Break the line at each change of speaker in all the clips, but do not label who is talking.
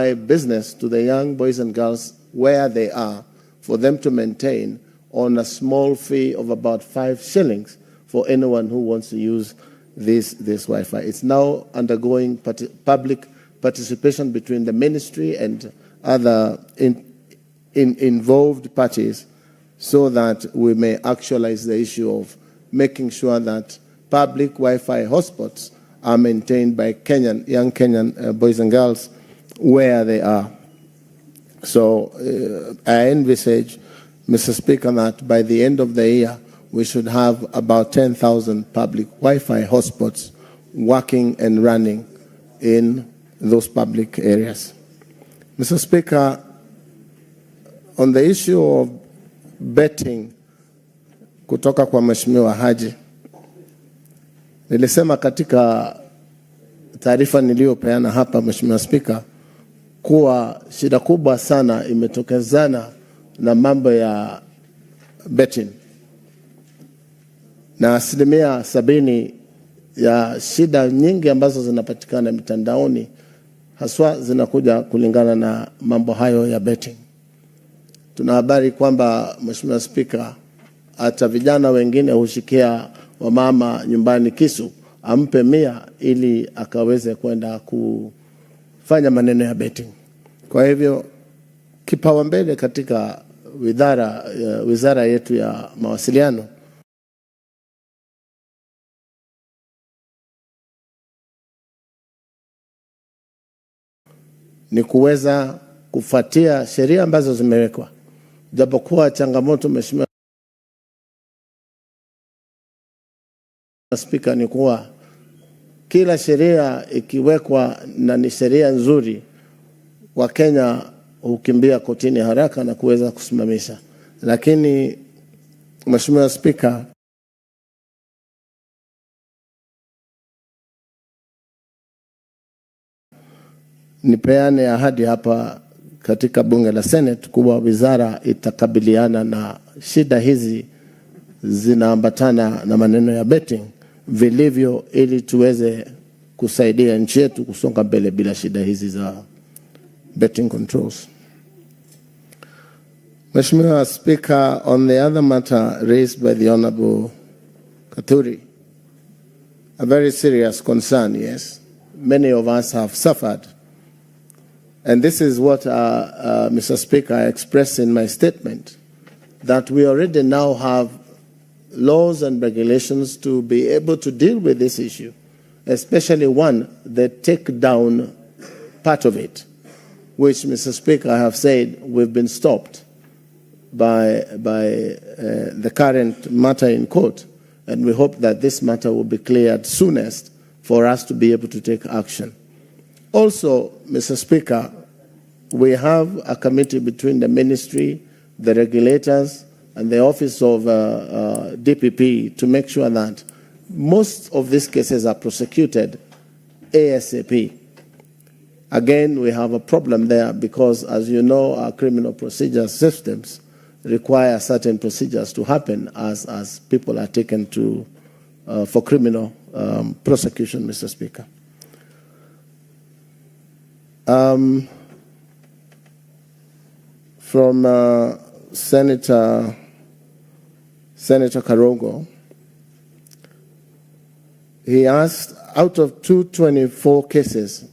business to the young boys and girls where they are for them to maintain on a small fee of about 5 shillings for anyone who wants to use this Wi-Fi. It's now undergoing public participation between the ministry and other involved parties so that we may actualize the issue of making sure that public Wi-Fi hotspots are maintained by young Kenyan boys and girls where they are. So I envisage, Mr. Speaker, that by the end of the year, we should have about 10,000 public Wi-Fi hotspots working and running in those public areas. Mr. Speaker, on the issue of betting kutoka kwa Mheshimiwa Haji, nilisema katika taarifa niliyopeana hapa, Mheshimiwa Speaker, kuwa shida kubwa sana imetokezana na mambo ya betting. Na 70% ya shida nyingi ambazo zinapatikana mitandaoni haswa zinakuja kulingana na mambo hayo ya betting. Tuna habari kwamba, Mheshimiwa Speaker, hata vijana wengine hushikia wamama nyumbani kisu ampe 100 ili akaweze kwenda kufanya maneno ya betting. Kwa hivyo kipaumbele katika wizara yetu ya mawasiliano ni kuweza kufuatia sheria ambazo zimewekwa. Japokuwa changamoto, Mheshimiwa Speaker, ni kuwa kila sheria ikiwekwa na ni sheria nzuri, Wakenya hukimbia kotini haraka na kuweza kusimamisha. Lakini Mheshimiwa Speaker, nipeane ahadi hapa katika bunge la Senate kuwa wizara itakabiliana na shida hizi zinaambatana na maneno ya betting vilivyo, ili tuweze kusaidia nchi yetu kusonga mbele bila shida hizi za betting controls. Mheshimiwa Speaker, on the other matter raised by the Honorable Katuri, a very serious concern, yes. Many of us have suffered. And this is what, Mr. Speaker, I expressed in my statement, that we already now have laws and regulations to be able to deal with this issue, especially one, the take-down part of it, which, Mr. Speaker, I have said we've been stopped by the current matter in court, and we hope that this matter will be cleared soonest for us to be able to take action. Also, Mr. Speaker, we have a committee between the ministry, the regulators, and the office of DPP to make sure that most of these cases are prosecuted ASAP. Again, we have a problem there because, as you know, our criminal procedure systems require certain procedures to happen as people are taken to for criminal prosecution, Mr. Speaker. From Senator Karongo, he asked, out of 224 cases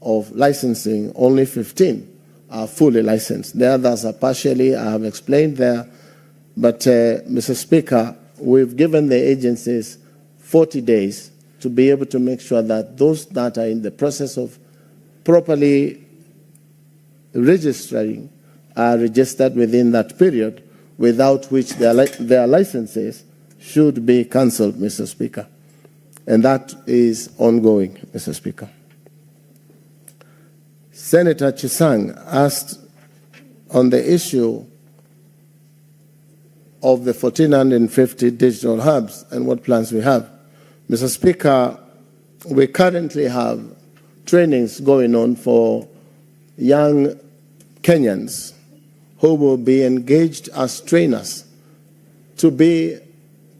of licensing, only 15 are fully licensed. The others are partially, I have explained there. But, Mr. Speaker, we've given the agencies 40 days to be able to make sure that those that are in the process of properly registering are registered within that period, without which their licenses should be cancelled, Mr. Speaker. And that is ongoing, Mr. Speaker. Senator Chisang asked on the issue of the 1,450 digital hubs and what plans we have. Mr. Speaker, we currently have trainings going on for young Kenyans who will be engaged as trainers to be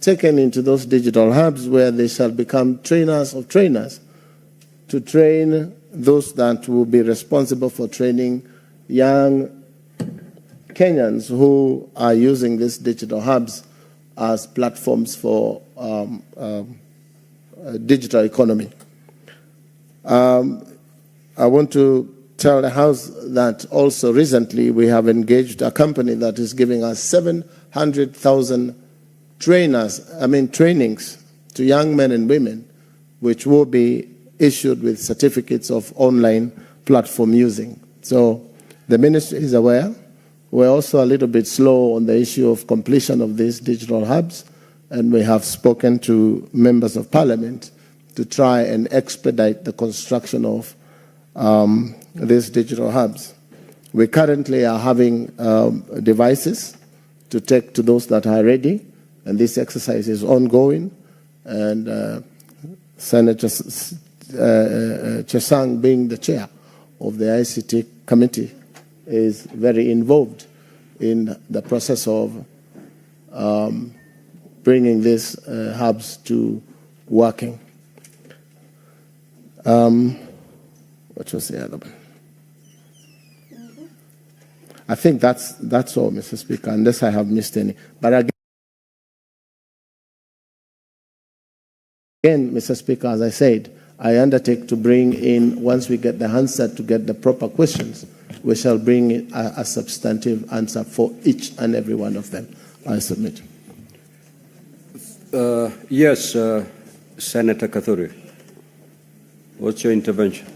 taken into those digital hubs where they shall become trainers of trainers to train those that will be responsible for training young Kenyans who are using these digital hubs as platforms for digital economy. I want to tell the House that also recently we have engaged a company that is giving us 700,000 trainings to young men and women, which will be issued with certificates of online platform using. So the ministry is aware. We're also a little bit slow on the issue of completion of these digital hubs, and we have spoken to members of parliament to try and expedite the construction of these digital hubs. We currently are having devices to take to those that are ready, and this exercise is ongoing. And Senator Chesang, being the chair of the ICT committee, is very involved in the process of bringing these hubs to working. What was the other one? I think that's all, Mr. Speaker, unless I have missed any. But again, Mr. Speaker, as I said, I undertake to bring in, once we get the answer to get the proper questions, we shall bring in a substantive answer for each and every one of them. I submit.
Yes, Senator Kathuri. What's your intervention?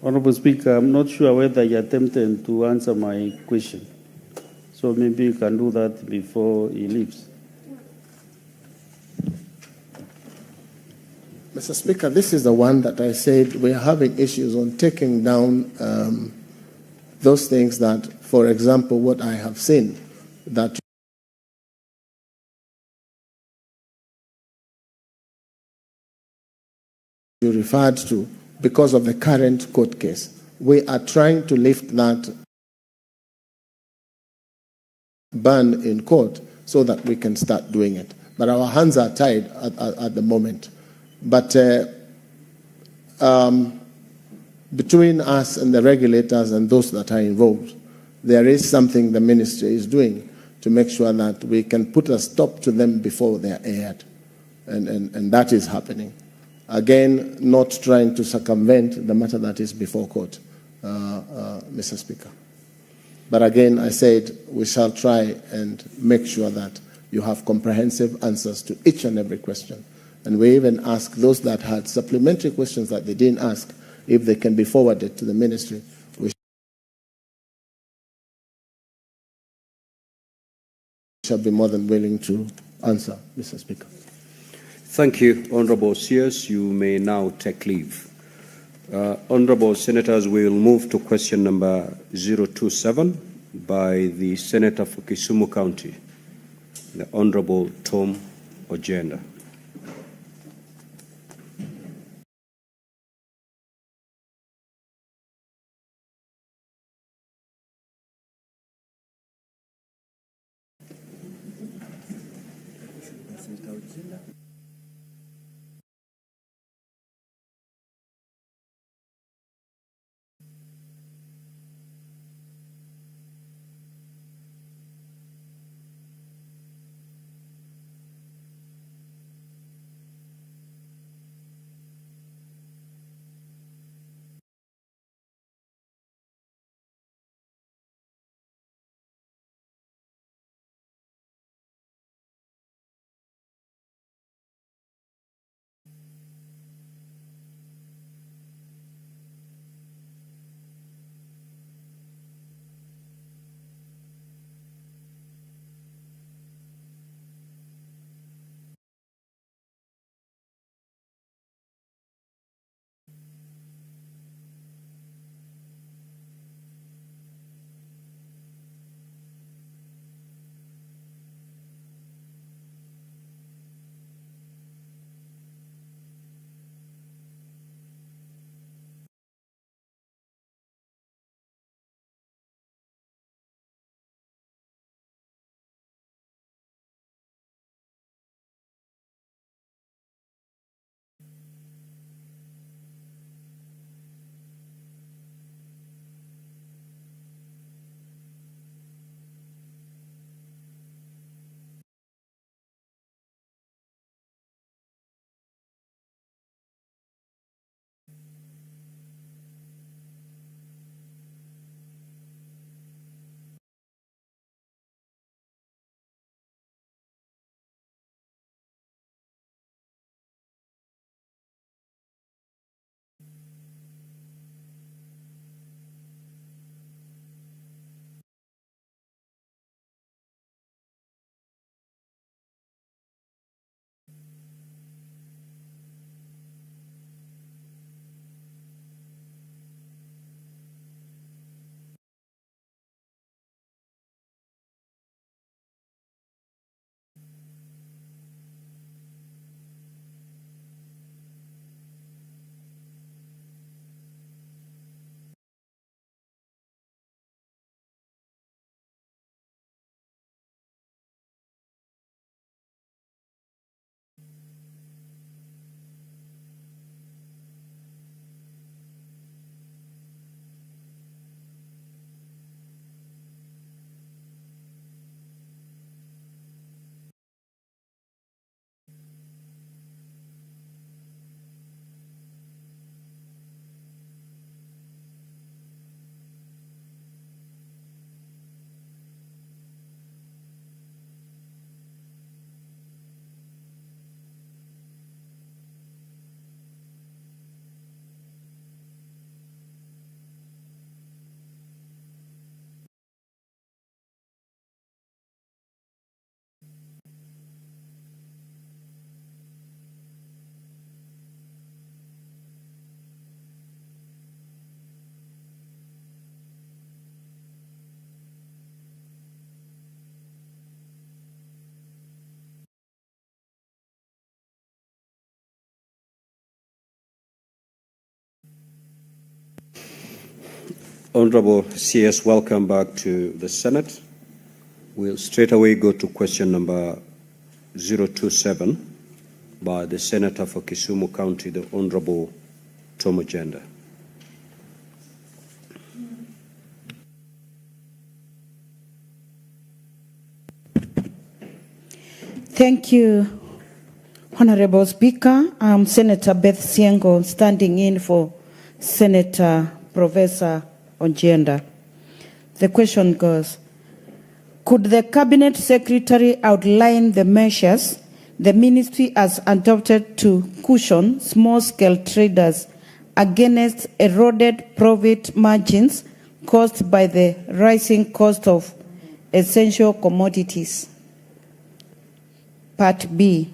Honorable Speaker, I'm not sure whether you attempted to answer my question. So maybe you can do that before he leaves.
Mr. Speaker, this is the one that I said we're having issues on taking down those things that, for example, what I have seen, that you referred to because of the current court case. We are trying to lift that ban in court so that we can start doing it. But our hands are tied at the moment. But between us and the regulators and those that are involved, there is something the ministry is doing to make sure that we can put a stop to them before they are aired. And that is happening. Again, not trying to circumvent the matter that is before court, Mr. Speaker. But again, I said we shall try and make sure that you have comprehensive answers to each and every question. And we even ask those that had supplementary questions that they didn't ask, if they can be forwarded to the ministry. We shall be more than willing to answer, Mr. Speaker.
Thank you, Honorable Sears. You may now take leave. Honorable Senators, we will move to question number 027 by the Senator for Kisumu County, the Honorable Tom Ojenda. Honorable CS, welcome back to the Senate. We'll straight away go to question number 027 by the Senator for Kisumu County, the Honorable Tom Agenda.
Thank you, Honorable Speaker. I'm Senator Beth Siengo, standing in for Senator Professor Ongenda. The question goes, could the Cabinet Secretary outline the measures the Ministry has adopted to cushion small-scale traders against eroded profit margins caused by the rising cost of essential commodities? Part B,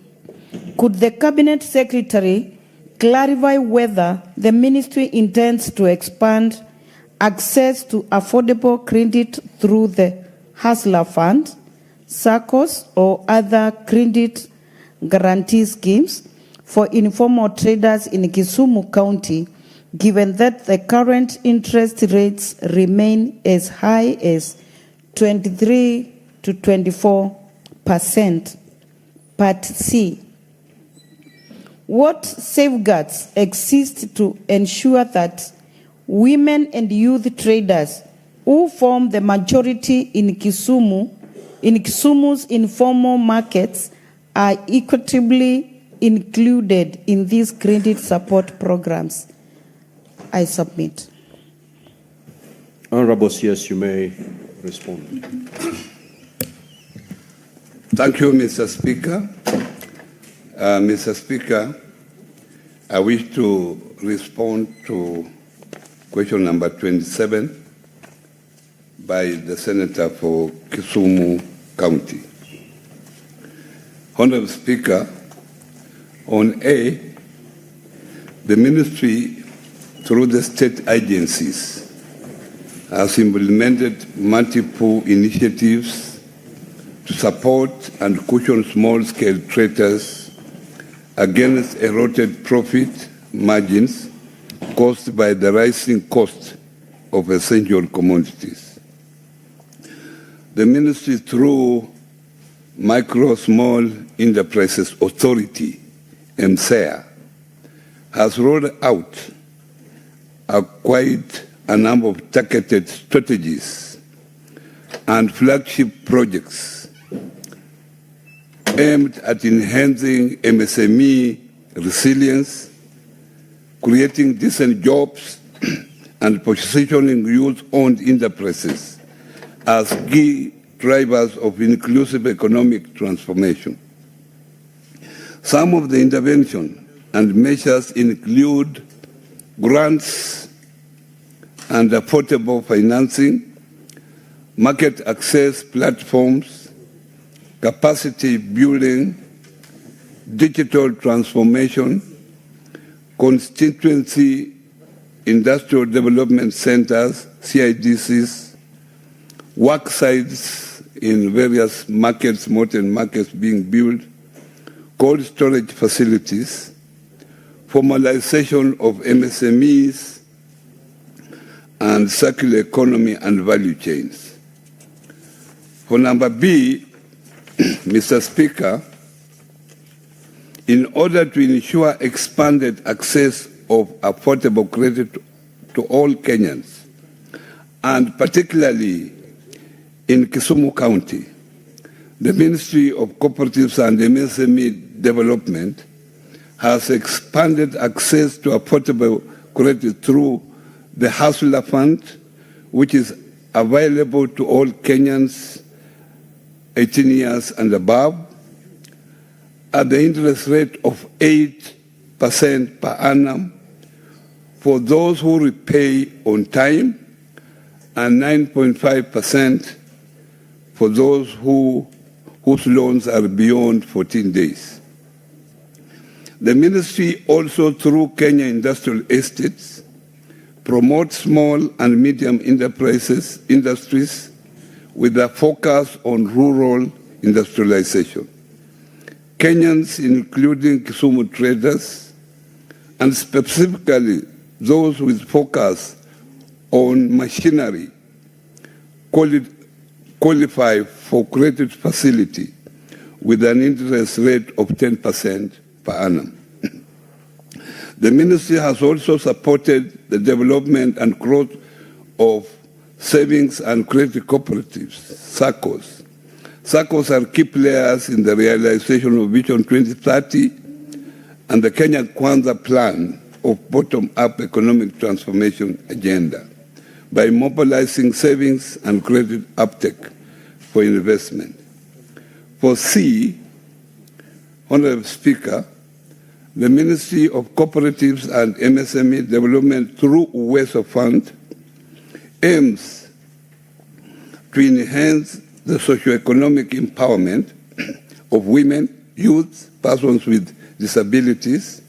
could the Cabinet Secretary clarify whether the Ministry intends to expand access to affordable credit through the Hustler Fund, SACCOs, or other credit guarantee schemes for informal traders in Kisumu County, given that the current interest rates remain as high as 23 to 24%. Part C, what safeguards exist to ensure that women and youth traders who form the majority in Kisumu's informal markets are equitably included in these credit support programs? I submit.
Honorable CS, you may respond.
Thank you, Mr. Speaker. Mr. Speaker, I wish to respond to question number 27 by the Senator for Kisumu County. Honorable Speaker, on A, the Ministry, through the state agencies, has implemented multiple initiatives to support and cushion small-scale traders against eroded profit margins caused by the rising cost of essential commodities. The Ministry, through Micro Small Enterprises Authority, MSEA, has rolled out quite a number of targeted strategies and flagship projects aimed at enhancing MSME resilience, creating decent jobs, and positioning youth-owned enterprises as key drivers of inclusive economic transformation. Some of the intervention and measures include grants and affordable financing, market access platforms, capacity building, digital transformation, constituency industrial development centers, CIDCs, work sites in various markets, modern markets being built, cold storage facilities, formalization of MSMEs, and circular economy and value chains. For number B, Mr. Speaker, in order to ensure expanded access of affordable credit to all Kenyans, and particularly in Kisumu County, the Ministry of Cooperatives and MSME Development has expanded access to affordable credit through the Hustler Fund, which is available to all Kenyans 18 years and above, at the interest rate of 8% per annum for those who repay on time, and 9.5% for those whose loans are beyond 14 days. The ministry also, through Kenya Industrial Estates, promotes small and medium industries with a focus on rural industrialization. Kenyans, including Kisumu traders, and specifically those with focus on machinery qualify for credit facility with an interest rate of 10% per annum. The ministry has also supported the development and growth of savings and credit cooperatives, SACCOs. SACCOs are key players in the realization of Vision 2030 and the Kenya Kwanza plan of bottom-up economic transformation agenda by mobilizing savings and credit uptake for investment. For C, Honorable Speaker, the Ministry of Cooperatives and MSME Development through WESO Fund aims to enhance the socioeconomic empowerment of women, youth, persons with disabilities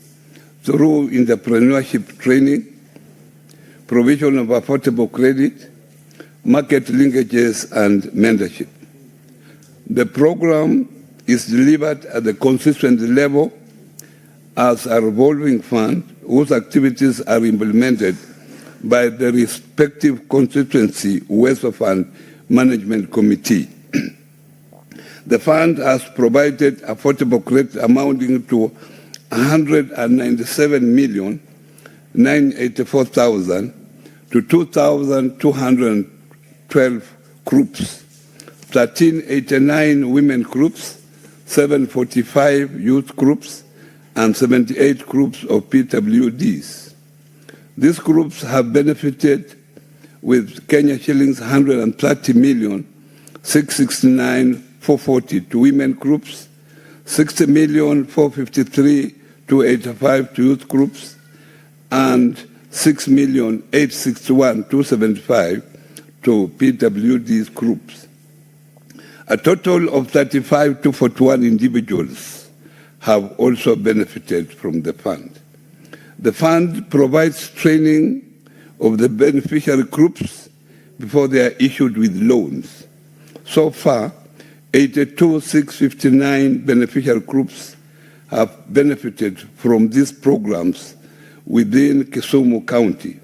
through entrepreneurship training, provision of affordable credit, market linkages, and mentorship. The program is delivered at the constituent level as a revolving fund whose activities are implemented by the respective constituency WESO Fund Management Committee. The fund has provided affordable credit amounting to 197,984,000 to 2,212 groups, 1389 women groups, 745 youth groups, and 78 groups of PWDs. These groups have benefited with Kenya shillings 130,669,440 to women groups, 60,453,285 to youth groups, and 6,861,275 to PWDs groups. A total of 35,241 individuals have also benefited from the fund. The fund provides training of the beneficiary groups before they are issued with loans. So far, 82,659 beneficiary groups have benefited from these programs within Kisumu County,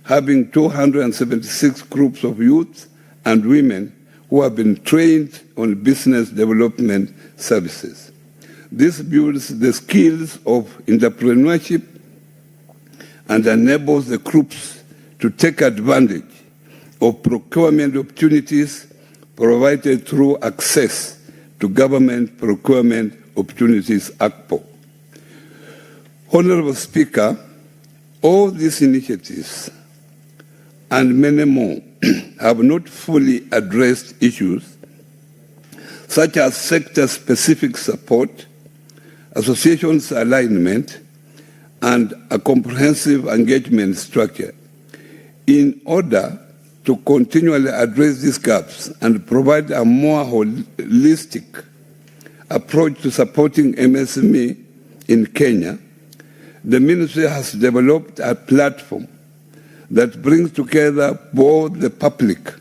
having 276 groups of youth and women who have been trained on business development services. This builds the skills of entrepreneurship and enables the groups to take advantage of procurement opportunities provided through access to Government Procurement Opportunities ACPO. Honorable Speaker, all these initiatives and many more have not fully addressed issues such as sector-specific support, associations alignment, and a comprehensive engagement structure. In order to continually address these gaps and provide a more holistic approach to supporting MSME in Kenya, the ministry has developed a platform that brings together both the public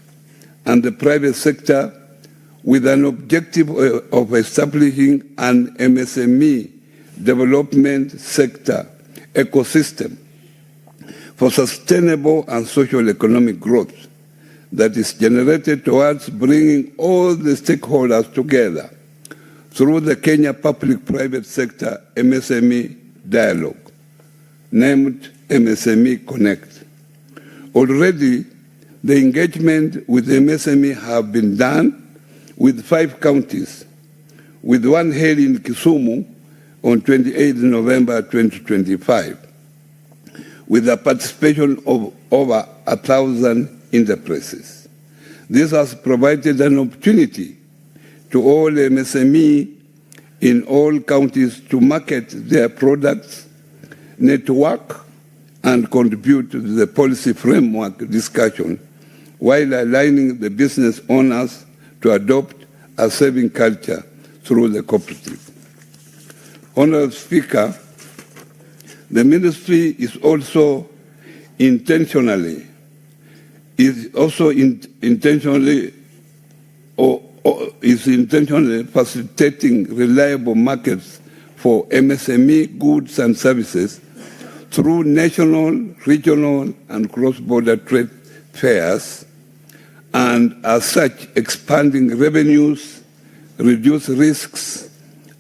and the private sector with an objective of establishing an MSME development sector ecosystem for sustainable and social economic growth that is generated towards bringing all the stakeholders together through the Kenya Public-Private Sector MSME Dialogue, named MSME Connect. Already, the engagement with MSME have been done with 5 counties, with one held in Kisumu on 28 November 2025, with the participation of over 1,000 enterprises. This has provided an opportunity to all MSME in all counties to market their products, network, and contribute to the policy framework discussion while aligning the business owners to adopt a saving culture through the cooperative. Honorable Speaker, the ministry is also intentionally facilitating reliable markets for MSME goods and services through national, regional, and cross-border trade fairs, and as such expanding revenues, reduce risks,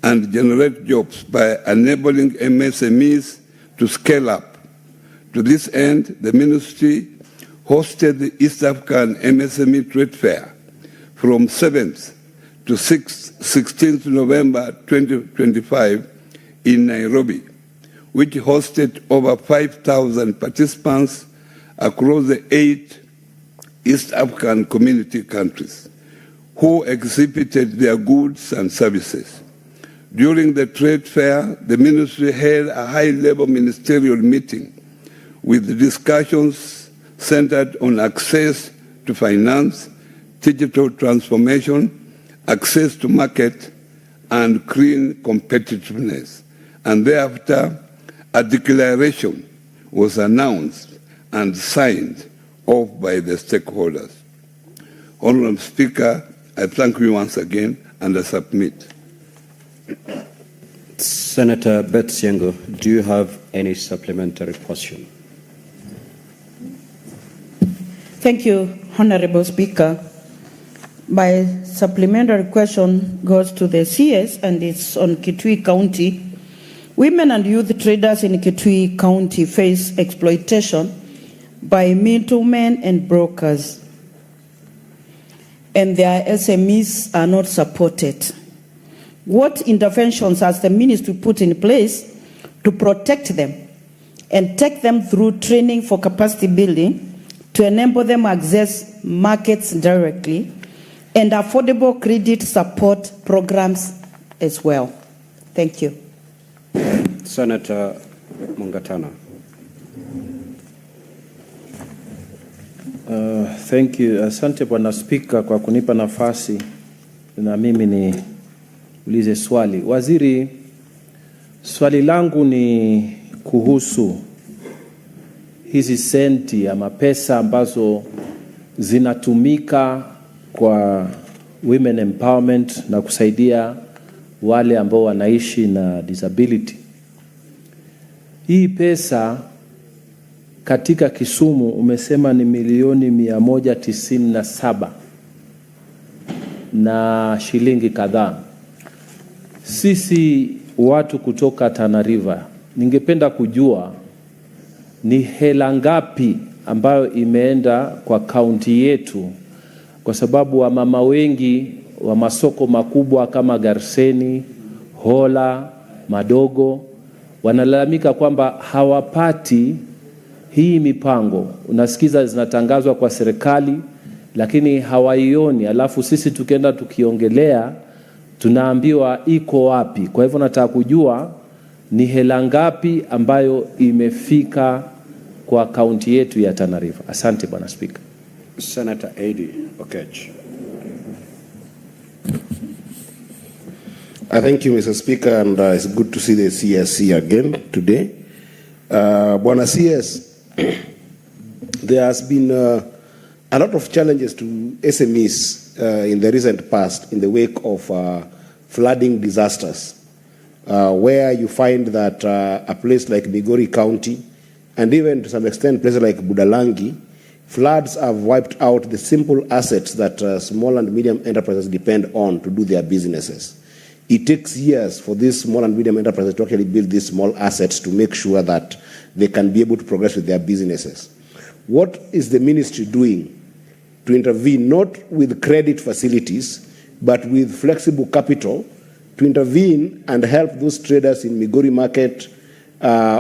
and generate jobs by enabling MSMEs to scale up. To this end, the ministry hosted the East African MSME Trade Fair from 7th to 16th November 2025 in Nairobi, which hosted over 5,000 participants across the 8 East African community countries who exhibited their goods and services. During the trade fair, the ministry held a high-level ministerial meeting with discussions centered on access to finance, digital transformation, access to market, and clean competitiveness. And thereafter, a declaration was announced and signed off by the stakeholders. Honorable Speaker, I thank you once again and I submit.
Senator Beth Siengo, do you have any supplementary question?
Thank you, Honorable Speaker. My supplementary question goes to the CS and it's on Kitui County. Women and youth traders in Kitui County face exploitation by middlemen and brokers, and their SMEs are not supported. What interventions has the ministry put in place to protect them and take them through training for capacity building to enable them access markets directly and affordable credit support programs as well? Thank you.
Senator Mungatana.
Thank you. Asante Bwana Spika kwa kunipa nafasi na mimi niulize swali. Waziri, swali langu ni kuhusu hizi senti ama pesa ambazo zinatumika kwa women empowerment na kusaidia wale ambao wanaishi na disability. Hii pesa katika Kisumu umesema ni milioni 197 na shilingi kadhaa. Sisi watu kutoka Tana River, ningependa kujua ni hela ngapi ambayo imeenda kwa kaunti yetu, kwa sababu wamama wengi wa masoko makubwa kama Garseni, Hola, Madogo wanalalamika kwamba hawapati hii mipango. Unasikiza zinatangazwa kwa serikali lakini hawaioni, alafu sisi tukienda tukiongelea tunaambiwa iko wapi. Kwa hivyo nataka kujua ni hela ngapi ambayo imefika kwa kaunti yetu ya Tana River. Asante Bwana Speaker.
Senator Eddie Okech.
Thank you, Mr. Speaker, and it's good to see the CSC again today. Bwana CS, there has been a lot of challenges to SMEs in the recent past in the wake of flooding disasters, where you find that a place like Migori County, and even to some extent places like Budalangi, floods have wiped out the simple assets that small and medium enterprises depend on to do their businesses. It takes years for these small and medium enterprises to actually build these small assets to make sure that they can be able to progress with their businesses. What is the ministry doing to intervene, not with credit facilities, but with flexible capital, to intervene and help those traders in Migori Market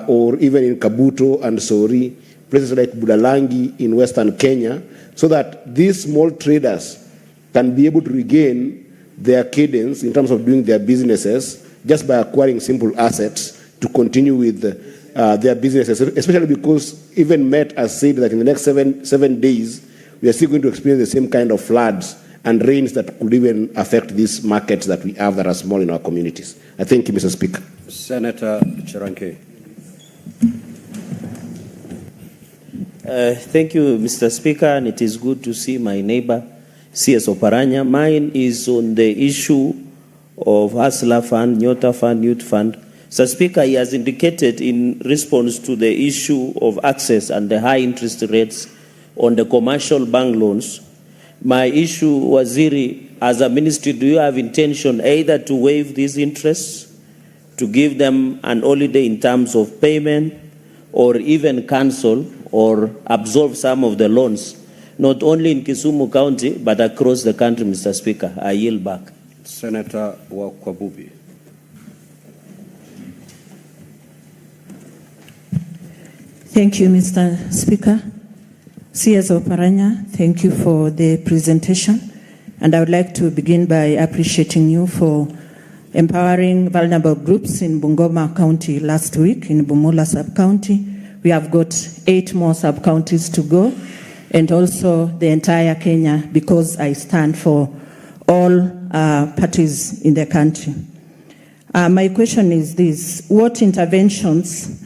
or even in Kabuto and Sori, places like Budalangi in Western Kenya, so that these small traders can be able to regain their cadence in terms of doing their businesses just by acquiring simple assets to continue with their businesses, especially because even Met has said that in the next seven days, we are still going to experience the same kind of floods and rains that could even affect these markets that we have that are small in our communities. I thank you, Mr. Speaker.
Senator Chiranke.
Thank you, Mr. Speaker, and it is good to see my neighbor, CS Oparanya. Mine is on the issue of Hustler Fund, Nyota Fund, Youth Fund. Mr. Speaker, he has indicated in response to the issue of access and the high interest rates on the commercial bank loans. My issue, Waziri, as a ministry, do you have intention either to waive these interests, to give them an holiday in terms of payment, or even cancel or absolve some of the loans, not only in Kisumu County, but across the country, Mr. Speaker? I yield back.
Senator Wakwabubi.
Thank you, Mr. Speaker. CS Oparanya, thank you for the presentation. And I would like to begin by appreciating you for empowering vulnerable groups in Bungoma County last week, in Bumula sub-county. We have got 8 more sub-counties to go, and also the entire Kenya, because I stand for all parties in the country. My question is this: what interventions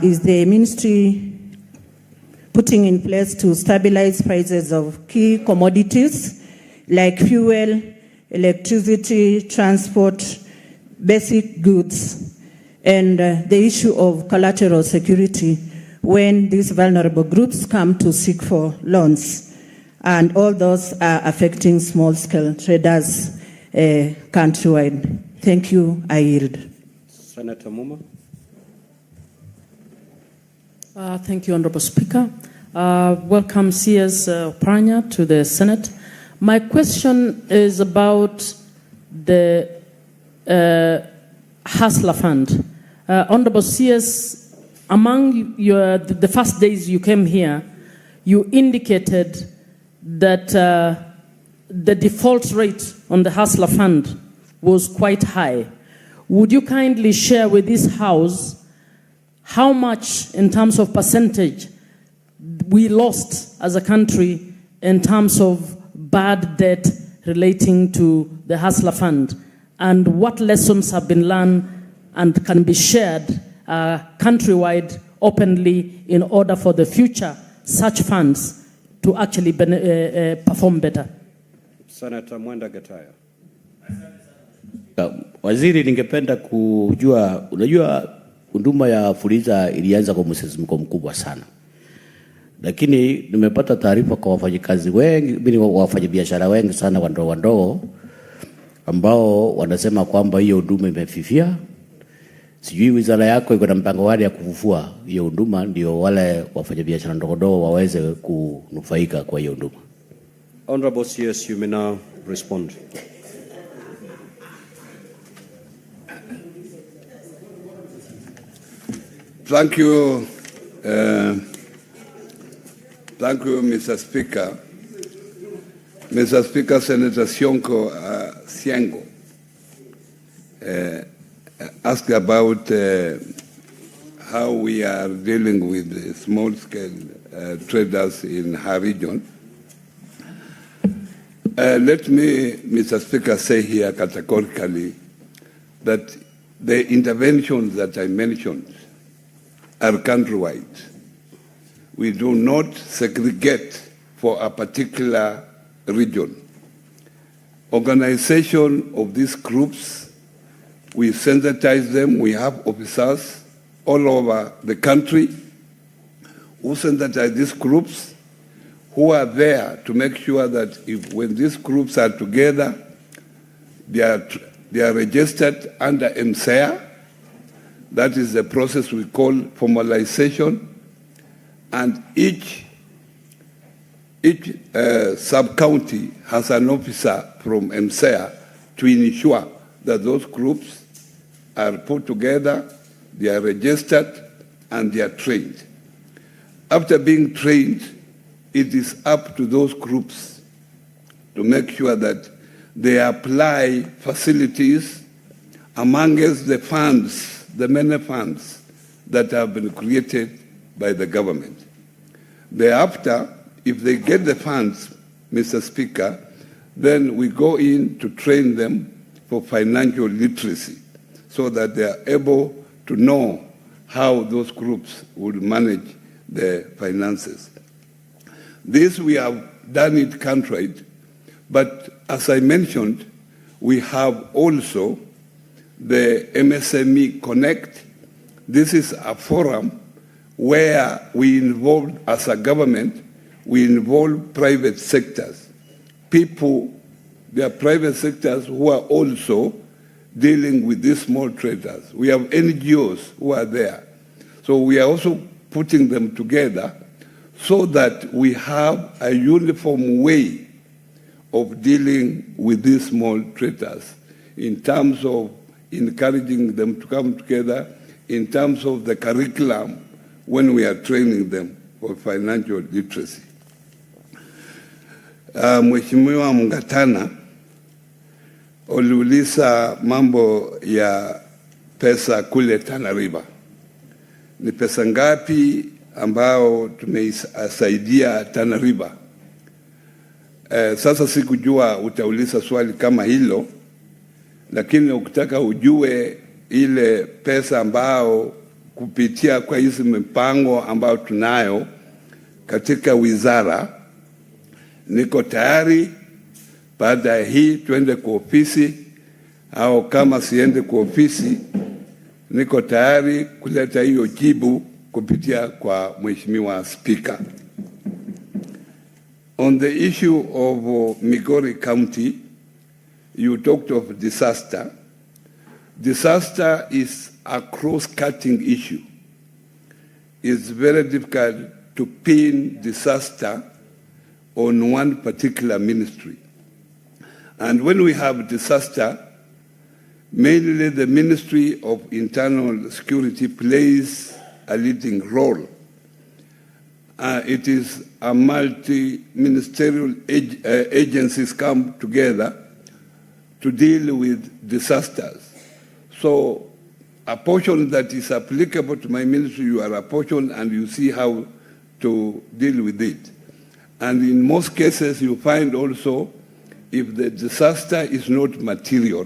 is the ministry putting in place to stabilize prices of key commodities like fuel, electricity, transport, basic goods, and the issue of collateral security when these vulnerable groups come to seek for loans? And all those are affecting small-scale traders countrywide. Thank you. I yield.
Senator Muma.
Thank you, Honorable Speaker. Welcome, CS Oparanya, to the Senate. My question is about the Hustler Fund. Honorable CS, among the first days you came here, you indicated that the default rate on the Hustler Fund was quite high. Would you kindly share with this House how much, in terms of percentage, we lost as a country in terms of bad debt relating to the Hustler Fund, and what lessons have been learned and can be shared countrywide openly in order for the future such funds to actually perform better?
Senator Mwenda Gataya.
Waziri, ningependa kujua, unajua huduma ya Fuliza ilianza kwa msisimko mkubwa sana. Lakini nimepata taarifa kwa wafanyikazi wengi, wafanyabiashara wengi sana wadogo ambao wanasema kwamba hiyo huduma imefifia. Sijui wizara yako iko na mpango wale ya kufufua hiyo huduma ndio wale wafanyabiashara ndogo waweze kunufaika kwa hiyo huduma.
Honorable CS, you may now respond.
Thank you. Thank you, Mr. Speaker. Mr. Speaker, Senator Siengo asked about how we are dealing with the small-scale traders in her region. Let me, Mr. Speaker, say here categorically that the interventions that I mentioned are countrywide. We do not segregate for a particular region. Organization of these groups, we sensitize them. We have officers all over the country who sensitize these groups, who are there to make sure that when these groups are together, they are registered under MSEA. That is the process we call formalization. And each sub-county has an officer from MSEA to ensure that those groups are put together, they are registered, and they are trained. After being trained, it is up to those groups to make sure that they apply facilities amongst the funds, the many funds that have been created by the government. Thereafter, if they get the funds, Mr. Speaker, then we go in to train them for financial literacy so that they are able to know how those groups will manage their finances. This we have done it countrywide, but as I mentioned, we have also the MSME Connect. This is a forum where we involve, as a government, we involve private sectors. People, there are private sectors who are also dealing with these small traders. We have NGOs who are there. So we are also putting them together so that we have a uniform way of dealing with these small traders in terms of encouraging them to come together, in terms of the curriculum when we are training them for financial literacy. Mheshimiwa Mngatana uliuliza mambo ya pesa kule Tana River. Ni pesa ngapi ambao tumeisaidia Tana River? Sasa sikujua utauliza swali kama hilo, lakini ukitaka ujue ile pesa ambao kupitia kwa hizi mipango ambao tunayo katika wizara, niko tayari baada ya hii tuende kwa ofisi, au kama siende kwa ofisi niko tayari kuleta hiyo jibu kupitia kwa Mheshimiwa Speaker. On the issue of Migori County, you talked of disaster. Disaster is a cross-cutting issue. It's very difficult to pin disaster on one particular ministry. And when we have disaster, mainly the Ministry of Internal Security plays a leading role. It is a multi-ministerial agencies come together to deal with disasters. So a portion that is applicable to my ministry, you are a portion and you see how to deal with it. And in most cases, you find also if the disaster is not material,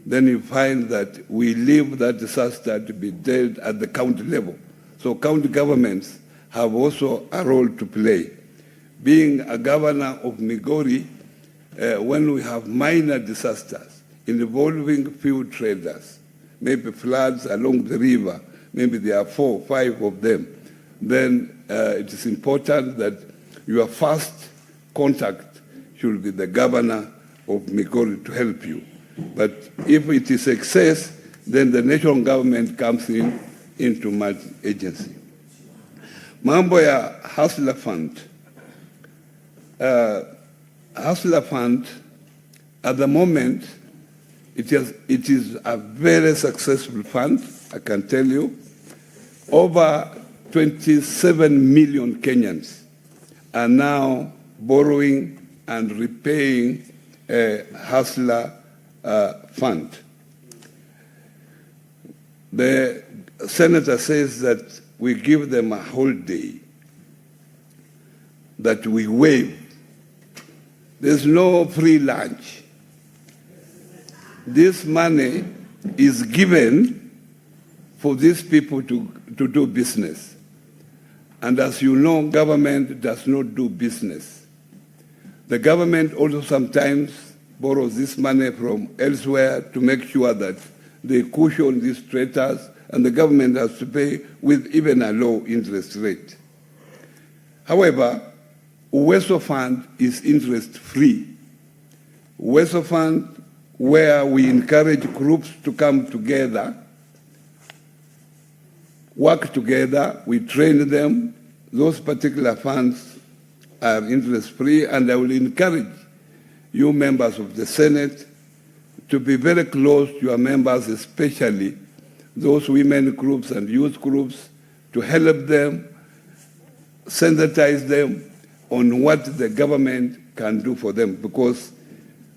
then you find that we leave that disaster to be dealt at the county level. So county governments have also a role to play. Being a governor of Migori, when we have minor disasters involving few traders, maybe floods along the river, maybe there are 4 or 5 of them, then it is important that your first contact should be the governor of Migori to help you. But if it is excess, then the national government comes into multi-agency. Mambo ya Hustler Fund. Hustler Fund, at the moment, it is a very successful fund, I can tell you. Over 27 million Kenyans are now borrowing and repaying a Hustler Fund. The senator says that we give them a holiday, that we waive. There's no free lunch. This money is given for these people to do business. And as you know, government does not do business. The government also sometimes borrows this money from elsewhere to make sure that they cushion these traders, and the government has to pay with even a low interest rate. However, Uwezo Fund is interest-free. Uwezo Fund, where we encourage groups to come together, work together, we train them. Those particular funds are interest-free, and I will encourage you members of the Senate to be very close to your members, especially those women groups and youth groups, to help them, sensitize them on what the government can do for them, because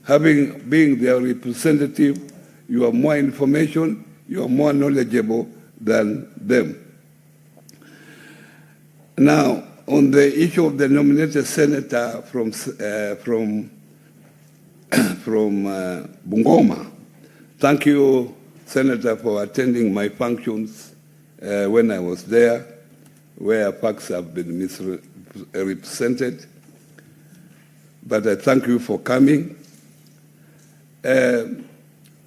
being their representative, you have more information, you are more knowledgeable than them. Now, on the issue of the nominated senator from Bungoma, thank you, Senator, for attending my functions when I was there, where facts have been misrepresented. But I thank you for coming.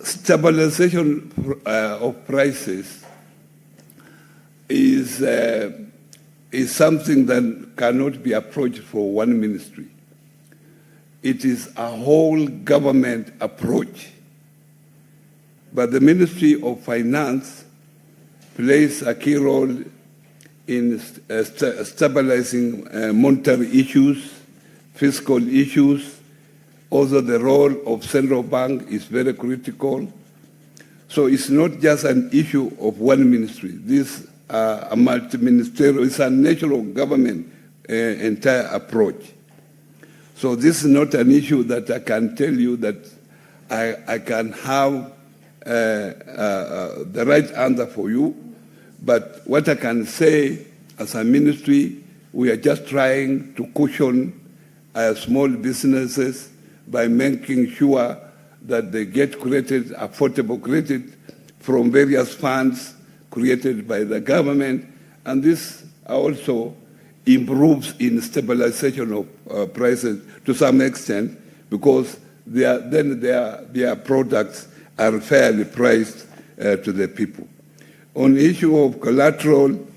Stabilization of prices is is something that cannot be approached for one ministry. It is a whole government approach. But the Ministry of Finance plays a key role in stabilizing monetary issues, fiscal issues. Also, the role of central bank is very critical. So it's not just an issue of one ministry. This a multi-ministerial, it's a national government entire approach. So this is not an issue that I can tell you that I can have the right answer for you. But what I can say as a ministry, we are just trying to cushion small businesses by making sure that they get created, affordable credit from various funds created by the government, and this also improves in stabilization of prices to some extent because their products are fairly priced to the people. On the issue of collateral,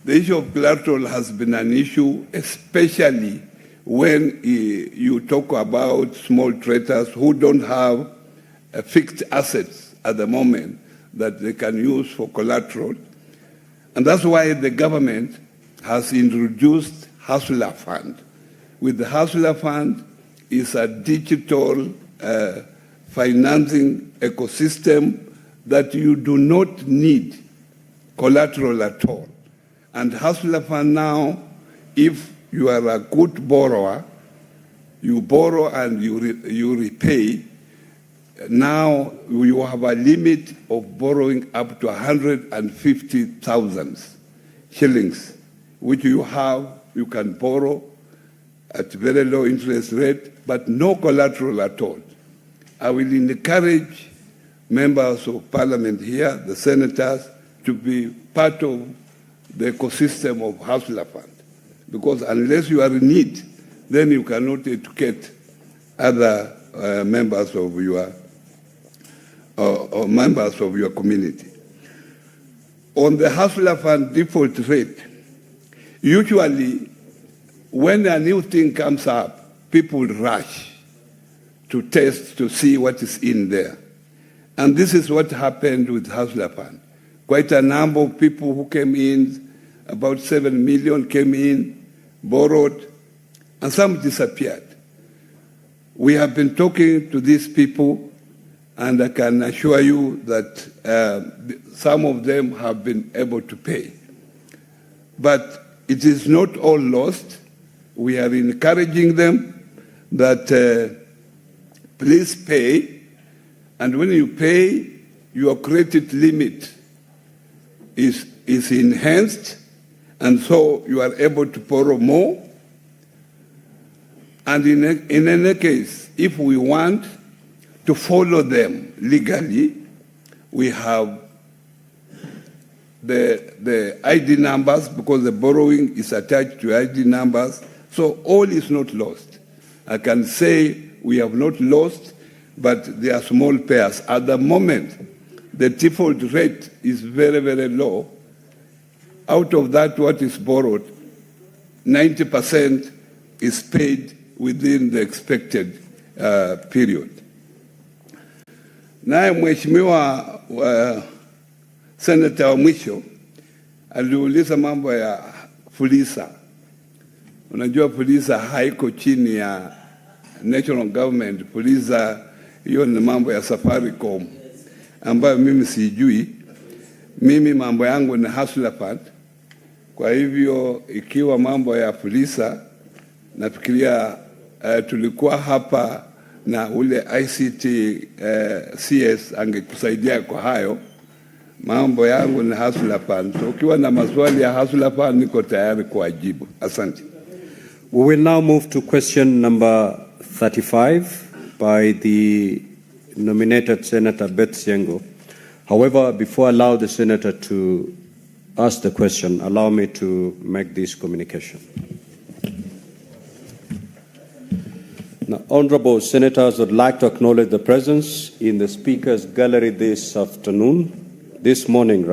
the issue of collateral has been an issue, especially when you talk about small traders who don't have fixed assets at the moment that they can use for collateral. And that's why the government has introduced Hustler Fund. With the Hustler Fund is a digital financing ecosystem that you do not need collateral at all. And Hustler Fund now, if you are a good borrower, you borrow and you repay. Now you have a limit of borrowing up to 150,000 shillings, which you can borrow at very low interest rate, but no collateral at all. I will encourage members of parliament here, the senators, to be part of the ecosystem of Hustler Fund. Because unless you are in need, then you cannot educate other members of your community. On the Hustler Fund default rate, usually when a new thing comes up, people rush to test to see what is in there. And this is what happened with Hustler Fund. Quite a number of people who came in, about 7 million came in, borrowed, and some disappeared. We have been talking to these people, and I can assure you that some of them have been able to pay. But it is not all lost. We are encouraging them that please pay, and when you pay, your credit limit is enhanced, and so you are able to borrow more. And in any case, if we want to follow them legally, we have the ID numbers, because the borrowing is attached to ID numbers, so all is not lost. I can say we have not lost, but there are small pairs. At the moment, the default rate is very, very low. Out of that, what is borrowed, 90% is paid within the expected period. Naye mheshimiwa Senator wa mwisho aliuliza mambo ya Fuliza. Unajua Fuliza haiko chini ya national government. Fuliza hiyo ni mambo ya Safaricom ambayo mimi sijui. Mimi mambo yangu ni Hustler Fund. Kwa hivyo ikiwa mambo ya Fuliza, nafikiria tulikuwa hapa na ule ICT CS angekusaidia kwa hayo. Mambo yangu ni Hustler Fund. So ukiwa na maswali ya Hustler Fund niko tayari kuwajibu. Asante.
We will now move to question number 35 by the nominated Senator Beth Siengo. However, before I allow the Senator to ask the question, allow me to make this communication. Now, honorable senators would like to acknowledge the presence in the Speaker's gallery this morning,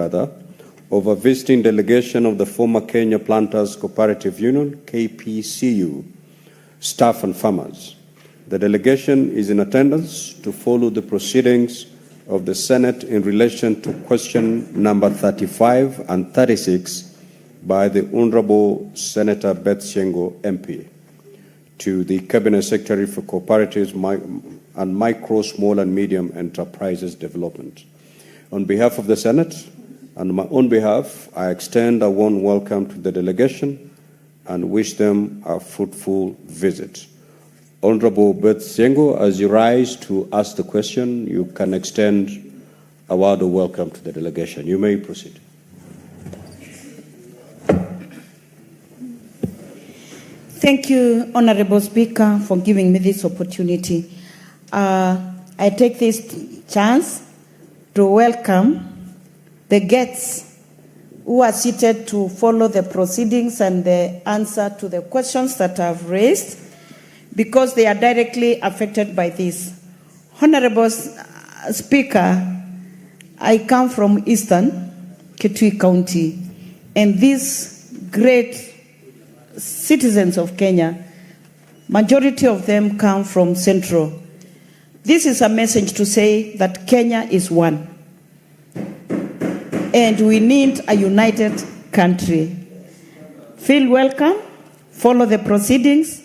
of a visiting delegation of the former Kenya Planters Cooperative Union, KPCU, staff and farmers. The delegation is in attendance to follow the proceedings of the Senate in relation to question number 35 and 36 by the Honorable Senator Beth Siengo, MP, to the Cabinet Secretary for Cooperatives and Micro, Small and Medium Enterprises Development. On behalf of the Senate and my own behalf, I extend a warm welcome to the delegation and wish them a fruitful visit. Honorable Beth Siengo, as you rise to ask the question, you can extend a word of welcome to the delegation. You may proceed.
Thank you, Honorable Speaker, for giving me this opportunity. I take this chance to welcome the guests who are seated to follow the proceedings and the answer to the questions that I've raised, because they are directly affected by this. Honorable Speaker, I come from Eastern Kitui County, and these great citizens of Kenya, majority of them come from Central. This is a message to say that Kenya is one, and we need a united country. Feel welcome, follow the proceedings.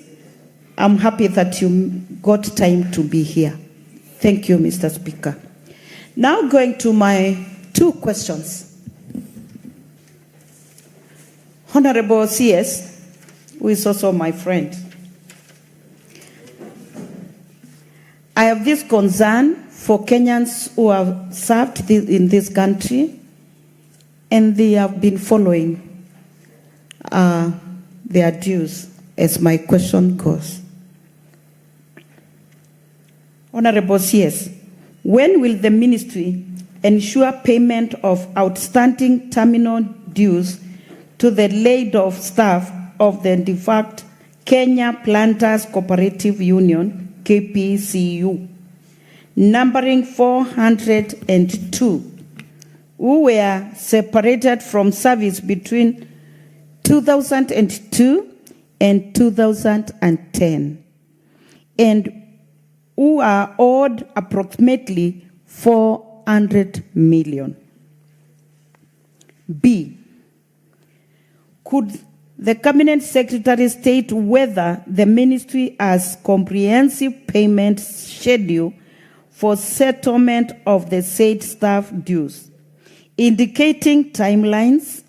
I'm happy that you got time to be here. Thank you, Mr. Speaker. Now going to my two questions. Honorable CS, who is also my friend, I have this concern for Kenyans who have served in this country and they have been following their dues, as my question goes. Honorable CS, when will the ministry ensure payment of outstanding terminal dues to the laid-off staff of the defunct Kenya Planters Cooperative Union, KPCU, numbering 402, who were separated from service between 2002 and 2010, and who are owed approximately 400 million. B, could the Cabinet Secretary state whether the ministry has comprehensive payment schedule for settlement of the said staff dues, indicating timelines,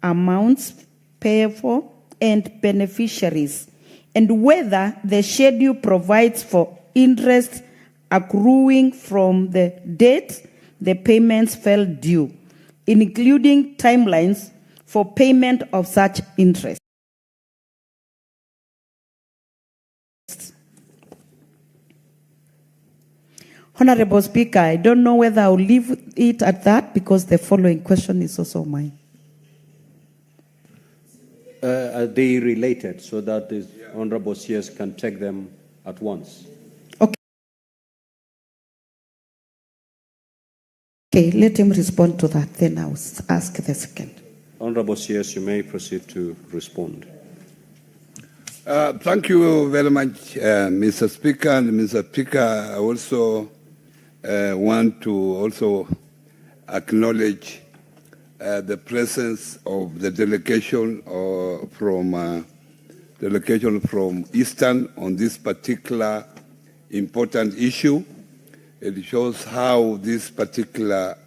amounts payable, and beneficiaries, and whether the schedule provides for interest accruing from the date the payments fell due, including timelines for payment of such interest. Honorable Speaker, I don't know whether I'll leave it at that because the following question is also mine.
Are they related so that the Honorable CS can take them at once?
Okay, let him respond to that, then I'll ask the second.
Honorable CS, you may proceed to respond.
Thank you very much, Mr. Speaker. And Mr. Speaker, I also want to also acknowledge the presence of the delegation from Eastern on this particular important issue. It shows how this particular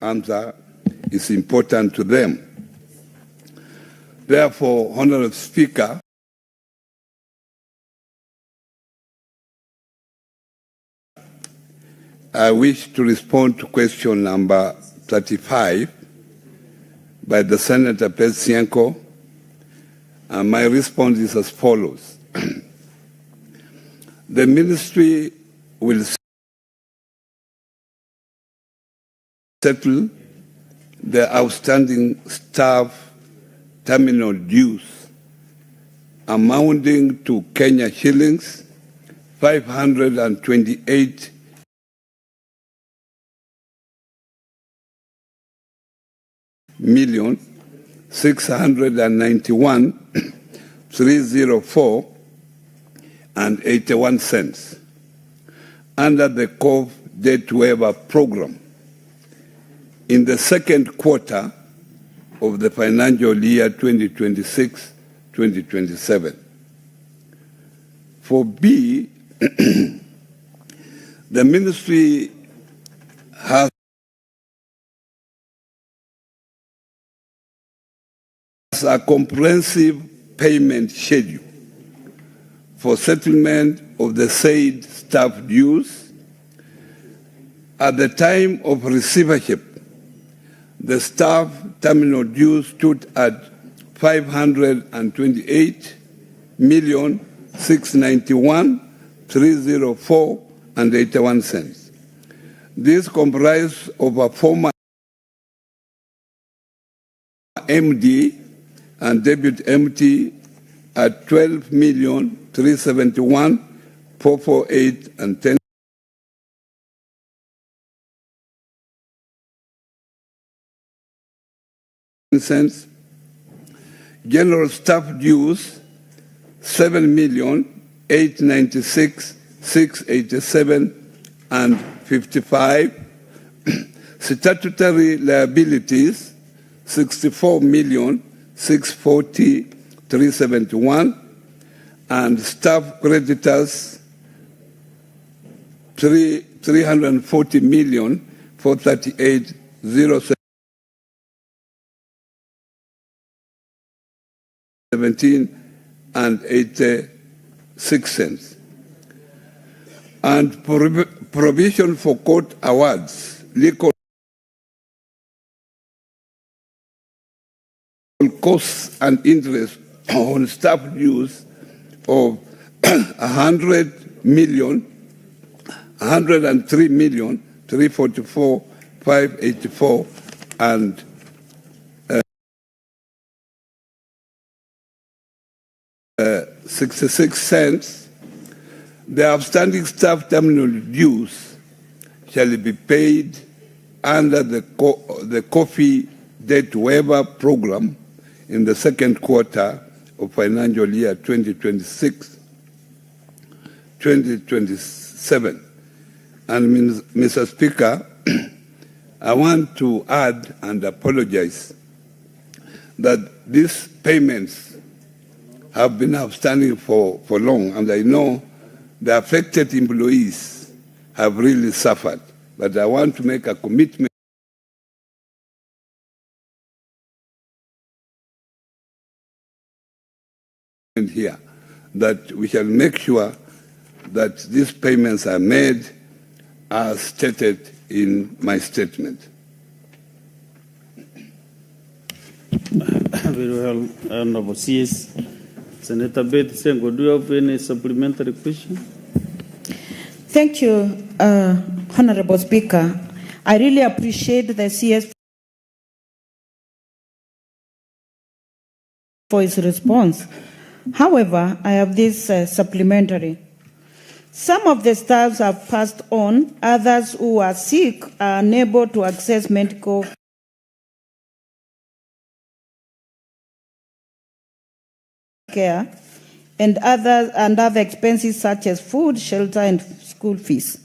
answer is important to them. Therefore, Honorable Speaker, I wish to respond to question number 35 by the Senator Beth Siengo, and my response is as follows. The ministry will settle the outstanding staff terminal dues amounting to Kenya shillings 528 million 691 304 and 81 cents under the COV debt waiver program in the second quarter of the financial year 2026-2027. For B, the ministry has a comprehensive payment schedule for settlement of the said staff dues. At the time of receivership, the staff terminal dues stood at 528,691,304 and 81 cents. This comprised of a former MD and deputy MD at 12,371,448 and 10 cents. General staff dues 7,896,687 and 55. Statutory liabilities 64,640,371 and staff creditors 340,438,017 and 86 cents. And provision for court awards, legal costs and interest on staff dues of 103,344,584 and 66 cents. The outstanding staff terminal dues shall be paid under the coffee debt waiver program in the second quarter of financial year 2026-2027. And Mr. Speaker, I want to add and apologize that these payments have been outstanding for long, and I know the affected employees have really suffered. But I want to make a commitment here that we shall make sure that these payments are made as stated in my statement.
Very well, Honorable CS. Senator Beth Sengo, do you have any supplementary question?
Thank you, Honorable Speaker. I really appreciate the CS for his response. However, I have this supplementary. Some of the staffs have passed on, others who are sick are unable to access medical care and other expenses such as food, shelter, and school fees.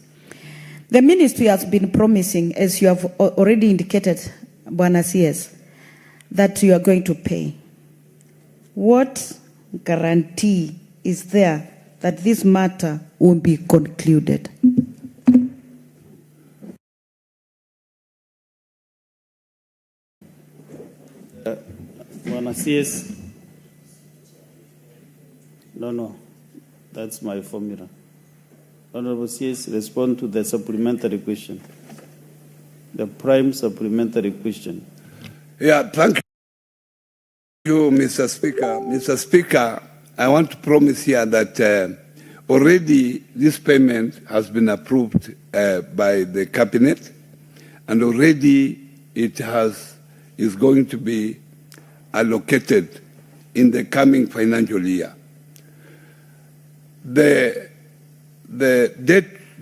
The ministry has been promising, as you have already indicated, Bwana CS, that you are going to pay. What guarantee is there that this matter will be concluded?
Bwana CS. No, that's my formula. Honorable CS, respond to the supplementary question. The prime supplementary question.
Yeah, thank you, Mr. Speaker. Mr. Speaker, I want to promise here that already this payment has been approved by the Cabinet, and already it is going to be allocated in the coming financial year. The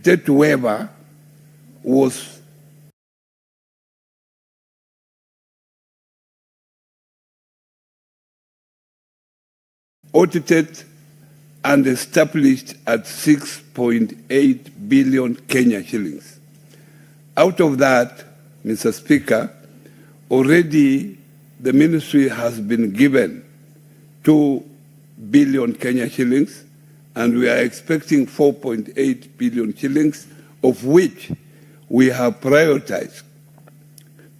debt waiver was audited and established at 6.8 billion Kenya shillings. Out of that, Mr. Speaker, already the ministry has been given 2 billion Kenya shillings, and we are expecting 4.8 billion shillings, of which we have prioritized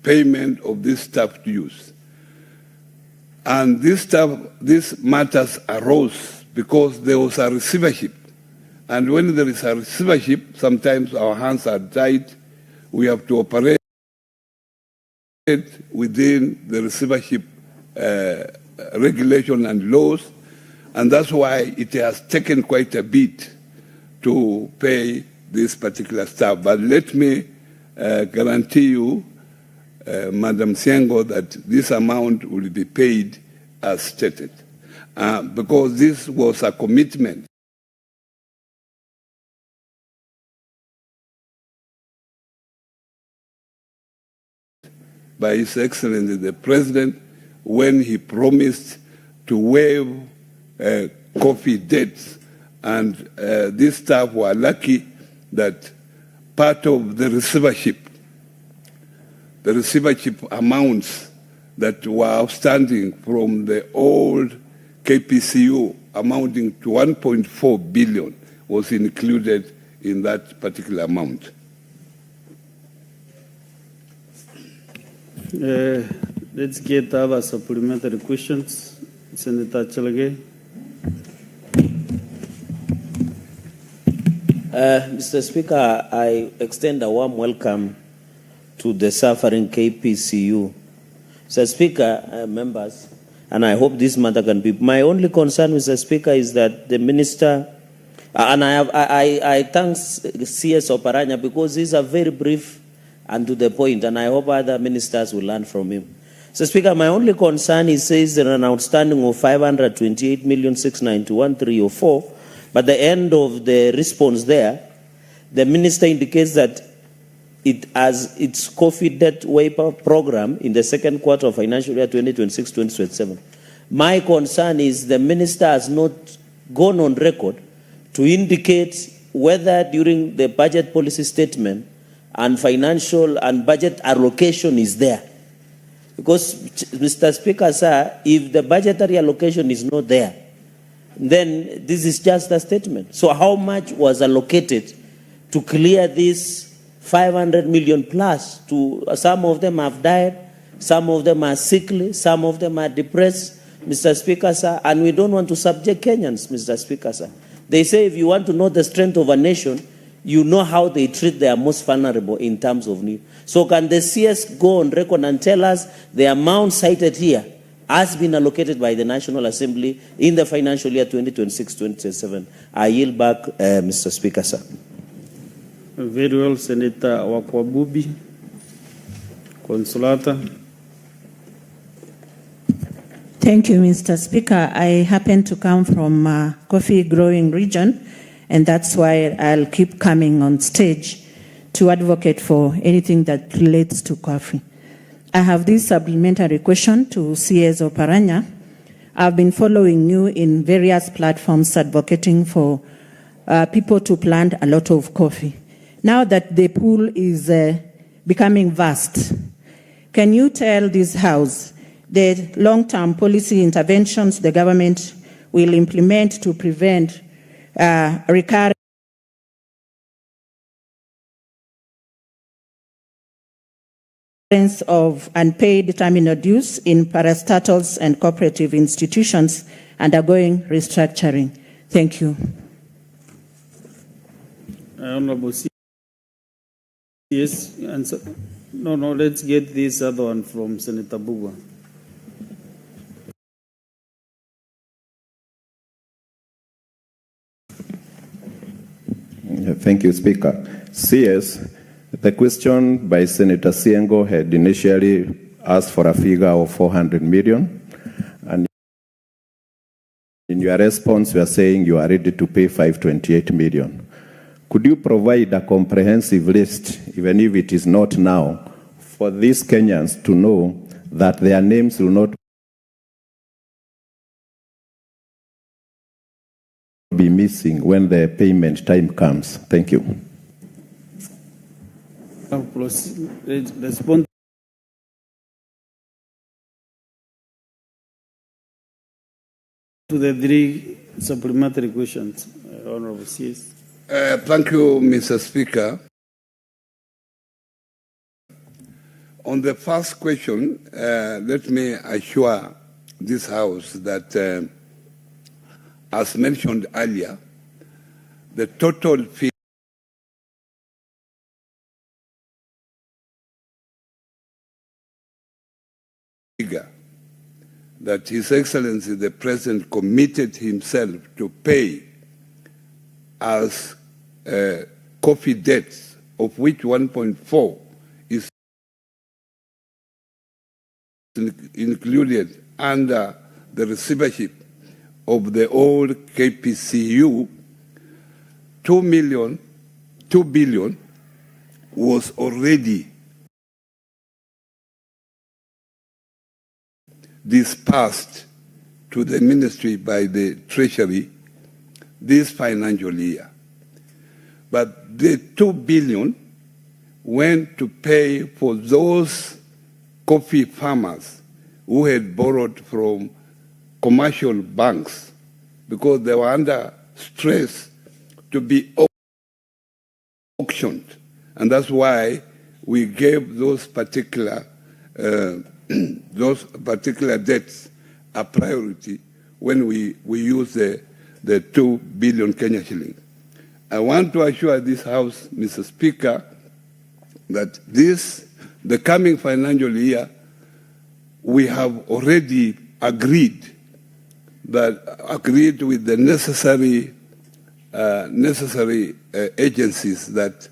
payment of this staff dues. And these matters arose because there was a receivership. And when there is a receivership, sometimes our hands are tied. We have to operate within the receivership regulation and laws. And that's why it has taken quite a bit to pay this particular staff. But let me guarantee you, Madam Siengo, that this amount will be paid as stated. Because this was a commitment by His Excellency the President when he promised to waive coffee debts. And this staff were lucky that part of the receivership amounts that were outstanding from the old KPCU amounting to 1.4 billion was included in that particular amount.
Let's get other supplementary questions. Senator Chalage.
Mr. Speaker, I extend a warm welcome to the suffering KPCU. Mr. Speaker, members, and I hope this matter can be. My only concern, Mr. Speaker, is that the minister, and I thank CS Oparanya because he's a very brief and to the point, and I hope other ministers will learn from him. Mr. Speaker, my only concern is says there an outstanding of 528,691,304, but the end of the response there, the minister indicates that it has its coffee debt waiver program in the second quarter of financial year 2026-2027. My concern is the minister has not gone on record to indicate whether during the budget policy statement and financial and budget allocation is there. Because, Mr. Speaker, sir, if the budgetary allocation is not there, then this is just a statement. So how much was allocated to clear this 500 million plus? Some of them have died, some of them are sickly, some of them are depressed, Mr. Speaker, sir, and we don't want to subject Kenyans, Mr. Speaker, sir. They say if you want to know the strength of a nation, you know how they treat their most vulnerable in terms of need. So can the CS go on record and tell us the amount cited here has been allocated by the National Assembly in the financial year 2026-2027? I yield back, Mr. Speaker, sir.
Very well, Senator Wakwabubi, Consolata.
Thank you, Mr. Speaker. I happen to come from a coffee growing region, and that's why I'll keep coming on stage to advocate for anything that relates to coffee. I have this supplementary question to CS Oparanya. I've been following you in various platforms advocating for people to plant a lot of coffee. Now that the pool is becoming vast, can you tell this House the long-term policy interventions the government will implement to prevent recurrence of unpaid terminal dues in parastatals and cooperative institutions undergoing restructuring? Thank you.
Honorable Yes, answer. No, let's get this other one from Senator Bugwa.
Thank you, Speaker. CS, the question by Senator Siengo had initially asked for a figure of 400 million. And in your response, you are saying you are ready to pay 528 million. Could you provide a comprehensive list, even if it is not now, for these Kenyans to know that their names will not be missing when the payment time comes. Thank you.
Respond to the three supplementary questions, Honorable CS.
Thank you, Mr. Speaker. On the first question, let me assure this House that, as mentioned earlier, the total fee figure that His Excellency the President committed himself to pay as coffee debts, of which 1.4 is included under the receivership of the old KPCU, 2 billion was already dispersed to the ministry by the Treasury this financial year. But the 2 billion went to pay for those coffee farmers who had borrowed from commercial banks because they were under stress to be auctioned. And that's why we gave those particular debts a priority when we use the 2 billion Kenya shillings. I want to assure this House, Mr. Speaker, that the coming financial year, we have already agreed with the necessary agencies that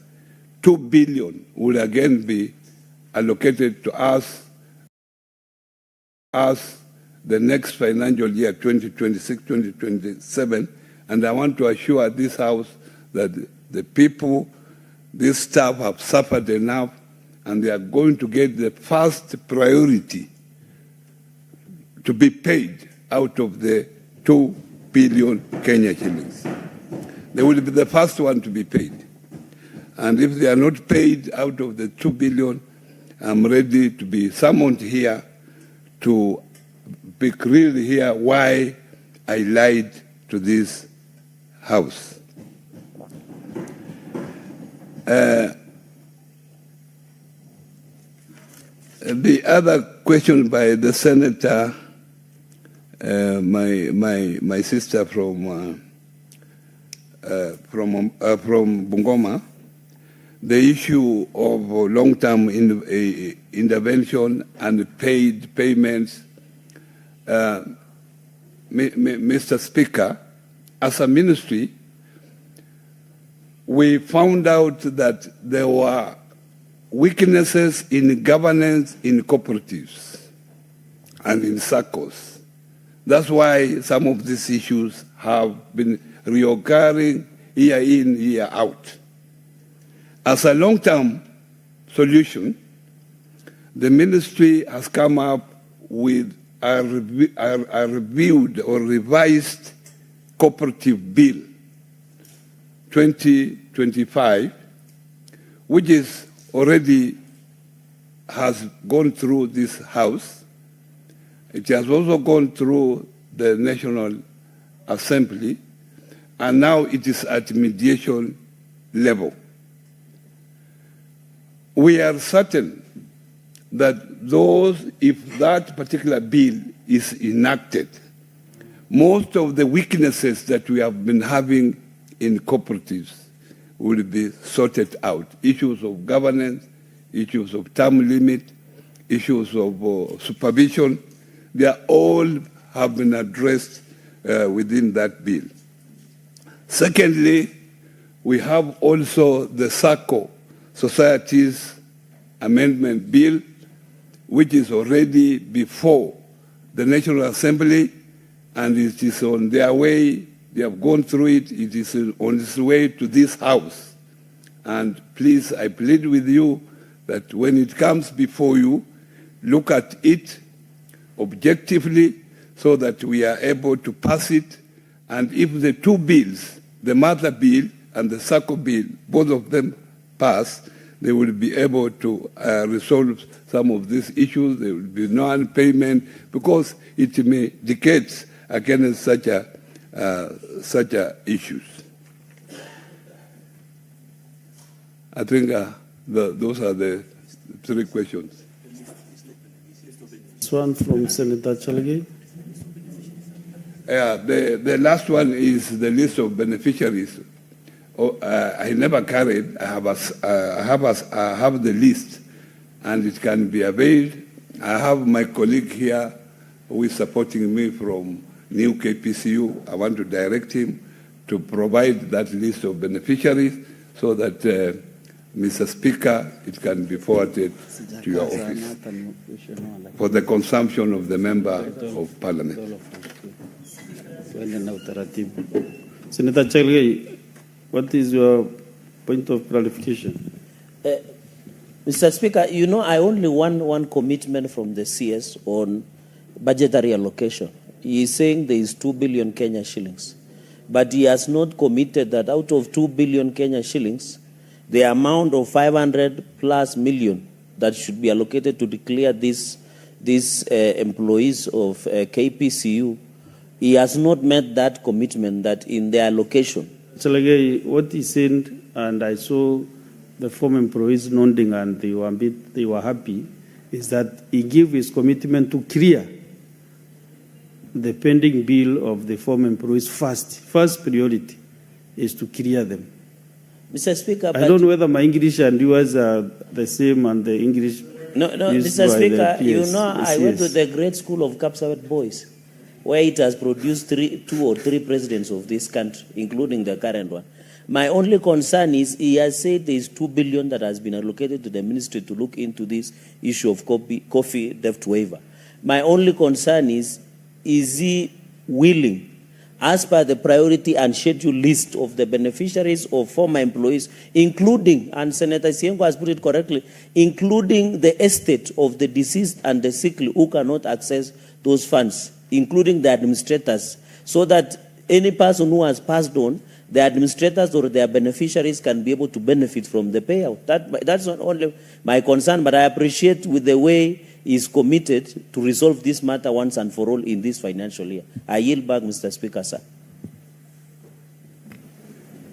2 billion will again be allocated to us the next financial year, 2026-2027, and I want to assure this House that the people, this staff have suffered enough, and they are going to get the first priority to be paid out of the 2 billion Kenya shillings. They will be the first one to be paid. And if they are not paid out of the 2 billion, I'm ready to be summoned here to be clearly here why I lied to this House. The other question by the senator, my sister from Bungoma, the issue of long-term intervention and paid payments. Mr. Speaker, as a ministry, we found out that there were weaknesses in governance in cooperatives and in SACCOs. That's why some of these issues have been reoccurring year in, year out. As a long-term solution, the ministry has come up with a reviewed or revised cooperative bill 2025, which is already has gone through this House. It has also gone through the National Assembly, and now it is at mediation level. We are certain that if that particular bill is enacted, most of the weaknesses that we have been having in cooperatives will be sorted out. Issues of governance, issues of term limit, issues of supervision, they all have been addressed within that bill. Secondly, we have also the SACCO, Societies Amendment Bill, which is already before the National Assembly, and it is on their way. They have gone through it. It is on its way to this House. And please, I plead with you that when it comes before you, look at it objectively so that we are able to pass it And if the two bills, the mother bill and the SACCO bill, both of them pass, they will be able to resolve some of these issues. There will be non-payment because it may decades against such issues. I think those are the three questions.
This one from Senator Chalgi.
The last one is the list of beneficiaries. I never carried. I have the list, and it can be availed. I have my colleague here who is supporting me from New KPCU. I want to direct him to provide that list of beneficiaries so that, Mr. Speaker, it can be forwarded to your office for the consumption of the Member of Parliament.
Senator Chalgi, what is your point of clarification?
Mr. Speaker, you know, I only want one commitment from the CS on budgetary allocation. He is saying there is 2 billion Kenya shillings, but he has not committed that out of 2 billion Kenya shillings, the amount of 500 plus million that should be allocated to declare these employees of KPCU, he has not met that commitment that in their allocation.
What he said, and I saw the former employees nodding and they were happy, is that he gave his commitment to clear the pending bill of the former employees first. First priority is to clear them.
Mr. Speaker,
I don't know whether my English and yours are the same and the English.
No, Mr. Speaker, you know, I went to the great school of Kapsawet boys, where it has produced 2 or 3 presidents of this country, including the current one. My only concern is he has said there is 2 billion that has been allocated to the ministry to look into this issue of coffee debt waiver. My only concern is he willing, as per the priority and schedule list of the beneficiaries of former employees, including, and Senator Siengo has put it correctly, including the estate of the deceased and the sickly who cannot access those funds, including the administrators, so that any person who has passed on, the administrators or their beneficiaries can be able to benefit from the payout. That's not only my concern, but I appreciate with the way he's committed to resolve this matter once and for all in this financial year. I yield back, Mr. Speaker, sir.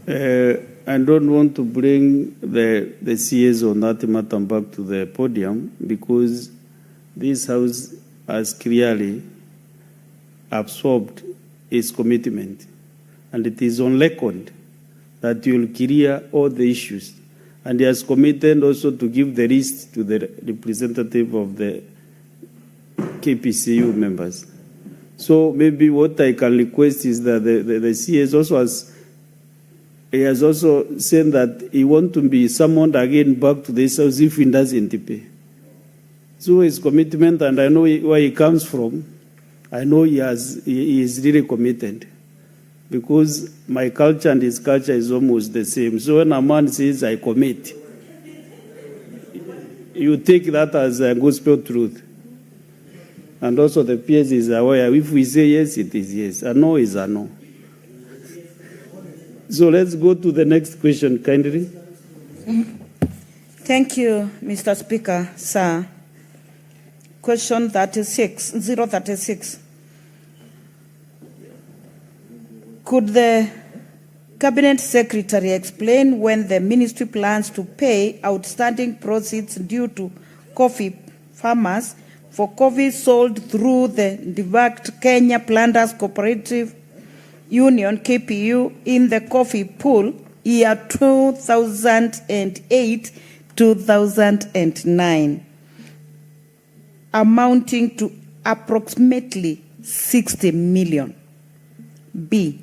I don't want to bring the CS on that matter back to the podium because this House has clearly absorbed its commitment. And it is on record that you will clear all the issues. And he has committed also to give the list to the representative of the KPCU members. So maybe what I can request is that the CS also has also said that he wants to be summoned again back to this House if he doesn't pay. So his commitment, and I know where he comes from, I know he is really committed. Because my culture and his culture is almost the same. So when a man says, I commit, you take that as a gospel truth. And also the PS is aware, if we say yes, it is yes. A no is a no. So let's go to the next question, kindly.
Thank you, Mr. Speaker, sir. Question 036. Could the Cabinet Secretary explain when the ministry plans to pay outstanding proceeds due to coffee farmers for coffee sold through the defunct Kenya Planters Cooperative Union, KPU, in the coffee pool year 2008-2009, amounting to approximately 60 million? B.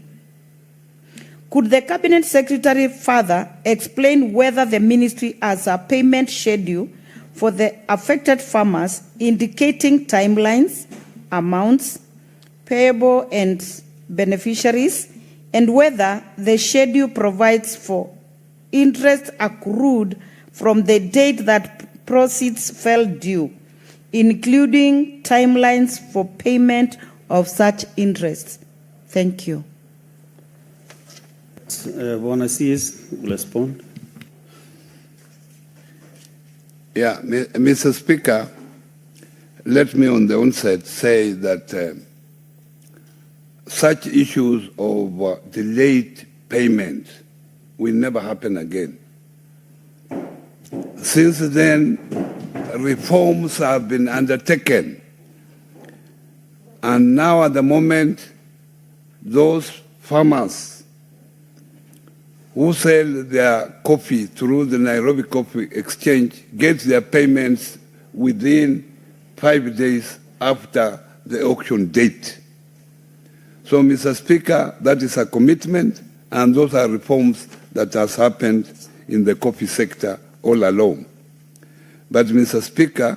Could the Cabinet Secretary further explain whether the ministry has a payment schedule for the affected farmers indicating timelines, amounts, payable and beneficiaries, and whether the schedule provides for interest accrued from the date that proceeds fell due, including timelines for payment of such interest? Thank you.
Bwana CS will respond.
Yeah, Mr. Speaker, let me on the onset say that such issues of delayed payment will never happen again. Since then, reforms have been undertaken, and now at the moment, those farmers who sell their coffee through the Nairobi Coffee Exchange get their payments within 5 days after the auction date. So, Mr. Speaker, that is a commitment, and those are reforms that has happened in the coffee sector all along. But, Mr. Speaker,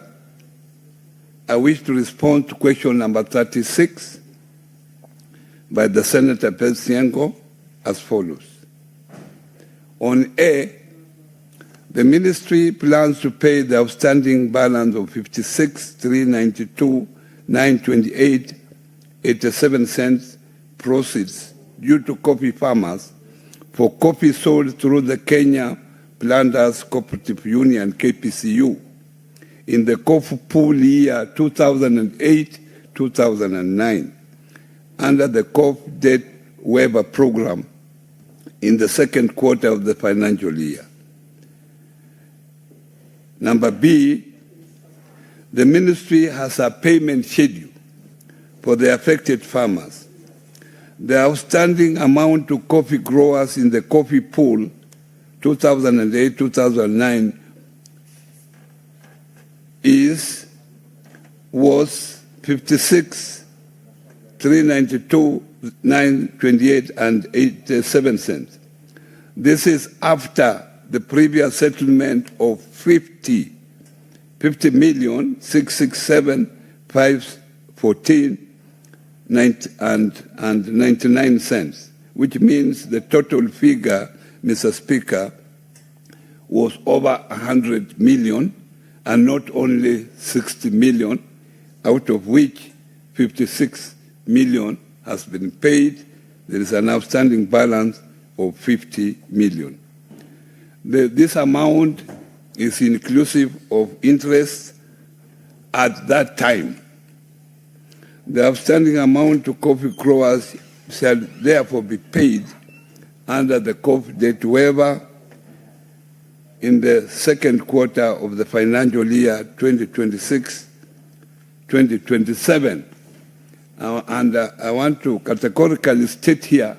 I wish to respond to question number 36 by the Senator Beth Siengo as follows. On A, the ministry plans to pay the outstanding balance of 56,392,928.87 cents proceeds due to coffee farmers for coffee sold through the Kenya Planters Cooperative Union, KPCU, in the coffee pool year 2008-2009 under the coffee debt waiver program in the second quarter of the financial year. Number B, the ministry has a payment schedule for the affected farmers. The outstanding amount to coffee growers in the coffee pool 2008-2009 was 56,392,928.87 cents. This is after the previous settlement of 50,667,514.99 cents, which means the total figure, Mr. Speaker, was over 100 million, and not only 60 million, out of which 56 million has been paid. There is an outstanding balance of 50 million. This amount is inclusive of interest at that time. The outstanding amount to coffee growers shall therefore be paid under the coffee debt waiver in the second quarter of the financial year 2026-2027. And I want to categorically state here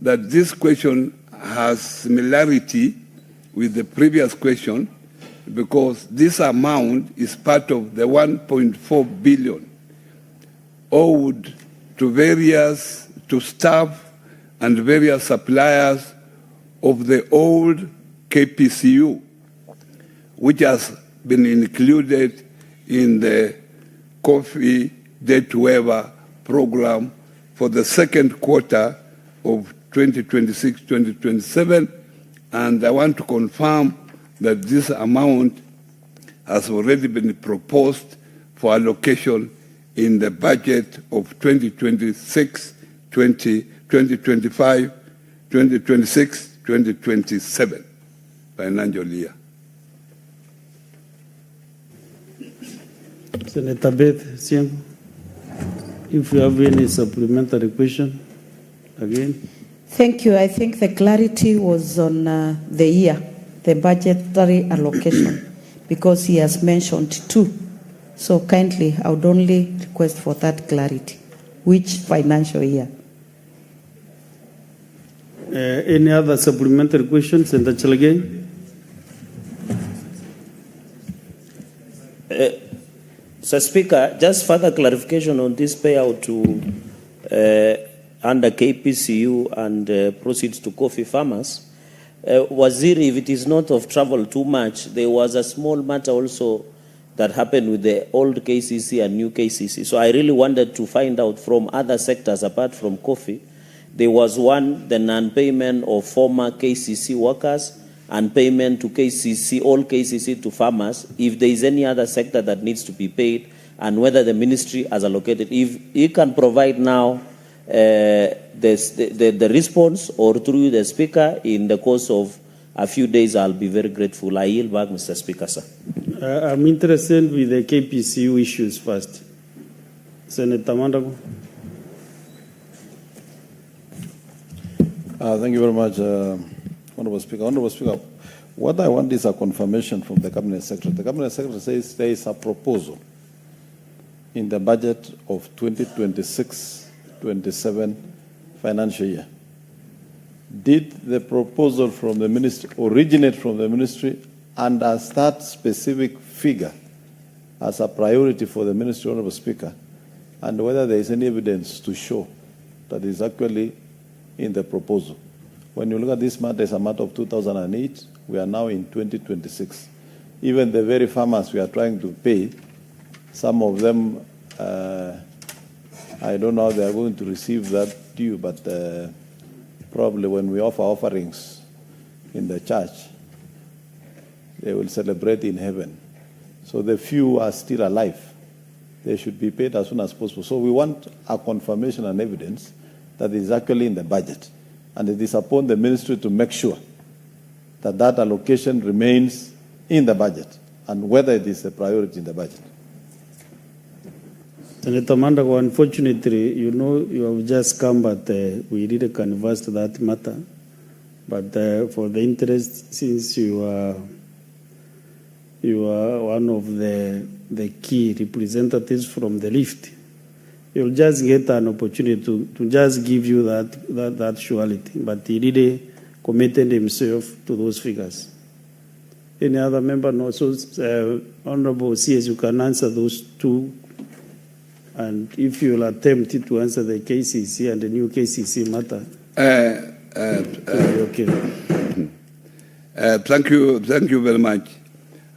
that this question has similarity with the previous question because this amount is part of the 1.4 billion owed to staff and various suppliers of the old KPCU, which has been included in the coffee debt waiver program for the second quarter of 2026-2027, and I want to confirm that this amount has already been proposed for allocation in the budget of 2026, 2025, 2026, 2027 financial year.
Senator Beth Siengo, if you have any supplementary question, again.
Thank you. I think the clarity was on the year, the budgetary allocation, because he has mentioned two. So kindly, I would only request for that clarity. Which financial year?
Any other supplementary questions, Senator Chalagay?
Sir Speaker, just further clarification on this payout to under KPCU and proceeds to coffee farmers. Waziri, if it is not of travel too much, there was a small matter also that happened with the old KCC and new KCC. So I really wanted to find out from other sectors apart from coffee. There was one, the non-payment of former KCC workers and payment to KCC, all KCC to farmers, if there is any other sector that needs to be paid, and whether the ministry has allocated. If he can provide now the response or through the Speaker in the course of a few days. I'll be very grateful. I yield back, Mr. Speaker, sir.
I'm interested with the KPCU issues first. Senator Mandago.
Thank you very much, Honorable Speaker. Honorable Speaker, what I want is a confirmation from the Cabinet Secretary. The Cabinet Secretary says there is a proposal in the budget of 2026-27 financial year. Did the proposal from the ministry originate from the ministry, and does that specific figure as a priority for the ministry, Honorable Speaker, and whether there is any evidence to show that is actually in the proposal? When you look at this matter, it's a matter of 2008. We are now in 2026. Even the very farmers we are trying to pay, some of them, I don't know how they are going to receive that due, but probably when we offer offerings in the church, they will celebrate in heaven. So the few are still alive. They should be paid as soon as possible. So we want a confirmation and evidence that is actually in the budget. And it is upon the ministry to make sure that that allocation remains in the budget and whether it is a priority in the budget.
Senator Mandago, unfortunately, you know, you have just come, but we really conversed that matter. But for the interest, since you are one of the key representatives from the lift, you'll just get an opportunity to just give you that surety. But he really committed himself to those figures. Any other member? No. So, Honorable CS, you can answer those two. And if you'll attempt to answer the KCC and the new KCC matter.
Okay. Thank you very much.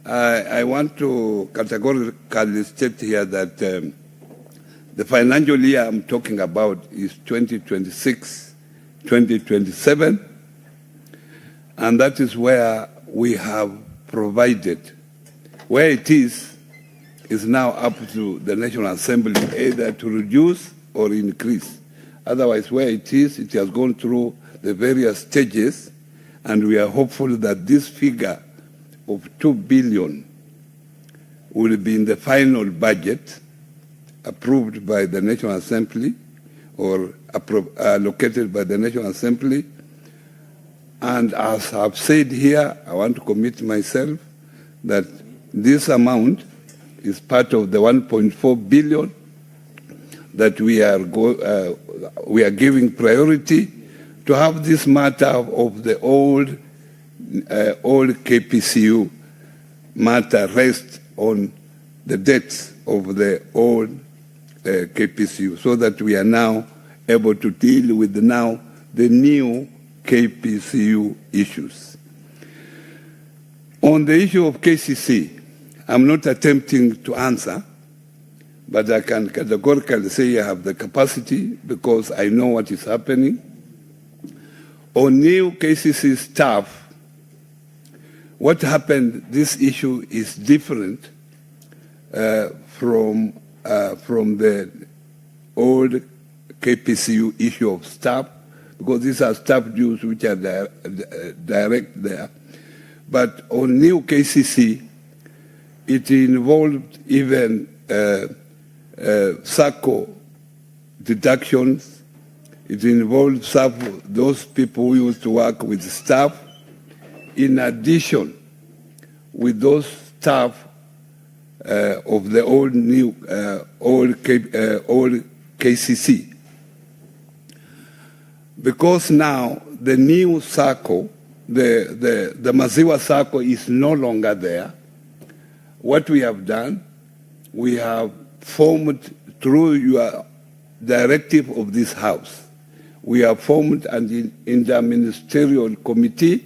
I want to categorically state here that the financial year I'm talking about is 2026-2027, and that is where we have provided. Where it is now up to the National Assembly either to reduce or increase. Otherwise, where it has gone through the various stages, and we are hopeful that this figure of 2 billion will be in the final budget approved by the National Assembly or allocated by the National Assembly. And as I've said here, I want to commit myself that this amount is part of the 1.4 billion that we are giving priority to have this matter of the old KPCU matter rest on the debts of the old KPCU, so that we are now able to deal with the new KPCU issues. On the issue of KCC, I'm not attempting to answer, but I can categorically say I have the capacity because I know what is happening. On new KCC staff, what happened, this issue is different from the old KPCU issue of staff, because these are staff dues which are direct there. But on new KCC, it involved even SACCO deductions. It involved those people who used to work with staff, in addition with those staff of the old KCC. Because now the new SACCO, the Maziwa SACCO is no longer there. What we have done, we have formed, through your directive of this House, we have formed an interministerial committee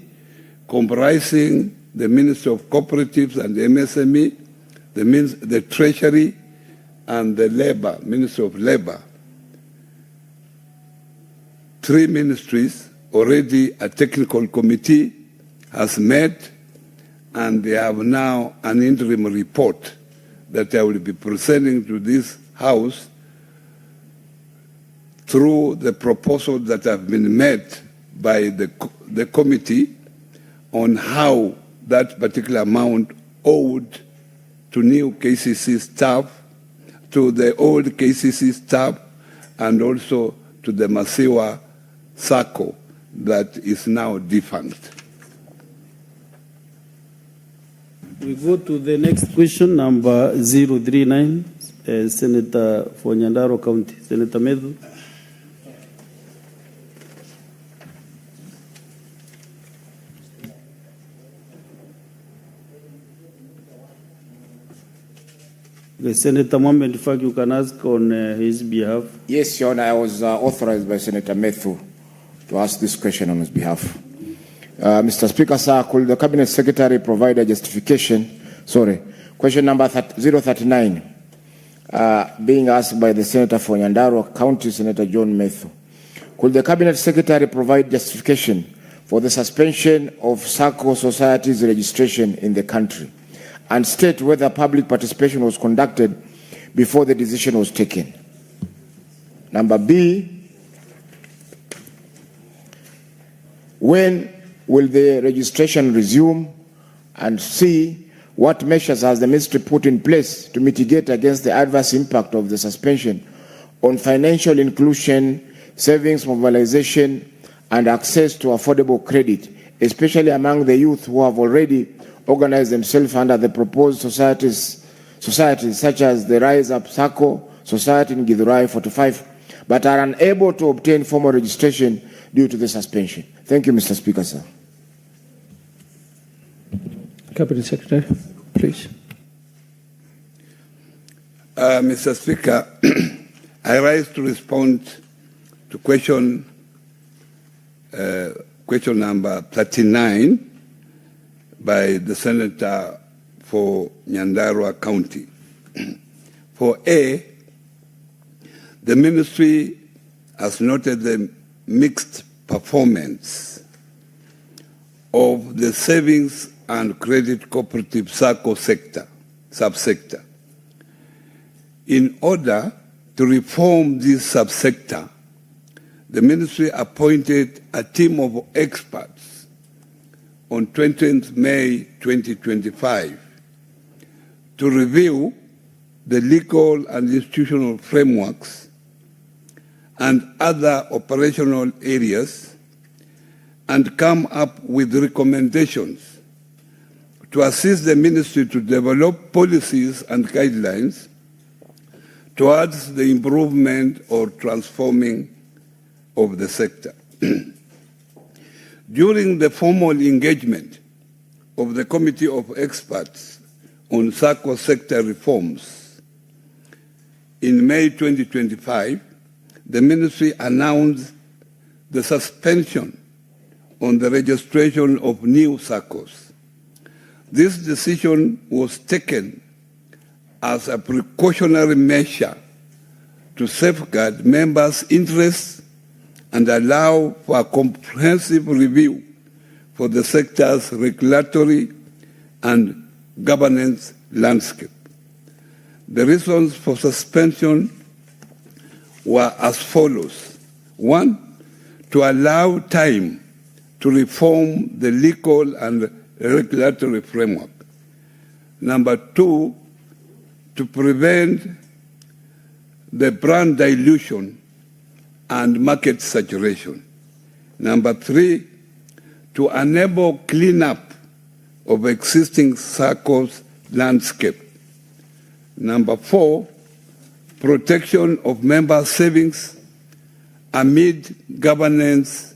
comprising the Ministry of Cooperatives and the MSME, the Treasury, and the Labor, Ministry of Labor. 3 ministries, already a technical committee has met, and they have now an interim report that I will be presenting to this House through the proposals that have been made by the committee on how that particular amount owed to new KCC staff, to the old KCC staff, and also to the Masiwa SACCO that is now defunct.
We go to the next question, number 039, Senator for Nyandaro County, Senator Medhu. Okay, Senator Mohamed, in fact, you can ask on his behalf.
Yes, Your Honor, I was authorized by Senator Methu to ask this question on his behalf. Mr. Speaker, sir, could the Cabinet Secretary provide a justification? Sorry, question number 039, being asked by the Senator for Nyandaro County, Senator John Methu. Could the Cabinet Secretary provide justification for the suspension of SACCO societies registration in the country, and state whether public participation was conducted before the decision was taken? Number B, when will the registration resume? And C, what measures has the ministry put in place to mitigate against the adverse impact of the suspension on financial inclusion, savings mobilization, and access to affordable credit, especially among the youth who have already organize themselves under the proposed societies such as the Rise Up SACCO Society in Githurai 45, but are unable to obtain formal registration due to the suspension? Thank you, Mr. Speaker, sir.
Cabinet Secretary, please.
Mr. Speaker, I rise to respond to question number 39 by the Senator for Nyandarua County. For A, the ministry has noted the mixed performance of the savings and credit cooperative SACCO subsector. In order to reform this subsector, the ministry appointed a team of experts on 20th May 2025 to review the legal and institutional frameworks and other operational areas and come up with recommendations to assist the ministry to develop policies and guidelines towards the improvement or transforming of the sector. During the formal engagement of the Committee of Experts on SACCO sector reforms in May 2025, the ministry announced the suspension on the registration of new SACCOs. This decision was taken as a precautionary measure to safeguard members' interests and allow for a comprehensive review for the sector's regulatory and governance landscape. The reasons for suspension were as follows. One, to allow time to reform the legal and regulatory framework. Number two, to prevent the brand dilution and market saturation. Number three, to enable cleanup of existing SACCO's landscape. Number four, protection of member savings amid governance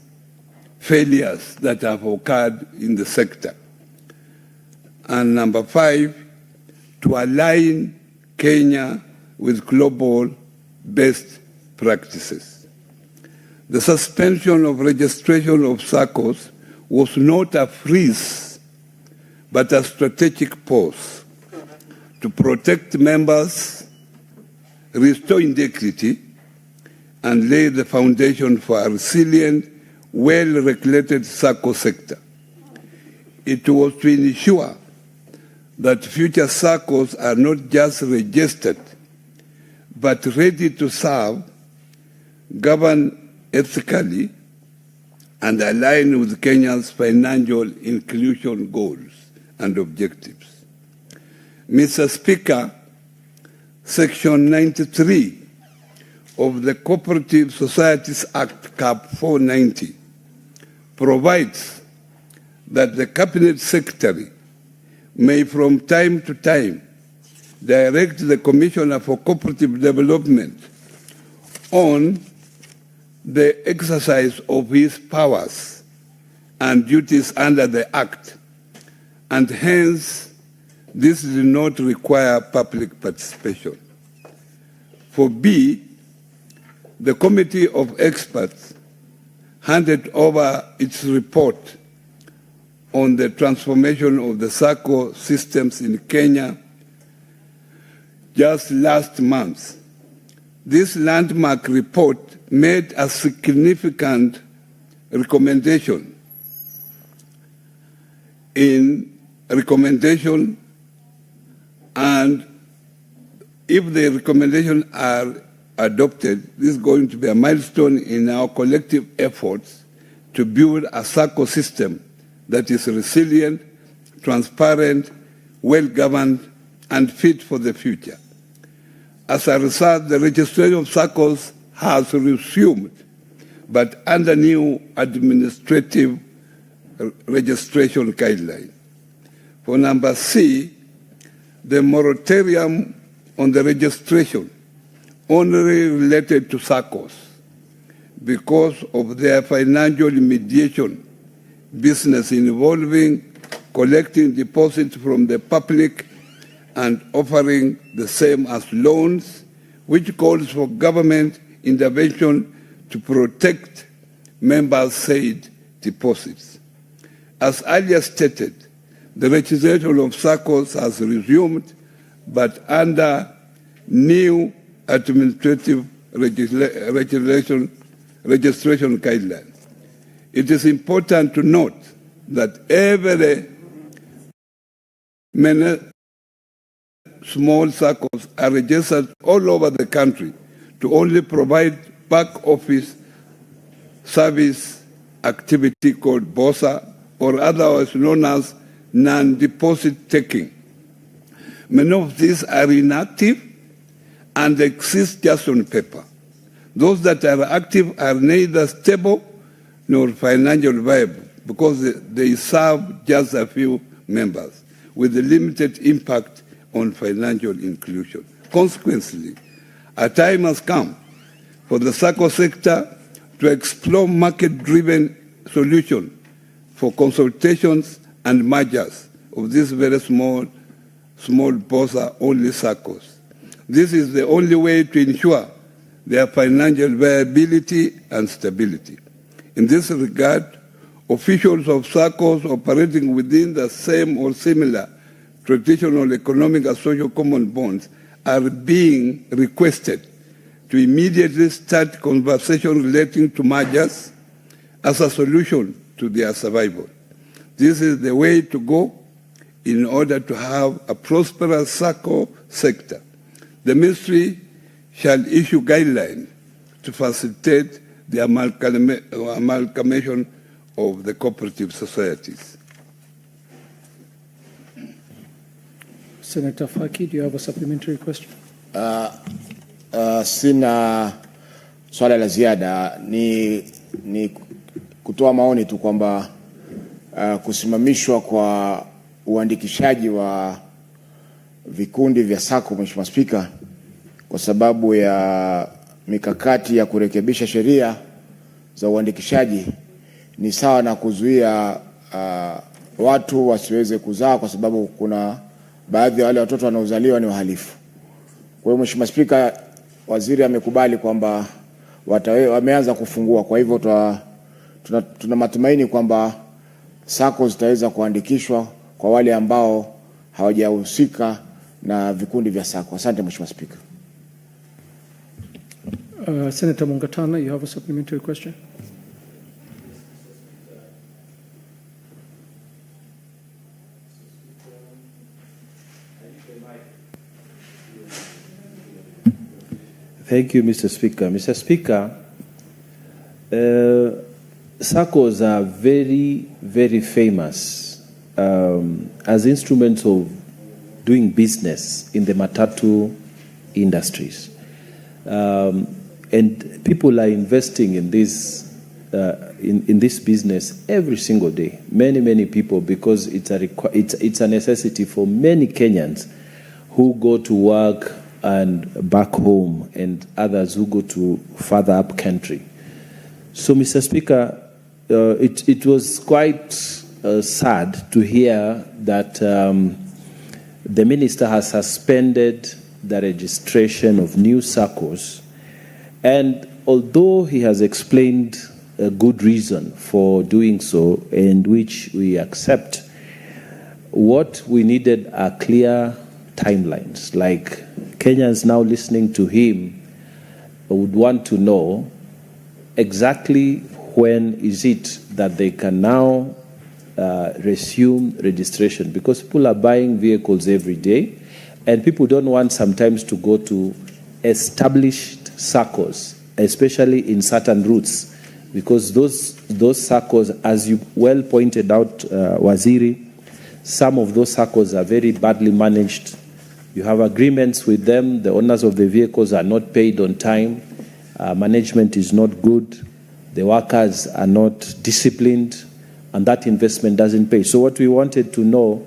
failures that have occurred in the sector. And number five, to align Kenya with global best practices. The suspension of registration of SACCOs was not a freeze, but a strategic pause to protect members, restore integrity, and lay the foundation for a resilient, well-regulated SACCO sector. It was to ensure that future SACCOs are not just registered, but ready to serve govern ethically, and align with Kenya's financial inclusion goals and objectives. Mr. Speaker, Section 93 of the Cooperative Societies Act, Cap 490, provides that the Cabinet Secretary may from time to time direct the Commissioner for Cooperative Development on the exercise of his powers and duties under the Act, and hence this does not require public participation. For B, the Committee of Experts handed over its report on the transformation of the SACCO systems in Kenya just last month. This landmark report made a significant recommendation and if the recommendations are adopted, this is going to be a milestone in our collective efforts to build a SACCO system that is resilient, transparent, well-governed, and fit for the future. As a result, the registration of SACCOs has resumed, but under new administrative registration guidelines. For number C, the moratorium on the registration only related to SACCOs because of their financial mediation business involving collecting deposits from the public and offering the same as loans, which calls for government intervention to protect members' said deposits. As earlier stated, the registration of SACCOs has resumed, but under new administrative registration guidelines. It is important to note that many small SACCOs are registered all over the country to only provide back office service activity called BOSA, or otherwise known as non-deposit taking. Many of these are inactive and exist just on paper. Those that are active are neither stable nor financially viable because they serve just a few members with a limited impact on financial inclusion. Consequently, a time has come for the SACCO sector to explore market-driven solutions for consultations and mergers of these very small BOSA-only SACCOs. This is the only way to ensure their financial viability and stability. In this regard, officials of SACCOs operating within the same or similar traditional economic and social common bonds are being requested to immediately start conversation relating to mergers as a solution to their survival. This is the way to go in order to have a prosperous SACCO sector. The ministry shall issue guidelines to facilitate the amalgamation of the cooperative societies.
Senator Faki, do you have a supplementary question?
Sina swala la ziada, ni kutoa maoni tu kwamba kusimamishwa kwa uandikishaji wa vikundi vya SACCO, Mheshimiwa Spika, kwa sababu ya mikakati ya kurekebisha sheria za uandikishaji ni sawa na kuzuia watu wasiweze kuzaa, kwa sababu kuna baadhi ya wale watoto wanaozaliwa ni wahalifu. Kwa hiyo Mheshimiwa Spika, waziri amekubali kwamba wameanza kufungua. Kwa hivyo tuna matumaini kwamba SACCO zitaweza kuandikishwa kwa wale ambao hawajahusika na vikundi vya SACCO. Asante Mheshimiwa Spika.
Senator Mungatana, you have a supplementary question?
Thank you, Mr. Speaker. Mr. Speaker, SACCOs are very, very famous as instruments of doing business in the matatu industries. And people are investing in this in this business every single day. Many people, because it's a necessity for many Kenyans who go to work and back home, and others who go to further up country. So, Mr. Speaker, it was quite sad to hear that the minister has suspended the registration of new SACCOs, and although he has explained a good reason for doing so, and which we accept, what we needed are clear timelines. Like, Kenyans now listening to him would want to know exactly when is it that they can now resume registration, because people are buying vehicles every day, and people don't want sometimes to go to established SACCOs, especially in certain routes, because those SACCOs, as you well pointed out, Waziri, some of those SACCOs are very badly managed. You have agreements with them, the owners of the vehicles are not paid on time, management is not good, the workers are not disciplined, and that investment doesn't pay. So what we wanted to know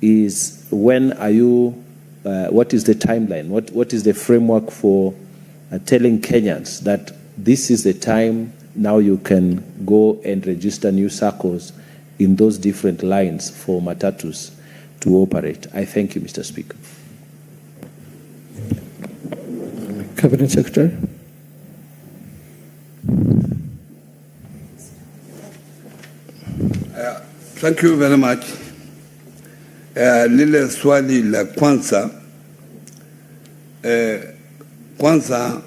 is, when are you, what is the timeline? What is the framework for telling Kenyans that this is the time now you can go and register new SACCOs in those different lines for matatus to operate? I thank you, Mr. Speaker.
Cabinet Secretary.
Thank you very much. Lile swali la kwanza,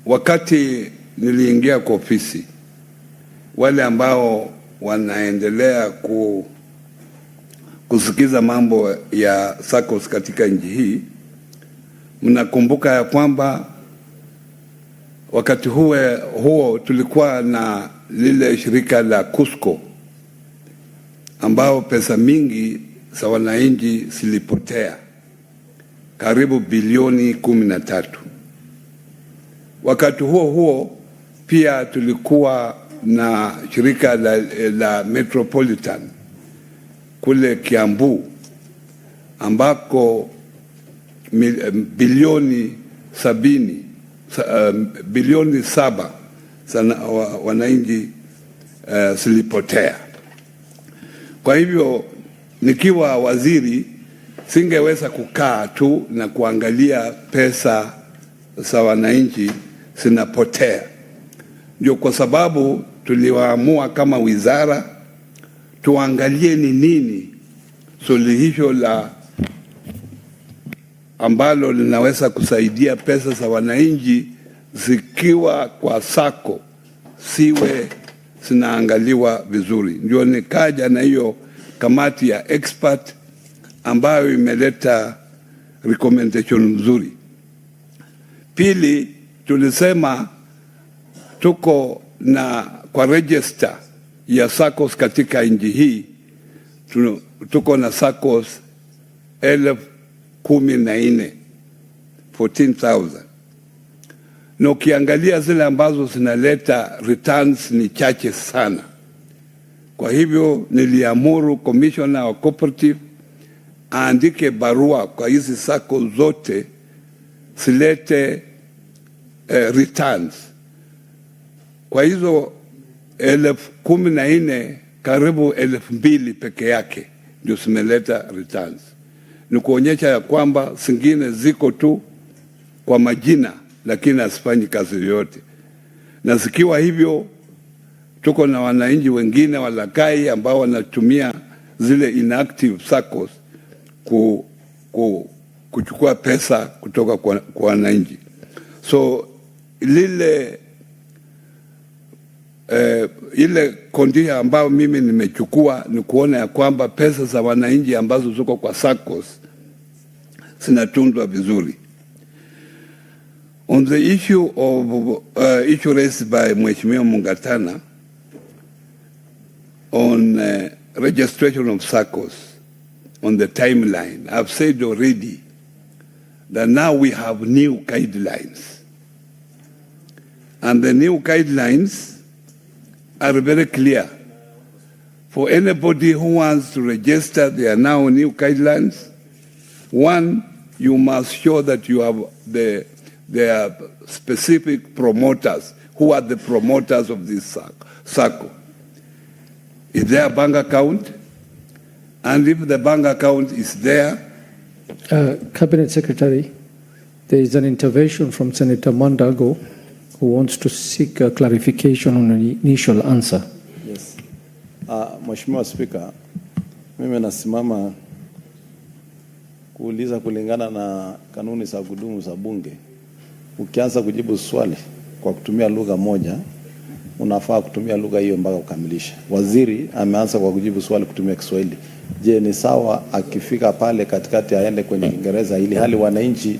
wakati niliingia kwa ofisi, wale ambao wanaendelea kusikiza mambo ya SACCOs katika nchi hii, mnakumbuka ya kwamba wakati huo tulikuwa na lile shirika la KUSCO, ambao pesa mingi za wananchi zilipotea, karibu bilioni 13. Wakati huo pia tulikuwa na shirika la Metropolitan kule Kiambu, ambako bilioni 7 sana wananchi zilipotea. Kwa hivyo nikiwa waziri, singeweza kukaa tu na kuangalia pesa za wananchi zinapotea. Ndio kwa sababu tuliwaamua kama wizara tuangalie ni nini suluhisho la ambalo linaweza kusaidia pesa za wananchi zikiwa kwa SACCO siwe zinaangaliwa vizuri. Ndio nikaja na hiyo kamati ya expert ambayo imeleta recommendation nzuri. Pili, tulisema tuko na kwa register ya SACCOs katika nchi hii, tuko na SACCOs 14,000. Na ukiangalia zile ambazo zinaleta returns ni chache sana. Kwa hivyo niliamuru commissioner wa cooperative aandike barua kwa hizi SACCO zote zilete returns. Kwa hizo 14,000, karibu 2,000 peke yake ndio zimeleta returns. Ni kuonyesha ya kwamba zingine ziko tu kwa majina, lakini asifanyi kazi yoyote. Na zikiwa hivyo, tuko na wananchi wengine walakai ambao wanatumia zile inactive SACCOs kuchukua pesa kutoka kwa wananchi. So ile kondia ambao mimi nimechukua ni kuona ya kwamba pesa za wananchi ambazo ziko kwa SACCOs zinatunzwa vizuri. On the issue raised by Mheshimiwa Mungatana on registration of SACCOs, on the timeline, I've said already that now we have new guidelines. And the new guidelines are very clear. For anybody who wants to register, there are now new guidelines. One, you must show that you have their specific promoters. Who are the promoters of this SACCO? Is there a bank account? And if the bank account is there?
Cabinet Secretary, there is an intervention from Senator Mandago who wants to seek a clarification on an initial answer.
Yes. Mheshimiwa Speaker, mimi nasimama kuuliza kulingana na kanuni za kudumu za bunge. Ukianza kujibu swali kwa kutumia lugha moja, unafaa kutumia lugha hiyo mpaka ukamilisha. Waziri ameanza kwa kujibu swali kutumia Kiswahili. Je, ni sawa akifika pale katikati aende kwenye Kiingereza ili hali wananchi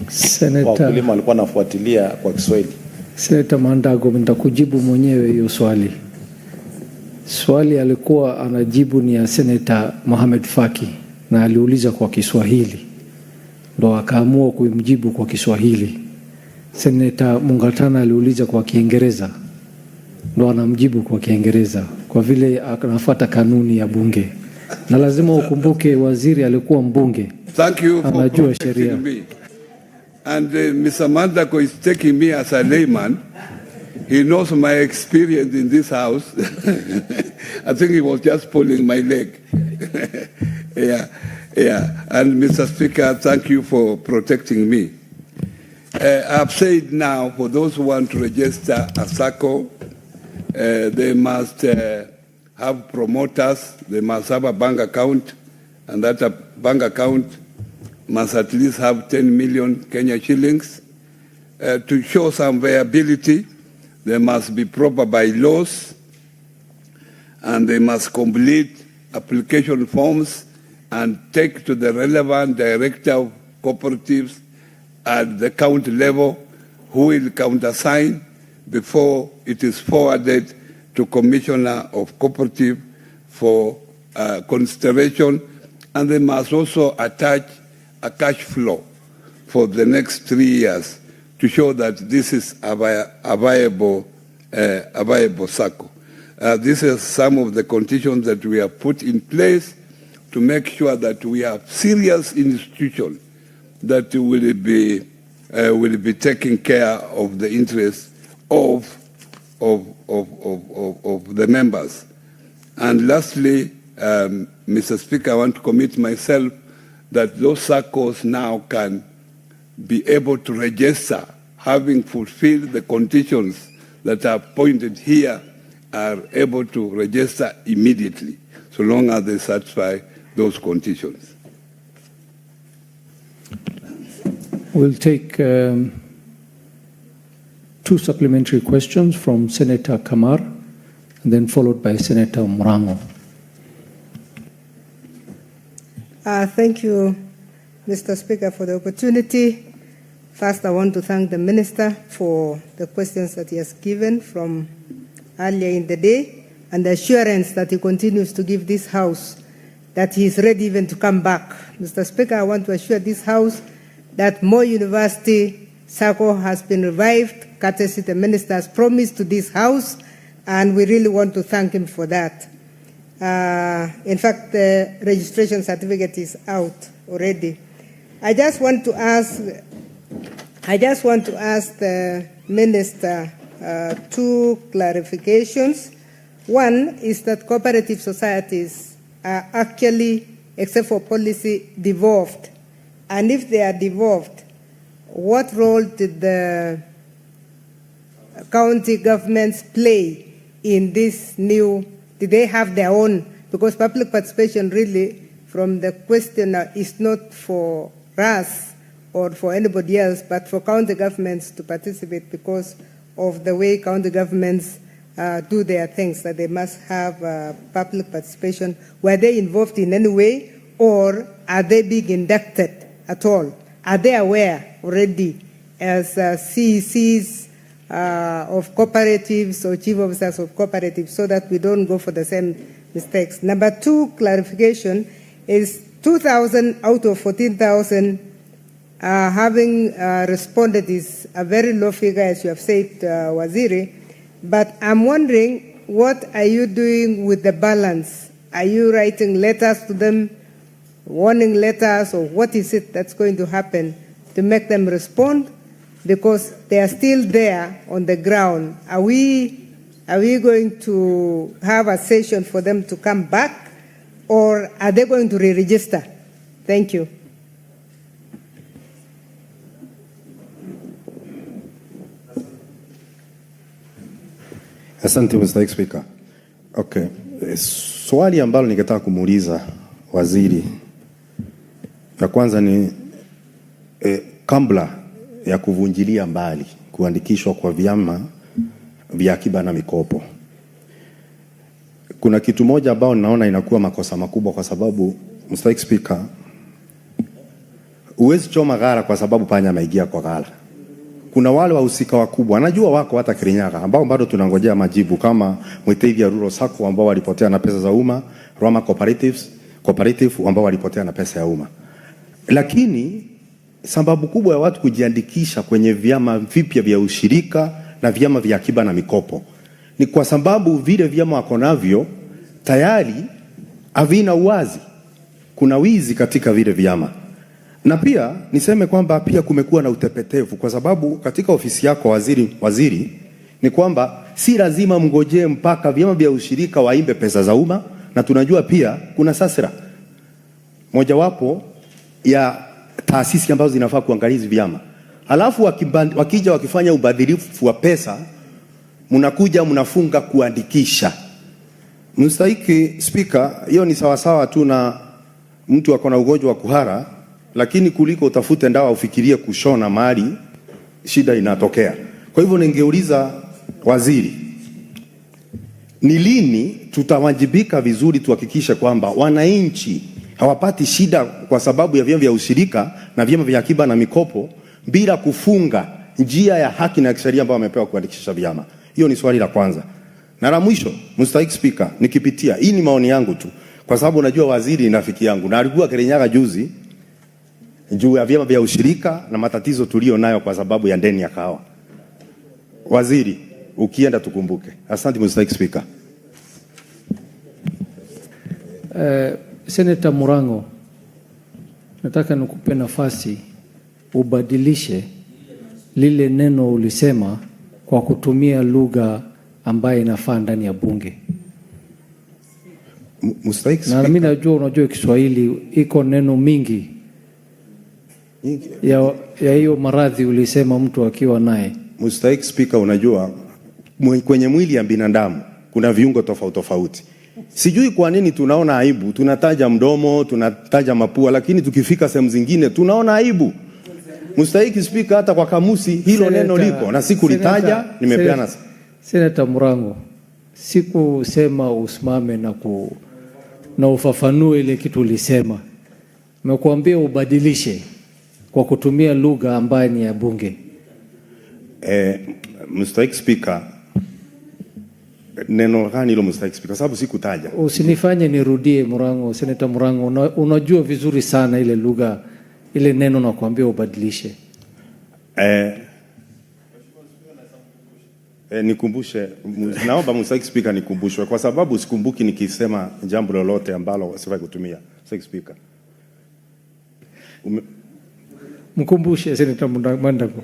wakulima walikuwa nafuatilia kwa Kiswahili?
Senator Mandago, nitakujibu mwenyewe hiyo swali. Swali alikuwa anajibu ni ya Senator Mohamed Faki na aliuliza kwa Kiswahili. Ndo akaamua kumjibu kwa Kiswahili. Senator Mungatana aliuliza kwa Kiingereza. Ndo anamjibu kwa Kiingereza kwa vile anafuata kanuni ya bunge. Na lazima ukumbuke waziri alikuwa mbunge.
Thank you for
anajua sheria.
And Mr. Mandago is taking me as a layman. He knows my experience in this house. I think he was just pulling my leg. Yeah. And Mr. Speaker, thank you for protecting me. I've said now, for those who want to register a SACCO, they must have promoters, they must have a bank account, and that bank account must at least have 10 million Kenya shillings. To show some viability, they must be proper bylaws, and they must complete application forms and take to the relevant director of cooperatives at the county level, who will countersign before it is forwarded to Commissioner of Cooperative for consideration, and they must also attach a cash flow for the next 3 years to show that this is a viable SACCO. These are some of the conditions that we have put in place to make sure that we have serious institutions that will be taking care of the interests of the members. And lastly, Mr. Speaker, I want to commit myself that those SACCOs now can be able to register, having fulfilled the conditions that are pointed here, are able to register immediately, so long as they satisfy those conditions.
We'll take 2 supplementary questions from Senator Kamar, and then followed by Senator Murango.
Thank you, Mr. Speaker, for the opportunity. First, I want to thank the Minister for the questions that he has given from earlier in the day, and the assurance that he continues to give this House that he is ready even to come back. Mr. Speaker, I want to assure this House that Moi University SACCO has been revived, courtesy the Minister has promised to this House, and we really want to thank him for that. In fact, the registration certificate is out already. I just want to ask the Minister 2 clarifications. One is that cooperative societies are actually, except for policy, devolved. And if they are devolved, what role did the county governments play in this new? Did they have their own? Because public participation really, from the questioner, is not for us or for anybody else, but for county governments to participate because of the way county governments do their things, that they must have public participation. Were they involved in any way, or are they being inducted at all? Are they aware already as CECs of cooperatives or chief officers of cooperatives so that we don't go for the same mistakes. Number two, clarification is 2,000 out of 14,000 having responded is a very low figure, as you have said, Waziri. But I'm wondering, what are you doing with the balance? Are you writing letters to them, warning letters, or what is it that's going to happen to make them respond? Because they are still there on the ground. Are we going to have a session for them to come back, or are they going to re-register? Thank you.
Asante Mr. Speaker. Okay. Swali ambalo ningetaka kumuuliza waziri la kwanza ni kabla ya kuvunjilia mbali kuandikishwa kwa vyama vya akiba na mikopo. Kuna kitu moja ambao naona inakuwa makosa makubwa kwa sababu Mr. Speaker, huwezi choma gara kwa sababu panya ameingia kwa gara. Kuna wale wahusika wakubwa, najua wako hata Kirinyaga ambao bado tunangojea majibu, kama Muthui Rural Sacco ambao walipotea na pesa za umma, Roma Cooperative ambao walipotea na pesa ya umma. Lakini sababu kubwa ya watu kujiandikisha kwenye vyama vipya vya ushirika na vyama vya akiba na mikopo ni kwa sababu vile vyama wako navyo tayari havina uwazi. Kuna wizi katika vile vyama. Na pia niseme kwamba pia kumekuwa na utepetevu kwa sababu katika ofisi yako waziri ni kwamba si lazima mngojee mpaka vyama vya ushirika waimbe pesa za umma, na tunajua pia kuna sasra mojawapo ya taasisi ambazo zinafaa kuangalia hizi vyama. Alafu wakija wakifanya ubadhirifu wa pesa, mnakuja mnafunga kuandikisha. Mstahiki Speaker, hiyo ni sawasawa tu na mtu akona ugonjwa wa kuhara, lakini kuliko utafute ndawa ufikirie kushona mali, shida inatokea. Kwa hivyo ningeuliza waziri, ni lini tutawajibika vizuri tuhakikishe kwamba wananchi hawapati shida kwa sababu ya vyama vya ushirika na vyama vya akiba na mikopo bila kufunga njia ya haki na kisheria ambayo wamepewa kuandikisha vyama? Hiyo ni swali la kwanza. Na la mwisho, Mr. Speaker, nikipitia, hii ni maoni yangu tu kwa sababu najua waziri ni rafiki yangu na alikuwa Kirinyaga juzi juu ya vyama vya ushirika na matatizo tulio nayo kwa sababu ya ndeni ya kahawa. Waziri, ukienda tukumbuke. Asante Mr. Speaker.
Senator Murango, nataka nikupe nafasi ubadilishe lile neno ulisema kwa kutumia lugha ambayo inafaa ndani ya bunge. Na mimi najua unajua Kiswahili iko neno mingi ya hiyo maradhi ulisema mtu akiwa naye.
Mr. Speaker, unajua kwenye mwili ya binadamu kuna viungo tofauti tofauti. Sijui kwa nini tunaona aibu, tunataja mdomo, tunataja mapua, lakini tukifika sehemu zingine tunaona aibu. Mr. Speaker, hata kwa kamusi hilo neno liko na sikulitaja, nimepeana.
Senator Murango, sikusema usimame na ufafanue ile kitu ulisema. Nimekuambia ubadilishe kwa kutumia lugha ambayo ni ya bunge.
Mr. Speaker, neno gani hilo Mr. Speaker? Sababu sikutaja.
Usinifanye nirudie Murango, Senator Murango, unajua vizuri sana ile lugha, ile neno nakwambia ubadilishe.
Nikumbushe, naomba Mr. Speaker nikumbushwe kwa sababu sikumbuki nikisema jambo lolote ambalo sifai kutumia. Mr. Speaker.
Mkumbushe Senator Mandago.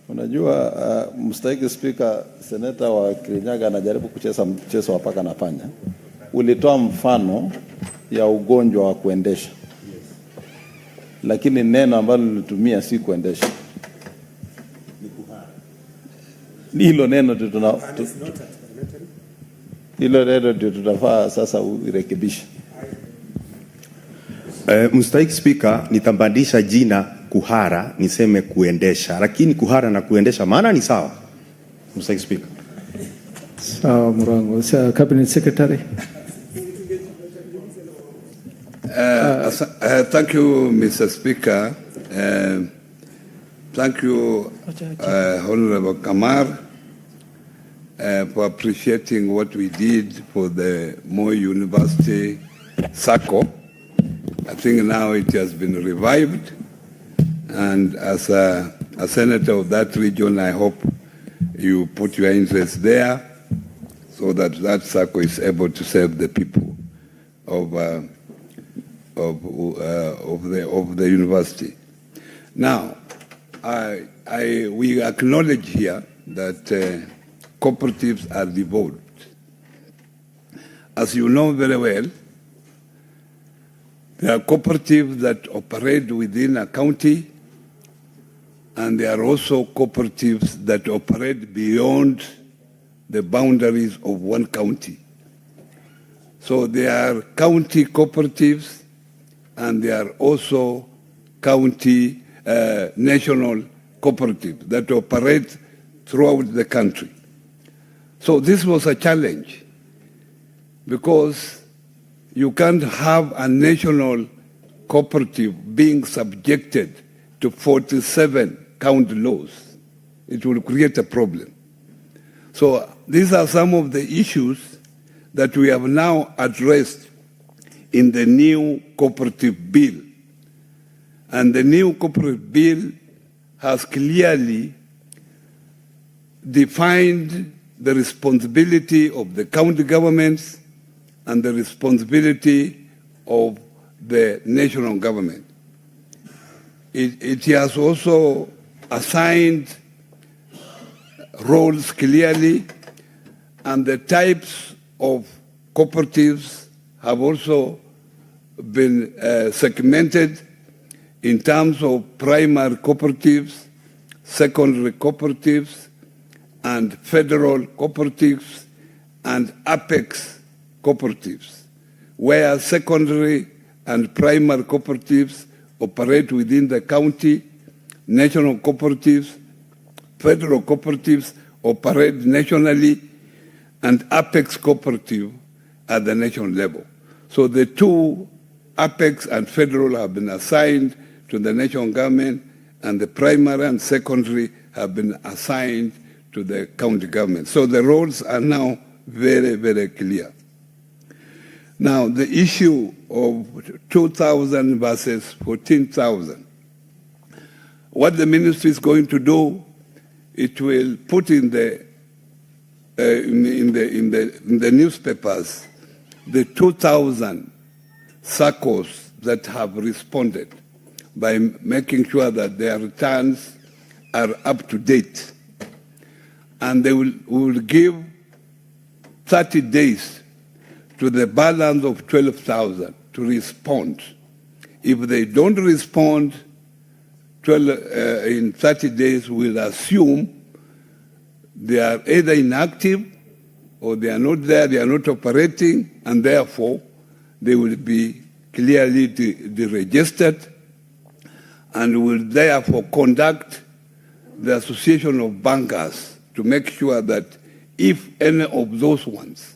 Unajua Mr. Speaker, Senator wa Kirinyaga anajaribu kucheza mchezo wa paka na panya. Ulitoa mfano ya ugonjwa wa kuendesha. Lakini neno ambalo nilitumia si kuendesha. Hilo neno tunafaa sasa urekebishe.
Mr. Speaker, nitambadilisha jina kuhara niseme kuendesha, lakini kuhara na kuendesha maana ni sawa. Mr. Speaker.
Sawa Murango. Cabinet Secretary.
Thank you, Mr. Speaker. Thank you, Honorable Kamar, for appreciating what we did for the Moi University SACCO. I think now it has been revived, and as a senator of that region, I hope you put your interest there so that that SACCO is able to serve the people of the university. Now, we acknowledge here that cooperatives are devolved. As you know very well, there are cooperatives that operate within a county, and there are also cooperatives that operate beyond the boundaries of one county. So there are county cooperatives, and there are also county national cooperatives that operate throughout the country. So this was a challenge, because you can't have a national cooperative being subjected to 47 county laws. It will create a problem. So these are some of the issues that we have now addressed in the new cooperative bill. And the new cooperative bill has clearly defined the responsibility of the county governments and the responsibility of the national government. It has also assigned roles clearly, and the types of cooperatives have also been segmented in terms of primary cooperatives, secondary cooperatives, and federal cooperatives, and apex cooperatives, where secondary and primary cooperatives operate within the county, national cooperatives, federal cooperatives operate nationally, and apex cooperative at the national level. So the two, apex and federal, have been assigned to the national government, and the primary and secondary have been assigned to the county government. So the roles are now very, very clear. Now, the issue of 2,000 versus 14,000. What the ministry is going to do, it will put in the newspapers the 2,000 SACCOs that have responded by making sure that their returns are up to date. And they will give 30 days to the balance of 12,000 to respond. If they don't respond in 30 days, we'll assume they are either inactive or they are not there, they are not operating, and therefore they will be clearly deregistered, and will therefore conduct the Association of Bankers to make sure that if any of those ones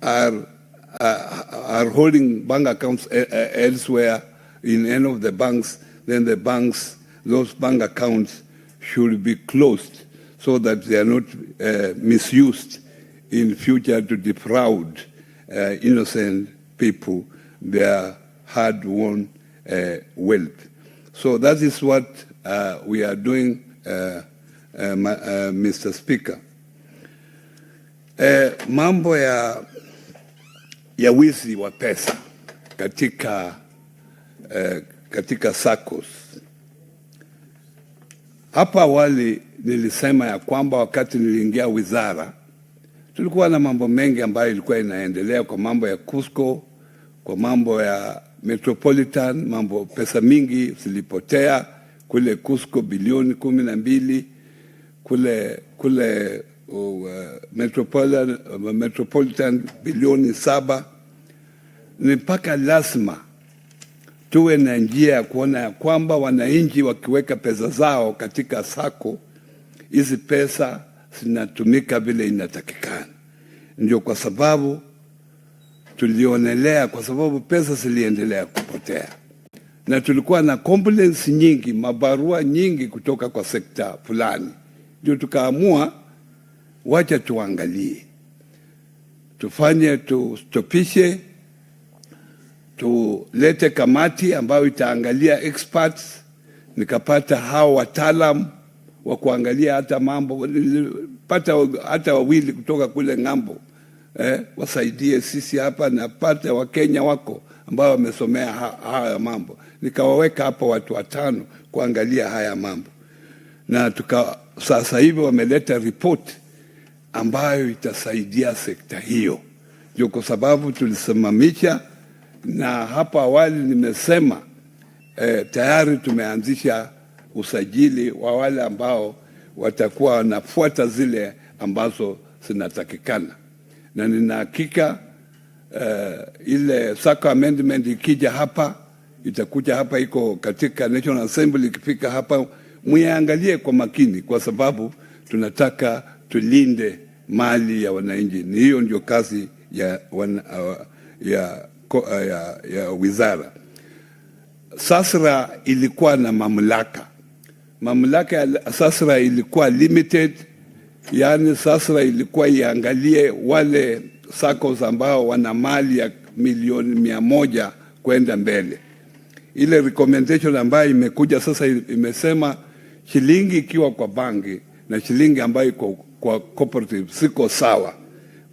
are holding bank accounts elsewhere in any of the banks, then those bank accounts should be closed so that they are not misused in future to defraud innocent people their hard-won wealth. So that is what we are doing, Mr. Speaker. Mambo ya wizi wa pesa katika SACCOs. Hapa awali nilisema ya kwamba wakati niliingia wizara tulikuwa na mambo mengi ambayo ilikuwa inaendelea, kwa mambo ya Cusco, kwa mambo ya Metropolitan, pesa mingi zilipotea kule Cusco, bilioni 12, kule Metropolitan bilioni 7. Ni mpaka lazima tuwe na njia ya kuona ya kwamba wananchi wakiweka pesa zao katika SACCO, hizi pesa zinatumika vile inatakikana. Ndio kwa sababu tulionelea, kwa sababu pesa ziliendelea kupotea. na tulikuwa na complaints nyingi, mabarua nyingi kutoka kwa sekta fulani. Ndio tukaamua wacha tuangalie, tufanye, tustopishe, tulete kamati ambayo itaangalia experts. Nikapata hao wataalam wa kuangalia hata mambo, pata hata wawili kutoka kule ngambo wasaidie sisi hapa, na pata Wakenya wako ambao wamesomea haya mambo. Nikawaweka hapa watu 5 kuangalia haya mambo, na sasa hivi wameleta report ambayo itasaidia sekta hiyo. Ndio kwa sababu tulisimamisha, na hapa awali nimesema tayari tumeanzisha usajili wa wale ambao watakuwa wanafuata zile ambazo zinatakikana, na nina hakika ile SACCO amendment ikija hapa, itakuja hapa, iko katika National Assembly. Ikifika hapa muiangalie kwa makini, kwa sababu tunataka tulinde mali ya wananchi. Ni hiyo ndio kazi ya wizara. SASRA ilikuwa na mamlaka ya SASRA ilikuwa limited, yani SASRA ilikuwa iangalie wale SACCOs ambao wana mali ya milioni 100 kwenda mbele. Ile recommendation ambayo imekuja sasa imesema shilingi ikiwa kwa banki na shilingi ambayo iko kwa cooperative siko sawa.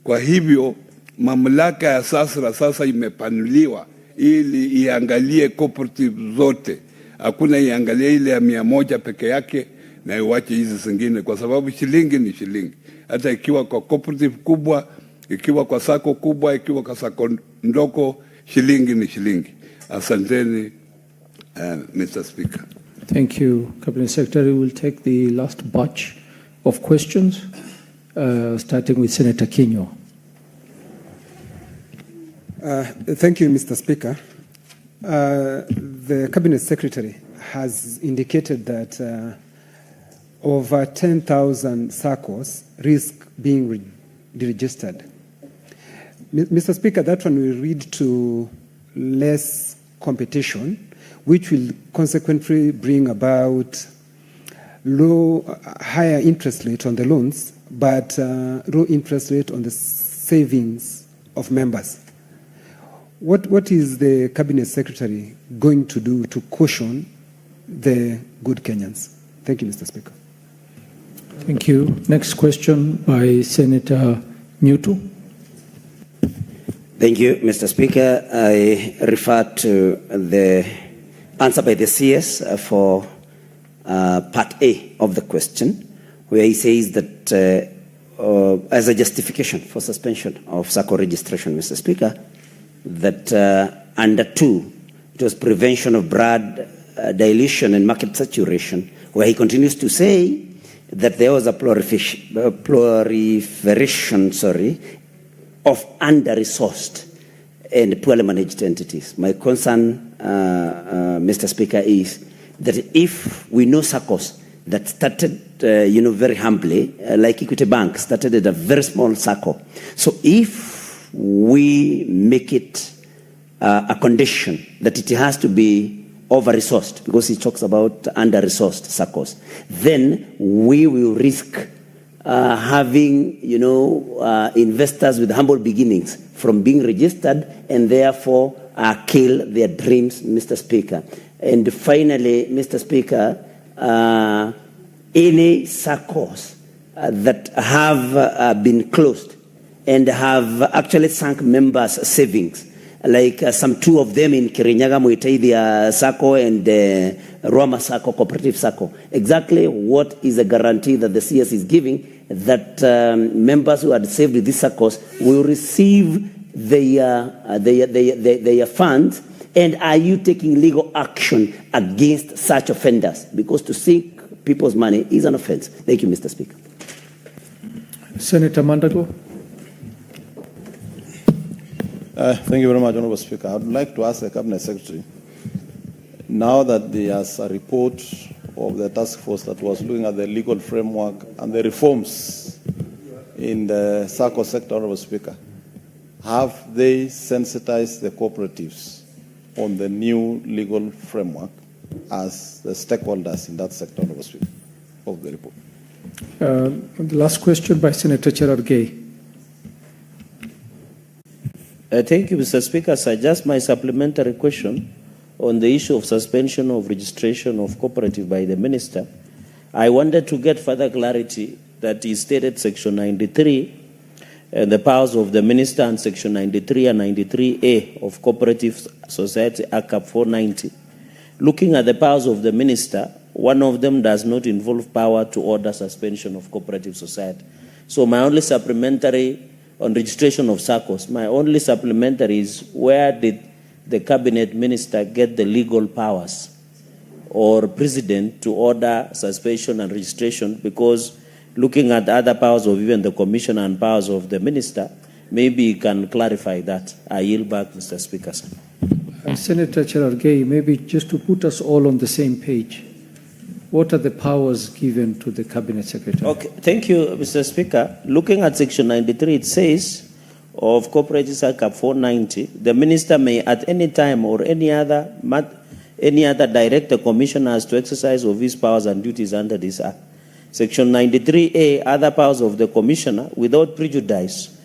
Kwa hivyo mamlaka ya SASRA sasa imepanuliwa ili iangalie cooperative zote. Hakuna iangalie ile ya 100 peke yake na iwache hizi zingine, kwa sababu shilingi ni shilingi. Hata ikiwa kwa cooperative kubwa, ikiwa kwa SACCO kubwa, ikiwa kwa SACCO ndogo, shilingi ni shilingi. Asanteni, Mr. Speaker.
Thank you, Cabinet Secretary. We'll take the last batch of questions, starting with Senator Kinyo.
Thank you, Mr. Speaker. The Cabinet Secretary has indicated that over 10,000 SACCOs risk being deregistered. Mr. Speaker, that one will lead to less competition, which will consequently bring about higher interest rate on the loans, but low interest rate on the savings of members. What is the Cabinet Secretary going to do to caution the good Kenyans? Thank you, Mr. Speaker.
Thank you. Next question by Senator Muthui.
Thank you, Mr. Speaker. I refer to the answer by the CS for part A of the question, where he says that as a justification for suspension of SACCO registration, Mr. Speaker, that under 2, it was prevention of broad dilution and market saturation, where he continues to say that there was a proliferation of under-resourced and poorly managed entities. My concern, Mr. Speaker, is that if we know SACCOs that started, very humbly, like Equity Bank, started at a very small SACCO. So if we make it a condition that it has to be over-resourced, because he talks about under-resourced SACCOs, then we will risk having, investors with humble beginnings from being registered and therefore kill their dreams, Mr. Speaker. And finally, Mr. Speaker, any SACCOs that have been closed and have actually sunk members' savings, like some 2 of them in Kirinyaga, Muthui SACCO and Roma SACCO, Cooperative SACCO. Exactly what is the guarantee that the CS is giving that members who had saved with these SACCOs will receive their funds? And are you taking legal action against such offenders? Because to sink people's money is an offense. Thank you, Mr. Speaker.
Senator Mandago.
Thank you very much, Honorable Speaker. I would like to ask the Cabinet Secretary, now that there's a report of the task force that was looking at the legal framework and the reforms in the SACCO sector, Honorable Speaker, have they sensitized the cooperatives on the new legal framework as the stakeholders in that sector of the report.
The last question by Senator Cherargei.
Thank you, Mr. Speaker. Sir, just my supplementary question on the issue of suspension of registration of cooperative by the minister. I wanted to get further clarity that he stated Section 93, the powers of the minister, and Section 93 and 93A of Cooperative Society Act 490. Looking at the powers of the minister, one of them does not involve power to order suspension of cooperative society. So my only supplementary on registration of SACCOs, my only supplementary is where did the cabinet minister get the legal powers or president to order suspension and registration? Because looking at other powers of even the commissioner and powers of the minister, maybe you can clarify that. I yield back, Mr. Speaker.
Senator Cherargei, maybe just to put us all on the same page, what are the powers given to the cabinet secretary?
Okay, thank you, Mr. Speaker. Looking at Section 93, it says of Cooperative Act 490, the minister may at any time or any other direct the commissioners to exercise of his powers and duties under this act. Section 93A, other powers of the commissioner, without prejudice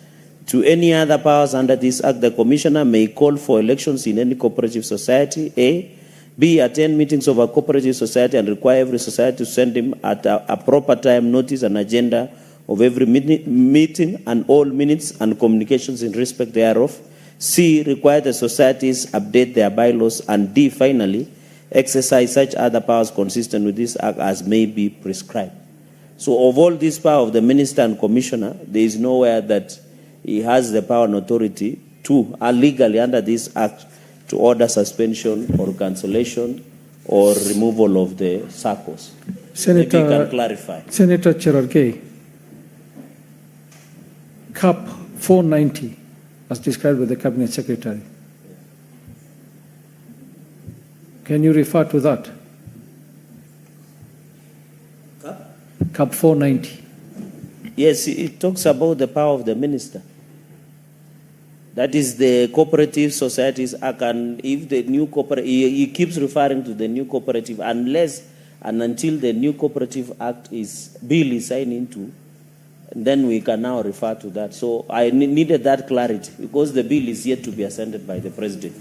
to any other powers under this act, the commissioner may call for elections in any cooperative society, A. B, attend meetings of a cooperative society and require every society to send him at a proper time notice and agenda of every meeting and all minutes and communications in respect thereof. C, require the societies update their bylaws. And D, finally, exercise such other powers consistent with this act as may be prescribed. So of all these powers of the minister and commissioner, there is nowhere that he has the power and authority to, legally under this act, to order suspension or cancellation or removal of the SACCOs.
Senator,
maybe you can clarify.
Senator Cherargei, CAP 490, as described by the cabinet secretary. Can you refer to that? CAP 490.
Yes, it talks about the power of the minister. That is the Cooperative Societies Act, and if the new cooperative, he keeps referring to the new cooperative, unless and until the new Cooperative Act bill is signed into, then we can now refer to that. So I needed that clarity because the bill is yet to be assented by the president.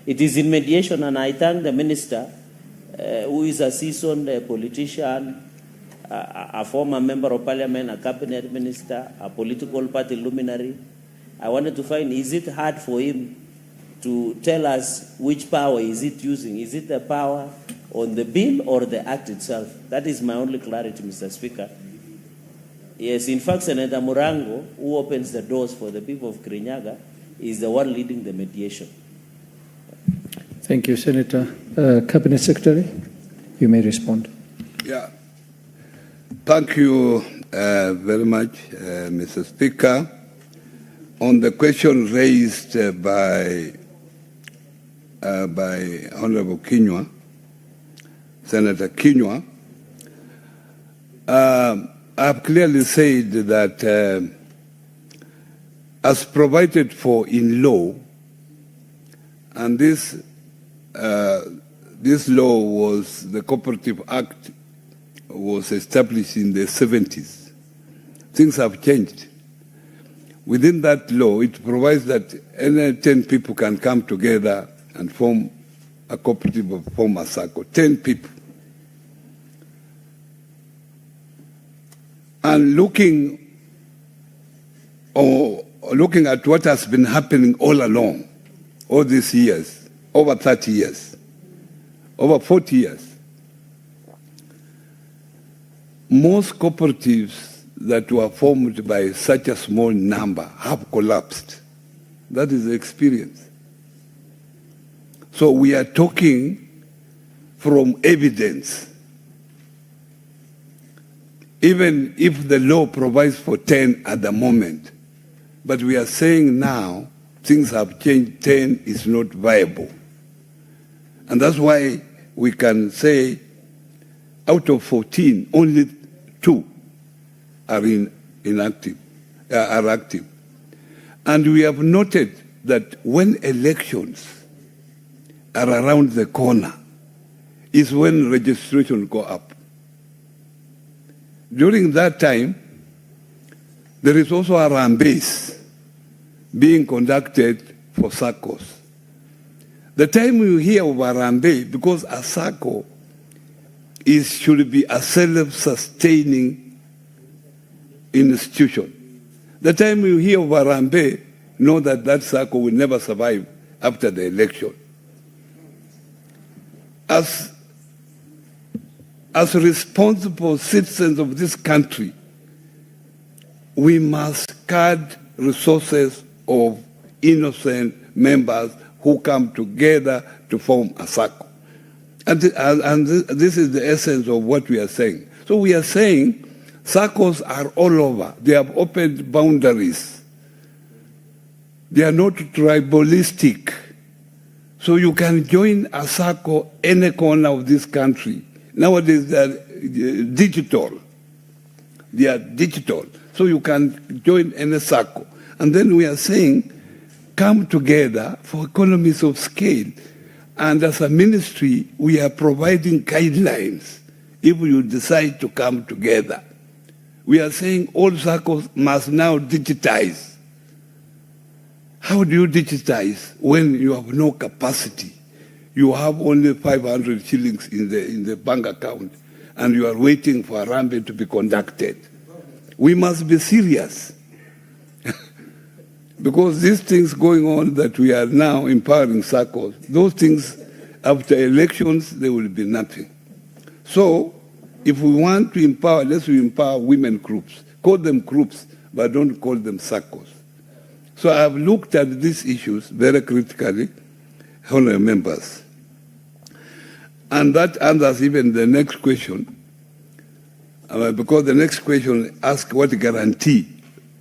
It is in mediation, and I thank the minister, who is a seasoned politician, a former member of parliament, a cabinet minister, a political party luminary. I wanted to find, is it hard for him to tell us which power is it using? Is it the power on the bill or the act itself? That is my only clarity, Mr. Speaker. Yes, in fact, Senator Murango, who opens the doors for the people of Kirinyaga, is the one leading the mediation.
Thank you, Senator. Cabinet Secretary, you may respond.
Yeah. Thank you very much, Mr. Speaker. On the question raised by Honorable Kinyua, Senator Kinyua, I've clearly said that as provided for in law, and this law was, the Cooperative Act was established in the 70s. Things have changed. Within that law, it provides that any 10 people can come together and form a cooperative or form a SACCO. 10 people. And looking at what has been happening all along, all these years, over 30 years, over 40 years, most cooperatives that were formed by such a small number have collapsed. That is the experience. So we are talking from evidence. Even if the law provides for 10 at the moment, but we are saying now things have changed, 10 is not viable. And that's why we can say out of 14, only 2 are active. And we have noted that when elections are around the corner is when registration go up. During that time, there is also a rallies being conducted for SACCOs. The time you hear of a rally, because a SACCO should be a self-sustaining institution. The time you hear of a rally, know that that SACCO will never survive after the election. As responsible citizens of this country, we must guard resources of innocent members who come together to form a SACCO. And this is the essence of what we are saying. So we are saying SACCOs are all over. They have opened boundaries. They are not tribalistic. So you can join a SACCO any corner of this country. Nowadays they are digital. They are digital. So you can join any SACCO. And then we are saying, come together for economies of scale. And as a ministry, we are providing guidelines if you decide to come together. We are saying all SACCOs must now digitize. How do you digitize when you have no capacity? You have only 500 shillings in the bank account and you are waiting for a rally to be conducted. We must be serious. Because these things going on that we are now empowering SACCOs, those things after elections, there will be nothing. So if we want to empower, let's empower women groups. Call them groups, but don't call them SACCOs. So I have looked at these issues very critically, honourable members. And that answers even the next question, because the next question asks what guarantee.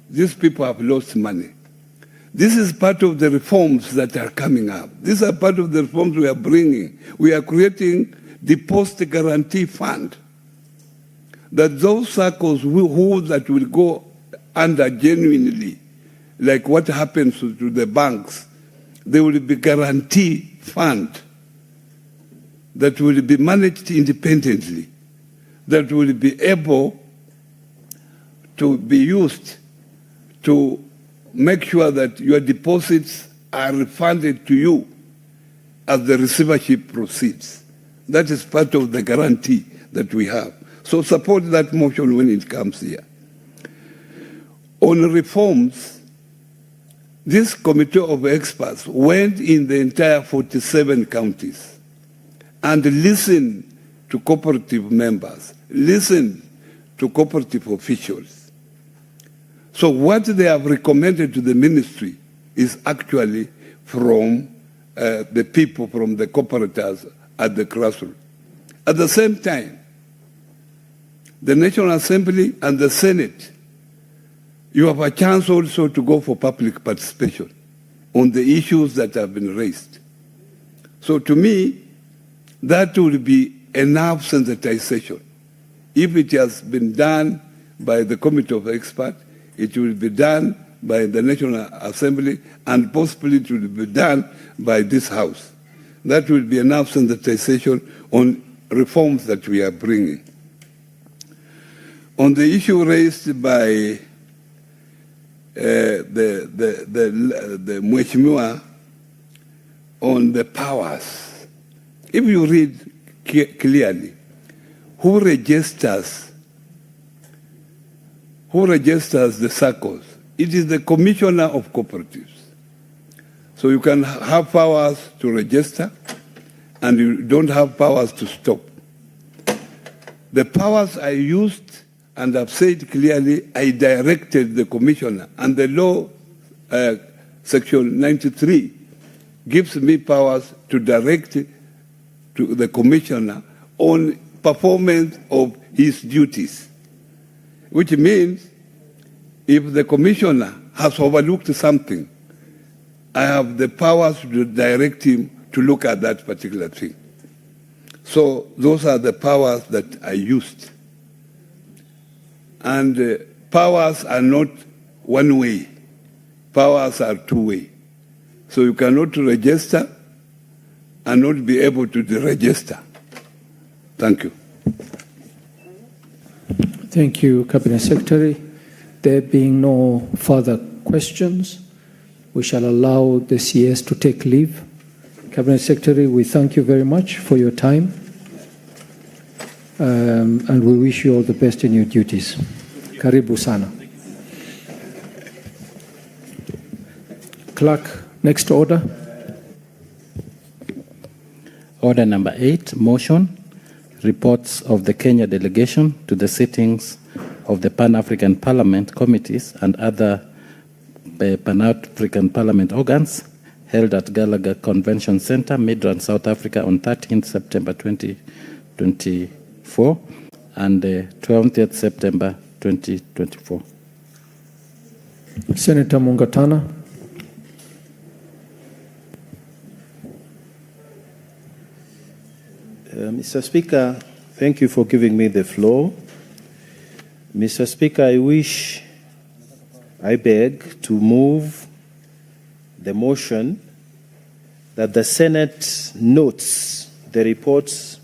These people have lost money. This is part of the reforms that are coming up. These are part of the reforms we are bringing. We are creating the post-guarantee fund, that those SACCOs who that will go under genuinely, like what happens to the banks, there will be guarantee fund that will be managed independently, that will be able to be used to make sure that your deposits are refunded to you as the receivership proceeds. That is part of the guarantee that we have. So support that motion when it comes here. On reforms, this committee of experts went in the entire 47 counties and listened to cooperative members, listened to cooperative officials. So what they have recommended to the ministry is actually from the people, from the cooperators at the grassroots. At the same time, the National Assembly and the Senate, you have a chance also to go for public participation on the issues that have been raised. So to me, that will be enough sensitization. If it has been done by the Committee of Experts, it will be done by the National Assembly, and possibly it will be done by this House. That will be enough sensitization on reforms that we are bringing. On the issue raised by the Mheshimiwa on the powers, if you read clearly, who registers the SACCOs? It is the Commissioner of Cooperatives. So you can have powers to register and you don't have powers to stop. The powers I used, and I've said clearly, I directed the Commissioner, and the law, Section 93, gives me powers to direct to the Commissioner on performance of his duties. Which means if the Commissioner has overlooked something, I have the powers to direct him to look at that particular thing. So those are the powers that I used. And powers are not one way. Powers are two way. So you cannot register and not be able to deregister. Thank you.
Thank you, Cabinet Secretary. There being no further questions, we shall allow the CS to take leave. Cabinet Secretary, we thank you very much for your time, and we wish you all the best in your duties. Karibu sana. Clerk, next order.
Order number 8, motion, reports of the Kenya delegation to the sittings of the Pan-African Parliament committees and other Pan-African Parliament organs held at Gallagher Convention Center, Midrand, South Africa on 13th September 2024 and 20th September 2024.
Senator Mungatana.
Mr. Speaker, thank you for giving me the floor. Mr. Speaker, I beg to move the motion that the Senate notes the reports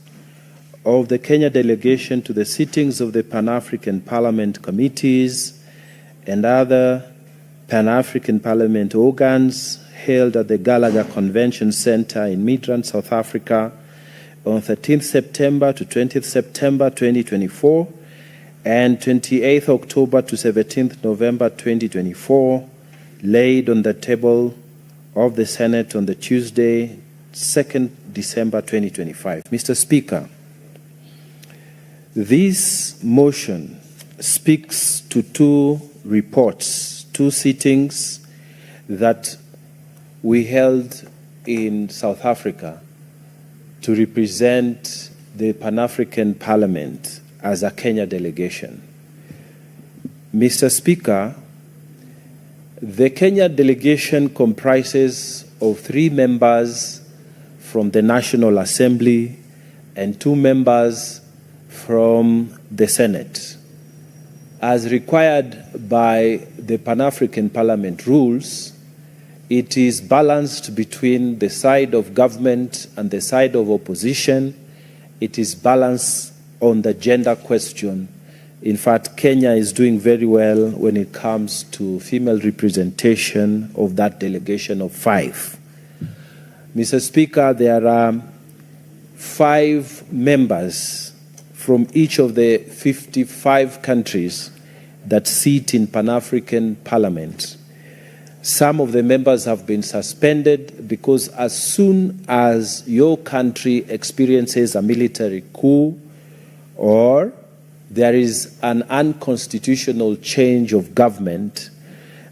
of the Kenya delegation to the sittings of the Pan-African Parliament committees and other Pan-African Parliament organs held at the Gallagher Convention Center in Midrand, South Africa on 13th September to 20th September 2024 and 28th October to 17th November 2024, laid on the table of the Senate on the Tuesday, 2nd December 2025. Mr. Speaker, this motion speaks to two reports, two sittings that we held in South Africa to represent the Pan-African Parliament as a Kenya delegation. Mr. Speaker, the Kenya delegation comprises of 3 members from the National Assembly and 2 members from the Senate. As required by the Pan-African Parliament rules, it is balanced between the side of government and the side of opposition. It is balanced on the gender question. In fact, Kenya is doing very well when it comes to female representation of that delegation of 5. Mr. Speaker, there are 5 members from each of the 55 countries that sit in Pan-African Parliament. Some of the members have been suspended because as soon as your country experiences a military coup or there is an unconstitutional change of government,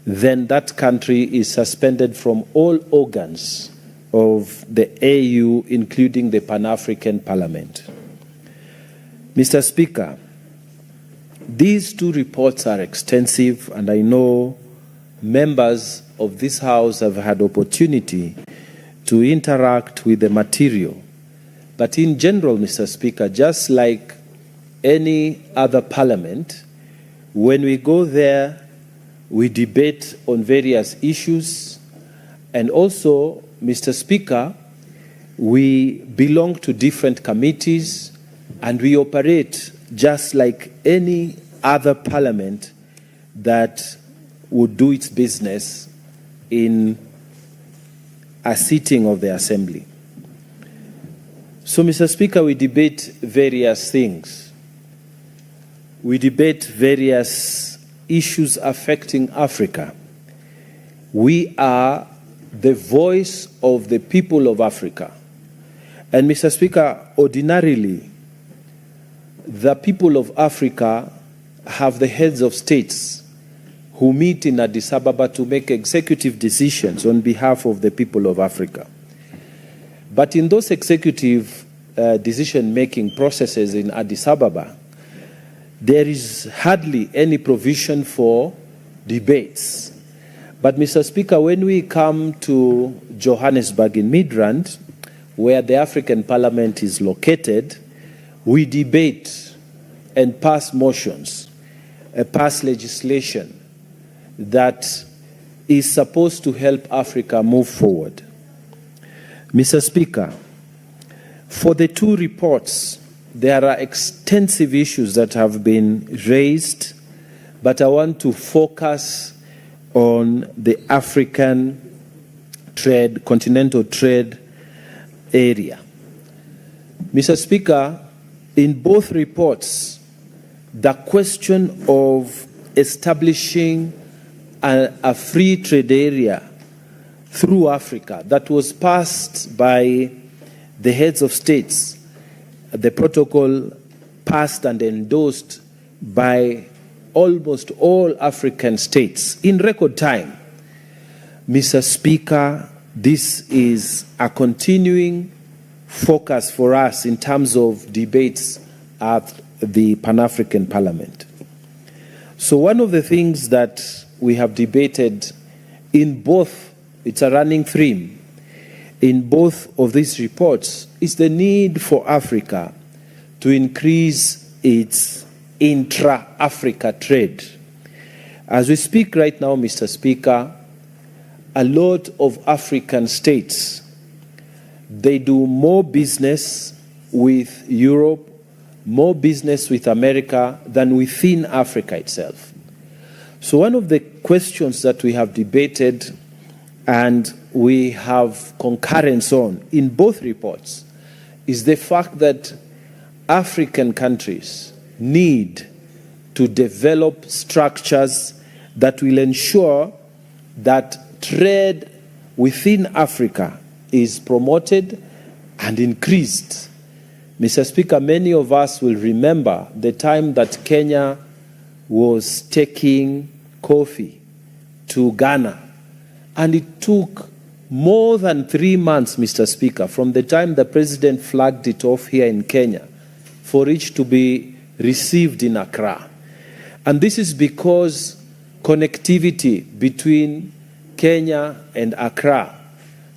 then that country is suspended from all organs of the AU, including the Pan-African Parliament. Mr. Speaker, these 2 reports are extensive, and I know members of this House have had opportunity to interact with the material. But in general, Mr. Speaker, just like any other parliament, when we go there, we debate on various issues. And also, Mr. Speaker, we belong to different committees and we operate just like any other parliament that would do its business in a sitting of the Assembly. So, Mr. Speaker, we debate various things. We debate various issues affecting Africa. We are the voice of the people of Africa. And, Mr. Speaker, ordinarily, the people of Africa have the heads of states who meet in Addis Ababa to make executive decisions on behalf of the people of Africa. But in those executive decision-making processes in Addis Ababa, there is hardly any provision for debates. But, Mr. Speaker, when we come to Johannesburg in Midrand, where the African Parliament is located, we debate and pass motions, pass legislation that is supposed to help Africa move forward. Mr. Speaker, For the two reports, there are extensive issues that have been raised, but I want to focus on the African trade, continental trade area. Mr. Speaker, in both reports, the question of establishing a free trade area through Africa that was passed by the heads of states, the protocol passed and endorsed by almost all African states in record time. Mr. Speaker, this is a continuing focus for us in terms of debates at the Pan-African Parliament. So one of the things that we have debated in both, it's a running theme, in both of these reports is the need for Africa to increase its intra-Africa trade. As we speak right now, Mr. Speaker, a lot of African states, they do more business with Europe, more business with America than within Africa itself. So one of the questions that we have debated and we have concurrence on in both reports is the fact that African countries need to develop structures that will ensure that trade within Africa is promoted and increased. Mr. Speaker, many of us will remember the time that Kenya was taking coffee to Ghana, and it took more than 3 months, Mr. Speaker, from the time the president flagged it off here in Kenya for it to be received in Accra. And this is because connectivity between Kenya and Accra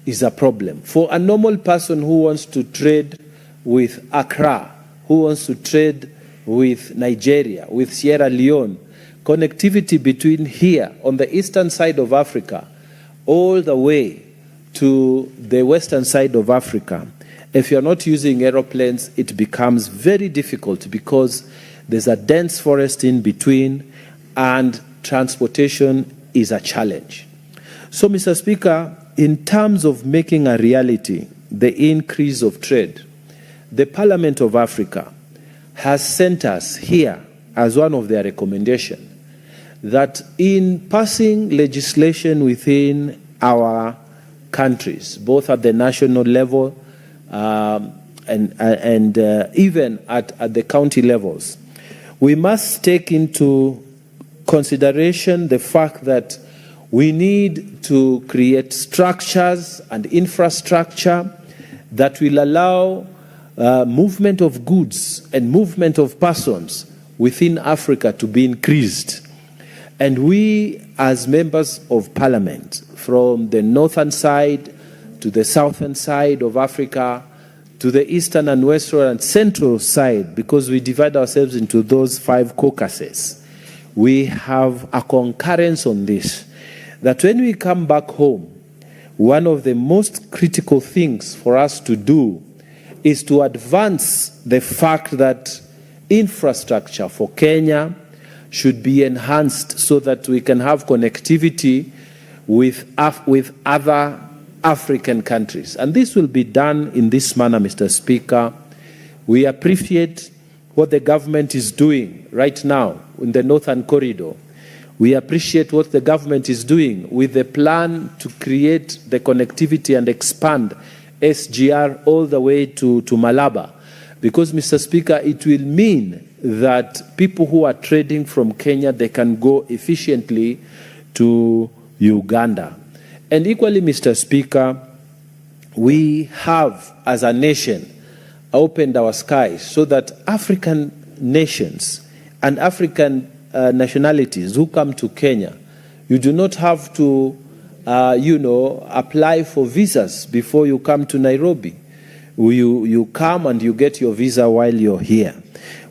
is a problem. For a normal person who wants to trade with Accra, who wants to trade with Nigeria, with Sierra Leone, connectivity between here on the eastern side of Africa all the way to the western side of Africa, if you're not using aeroplanes, it becomes very difficult because there's a dense forest in between and transportation is a challenge. So, Mr. Speaker, in terms of making a reality the increase of trade, the Parliament of Africa has sent us here as one of their recommendations that in passing legislation within our countries, both at the national level and even at the county levels, we must take into consideration the fact that we need to create structures and infrastructure that will allow movement of goods and movement of persons within Africa to be increased. And we, as members of parliament, from the northern side to the southern side of Africa, to the eastern and western and central side, because we divide ourselves into those 5 caucuses, we have a concurrence on this, that when we come back home, one of the most critical things for us to do is to advance the fact that infrastructure for Kenya should be enhanced so that we can have connectivity with other African countries. And this will be done in this manner, Mr. Speaker. We appreciate what the government is doing right now in the Northern Corridor. We appreciate what the government is doing with the plan to create the connectivity and expand SGR all the way to Malaba. Because, Mr. Speaker, it will mean that people who are trading from Kenya, they can go efficiently to Uganda. And equally, Mr. Speaker, we have, as a nation, opened our skies so that African nations and African nationalities who come to Kenya, you do not have to, apply for visas before you come to Nairobi. You come and you get your visa while you're here.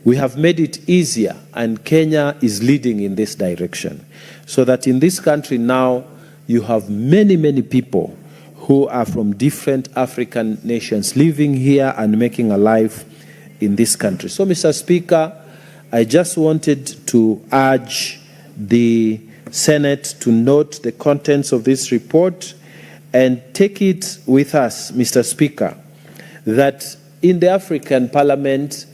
We have made it easier, and Kenya is leading in this direction. So that in this country now, you have many, many people who are from different African nations living here and making a life in this country. So, Mr. Speaker, I just wanted to urge the Senate to note the contents of this report and take it with us, Mr. Speaker, that in the African Parliament,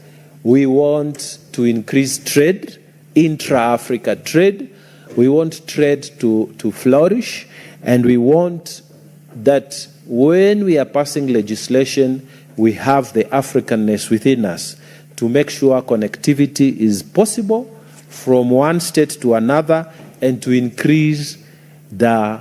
we want to increase trade, intra-Africa trade. We want trade to flourish, and we want that when we are passing legislation, we have the Africanness within us to make sure connectivity is possible from one state to another and to increase the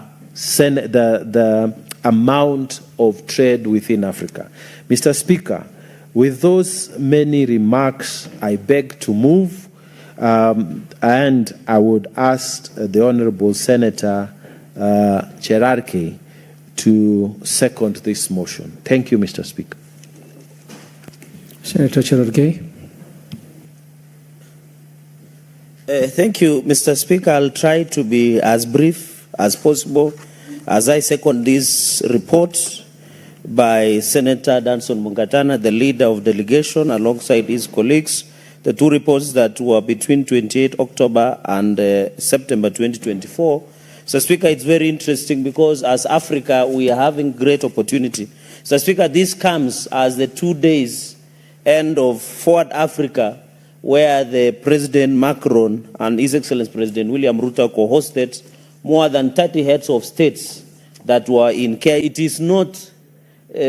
amount of trade within Africa. Mr. Speaker, with those many remarks, I beg to move, and I would ask the Honourable Senator Cherarke to second this motion. Thank you, Mr. Speaker.
Senator Cherarke.
Thank you, Mr. Speaker. I'll try to be as brief as possible as I second this report by Senator Danson Mungatana, the leader of delegation, alongside his colleagues, the two reports that were between 28 October and September 2024. Mr. Speaker, it's very interesting because as Africa, we are having great opportunity. Mr. Speaker, this comes as the 2 days end of Forward Africa, where the President Macron and His Excellency President William Ruto co-hosted more than 30 heads of states that were in care. It is not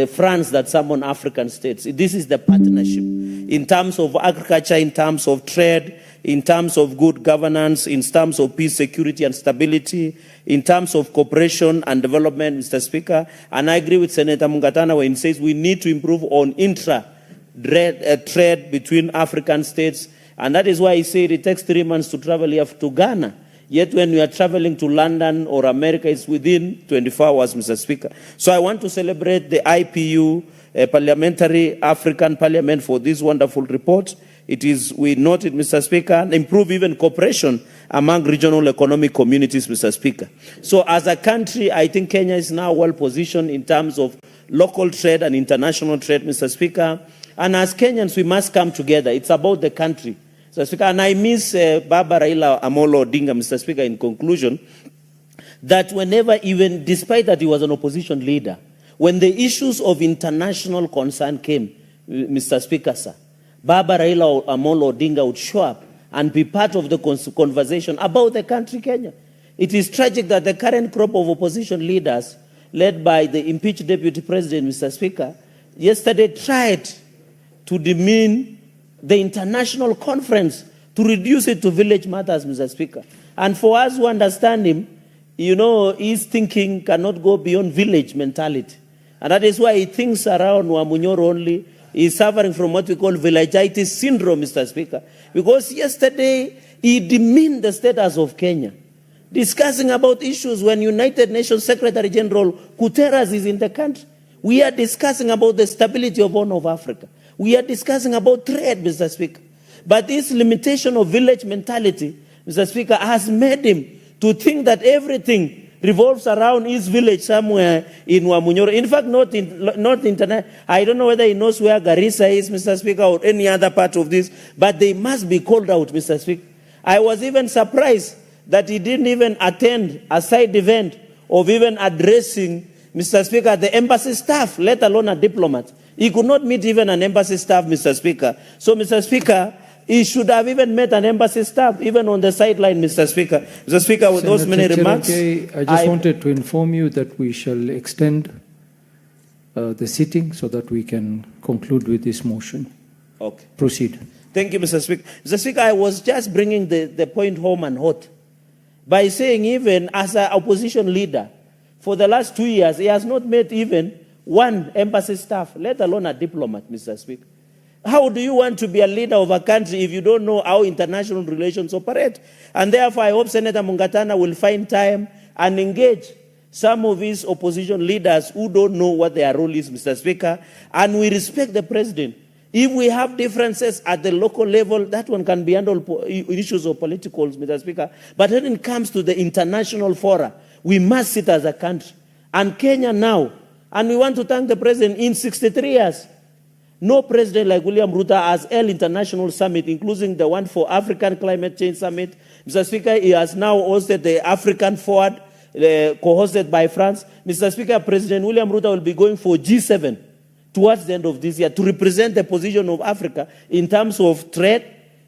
France that summoned African states. This is the partnership in terms of agriculture, in terms of trade, in terms of good governance, in terms of peace, security, and stability, in terms of cooperation and development, Mr. Speaker. And I agree with Senator Mungatana when he says we need to improve on trade between African states. And that is why he said it takes 3 months to travel here to Ghana. Yet when we are traveling to London or America, it's within 24 hours, Mr. Speaker. So I want to celebrate the IPU, Parliamentary African Parliament, for this wonderful report. It is, we noted, Mr. Speaker, improve even cooperation among regional economic communities, Mr. Speaker. So as a country, I think Kenya is now well positioned in terms of local trade and international trade, Mr. Speaker. And as Kenyans, we must come together. It's about the country. Mr. Speaker, and I miss Baba Raila Amolo Odinga, Mr. Speaker, in conclusion, that whenever, even despite that he was an opposition leader, when the issues of international concern came, Mr. Speaker, sir, Baba Raila Amolo Odinga would show up and be part of the conversation about the country, Kenya. It is tragic that the current crop of opposition leaders, led by the impeached Deputy President, Mr. Speaker, yesterday tried to demean the international conference, to reduce it to village matters, Mr. Speaker. And for us who understand him, you know, his thinking cannot go beyond village mentality. And that is why he thinks around Wamunyoro only. He's suffering from what we call villagitis syndrome, Mr. Speaker. Because yesterday, he demeaned the status of Kenya, discussing about issues when United Nations Secretary General Guterres is in the country. We are discussing about the stability of Horn of Africa. We are discussing about trade, Mr. Speaker. But this limitation of village mentality, Mr. Speaker, has made him to think that everything revolves around his village somewhere in Wamunyoro. In fact, not internet. I don't know whether he knows where Garissa is, Mr. Speaker, or any other part of this, but they must be called out, Mr. Speaker. I was even surprised that he didn't even attend a side event of even addressing, Mr. Speaker, the embassy staff, let alone a diplomat. He could not meet even an embassy staff, Mr. Speaker. So, Mr. Speaker, he should have even met an embassy staff, even on the sideline, Mr. Speaker. Mr. Speaker, with those many remarks,
I just wanted to inform you that we shall extend the sitting so that we can conclude with this motion.
Okay.
Proceed.
Thank you, Mr. Speaker. Mr. Speaker, I was just bringing the point home and hot by saying even as an opposition leader, for the last 2 years, he has not met even one embassy staff, let alone a diplomat, Mr. Speaker. How do you want to be a leader of a country if you don't know how international relations operate? And therefore, I hope Senator Mungatana will find time and engage some of his opposition leaders who don't know what their role is, Mr. Speaker. And we respect the president. If we have differences at the local level, that one can be handled issues of politicals, Mr. Speaker. But when it comes to the international fora, we must sit as a country. And Kenya now, And we want to thank the president. In 63 years, no president like William Ruto has held international summit, including the one for African Climate Change Summit. Mr. Speaker, he has now hosted the African Forward, co-hosted by France. Mr. Speaker, President William Ruto will be going for G7 towards the end of this year to represent the position of Africa in terms of trade,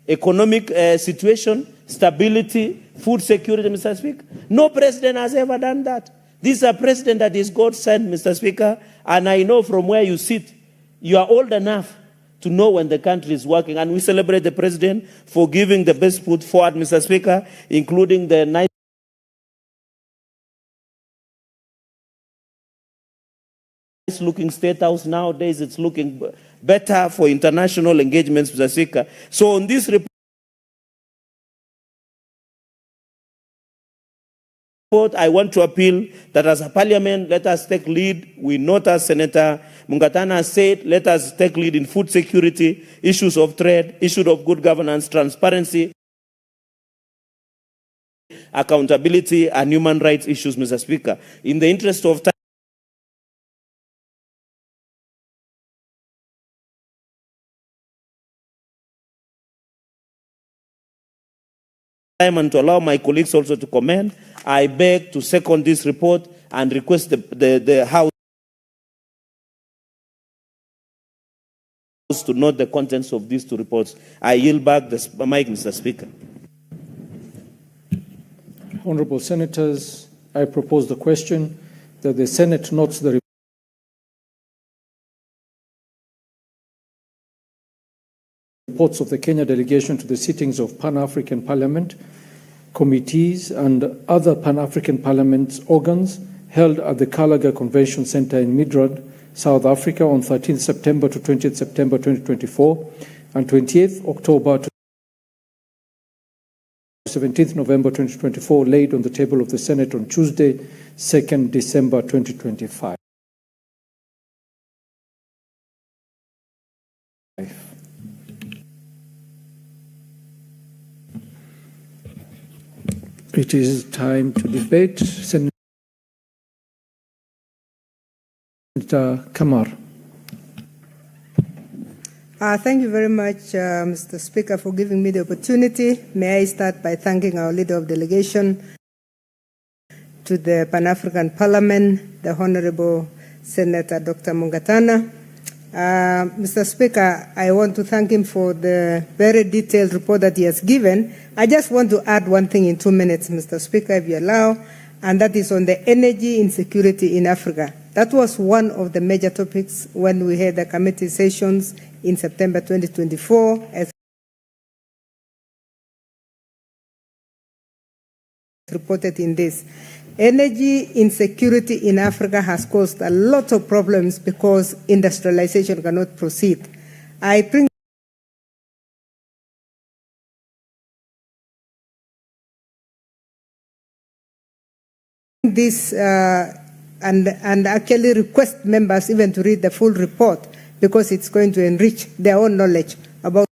economic situation, stability, food security, Mr. Speaker. No president has ever done that. This is a president that is God sent, Mr. Speaker, and I know from where you sit, you are old enough to know when the country is working, and we celebrate the president for giving the best foot forward, Mr. Speaker, including the nice looking State House. Nowadays, it's looking better for international engagements, Mr. Speaker. So on this report, I want to appeal that as a parliament, let us take lead. We note, as Senator Mungatana said, let us take lead in food security, issues of trade, issues of good governance, transparency, accountability, and human rights issues, Mr. Speaker. In the interest of time, and to allow my colleagues also to comment, I beg to second this report and request the House to note the contents of these two reports. I yield back the mic, Mr. Speaker.
Honourable Senators, I propose the question that the Senate notes the reports of the Kenya delegation to the sittings of Pan-African Parliament, committees and other Pan-African Parliament organs held at the Kalaga Convention Centre in Midrand, South Africa on 13th September to 20th September 2024 and 28th October to 17th November 2024, laid on the table of the Senate on Tuesday, 2nd December 2025. It is time to debate. Senator Kamar.
Thank you very much, Mr. Speaker, for giving me the opportunity. May I start by thanking our leader of delegation to the Pan-African Parliament, the Honorable Senator Dr. Mungatana. Mr. Speaker, I want to thank him for the very detailed report that he has given. I just want to add one thing in 2 minutes, Mr. Speaker, if you allow, and that is on the energy insecurity in Africa. That was one of the major topics when we had the committee sessions in September 2024, as reported in this. Energy insecurity in Africa has caused a lot of problems because industrialization cannot proceed. I bring this and actually request members even to read the full report because it's going to enrich their own knowledge about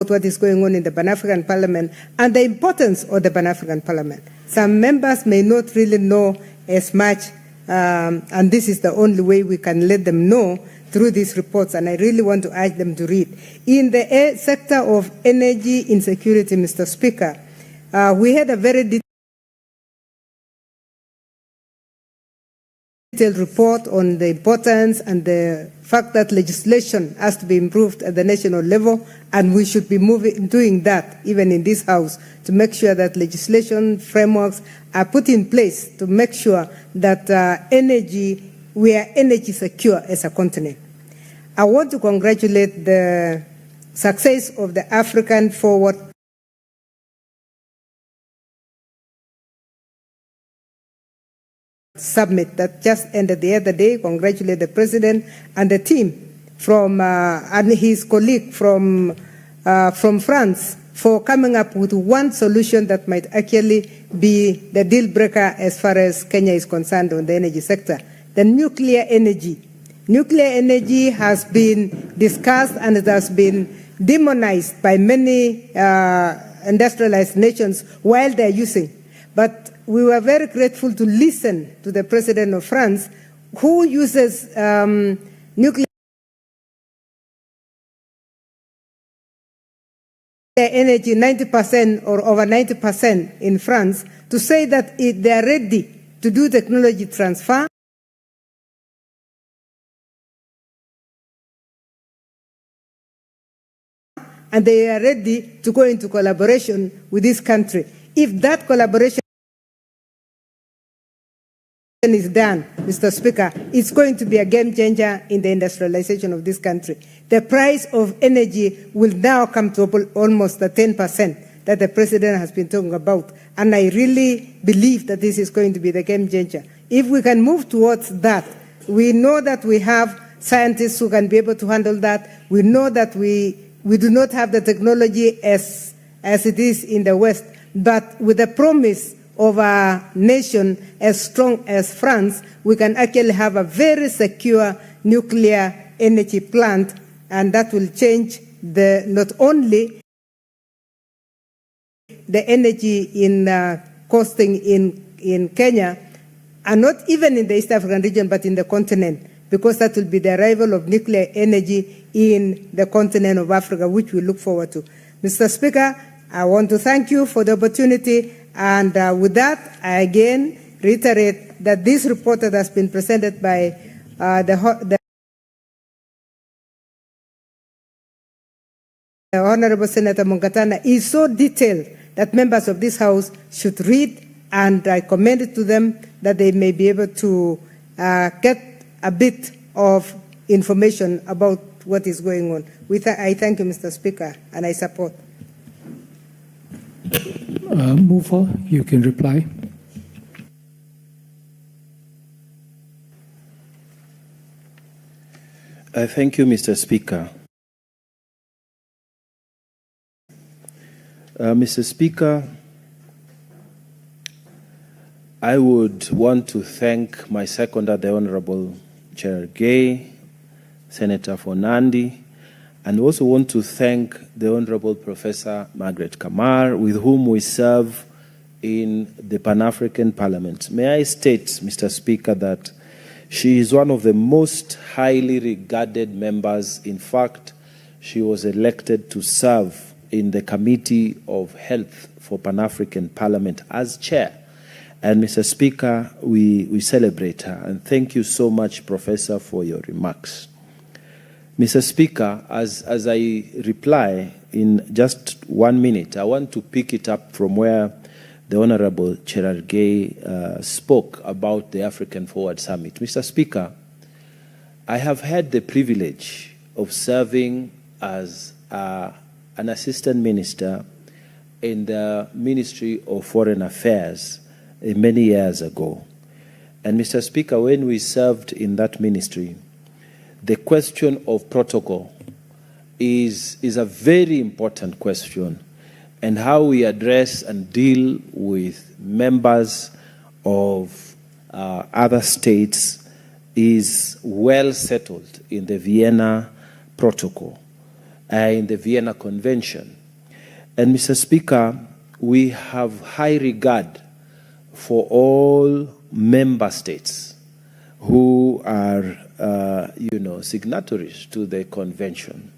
what is going on in the Pan-African Parliament and the importance of the Pan-African Parliament. Some members may not really know as much, and this is the only way we can let them know through these reports, and I really want to urge them to read. In the sector of energy insecurity, Mr. Speaker, we had a very detailed report on the importance and the fact that legislation has to be improved at the national level, and we should be doing that even in this House to make sure that legislation frameworks are put in place to make sure that we are energy secure as a continent. I want to congratulate the success of the African Forward Summit that just ended the other day. Congratulate the President and the team and his colleague from France for coming up with one solution that might actually be the deal breaker as far as Kenya is concerned on the energy sector. The nuclear energy. Nuclear energy has been discussed and it has been demonized by many industrialized nations while they're using. But we were very grateful to listen to the President of France, who uses nuclear energy 90% or over 90% in France, to say that they are ready to do technology transfer. And they are ready to go into collaboration with this country. If that collaboration is done, Mr. Speaker, it's going to be a game changer in the industrialization of this country. The price of energy will now come to almost the 10% that the President has been talking about. And I really believe that this is going to be the game changer. If we can move towards that, we know that we have scientists who can be able to handle that. We know that we do not have the technology as it is in the West, but with the promise of a nation as strong as France, we can actually have a very secure nuclear energy plant, and that will change not only the energy in costing in Kenya, and not even in the East African region, but in the continent, because that will be the arrival of nuclear energy in the continent of Africa, which we look forward to. Mr. Speaker, I want to thank you for the opportunity, and with that, I again reiterate that this report that has been presented by the Honorable Senator Mungatana is so detailed that members of this House should read, and I commend it to them that they may be able to get a bit of information about what is going on. I thank you, Mr. Speaker, and I support.
Muthui, you can reply.
Thank you, Mr. Speaker. Mr. Speaker, I would want to thank my seconder, the Honorable Cherargei, Senator Fonandi, and also want to thank the Honorable Professor Margaret Kamar, with whom we serve in the Pan-African Parliament. May I state, Mr. Speaker, that she is one of the most highly regarded members. In fact, she was elected to serve in the Committee of Health for Pan-African Parliament as chair. And Mr. Speaker, we celebrate her. And thank you so much, Professor, for your remarks. Mr. Speaker, as I reply in just 1 minute, I want to pick it up from where the Honorable Cherargei spoke about the African Forward Summit. Mr. Speaker, I have had the privilege of serving as an assistant minister in the Ministry of Foreign Affairs many years ago. And Mr. Speaker, when we served in that ministry, the question of protocol is a very important question, and how we address and deal with members of other states is well settled in the Vienna Protocol, in the Vienna Convention. And Mr. Speaker, we have high regard for all member states who are, signatories to the convention.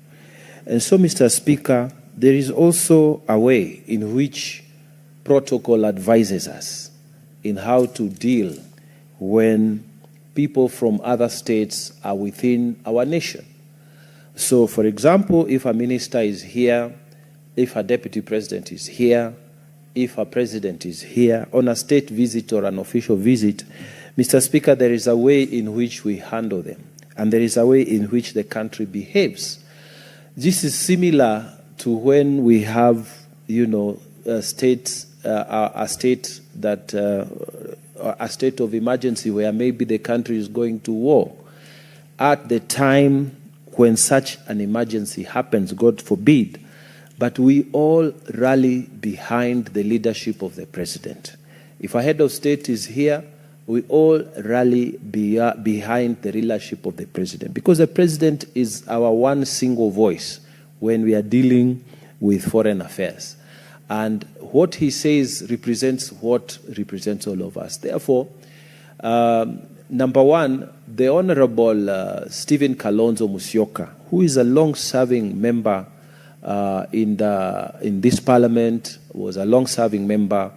And so, Mr. Speaker, there is also a way in which protocol advises us in how to deal when people from other states are within our nation. So, for example, if a minister is here, if a deputy president is here, if a president is here on a state visit or an official visit, Mr. Speaker, there is a way in which we handle them, and there is a way in which the country behaves. This is similar to when we have, a state of emergency where maybe the country is going to war. At the time when such an emergency happens, God forbid, but we all rally behind the leadership of the president. If a head of state is here, we all rally behind the leadership of the president, because the president is our one single voice when we are dealing with foreign affairs. And what he says represents what represents all of us. Therefore, number one, the Honorable Stephen Kalonzo Musyoka, who is a long-serving member in this parliament, was a long-serving member,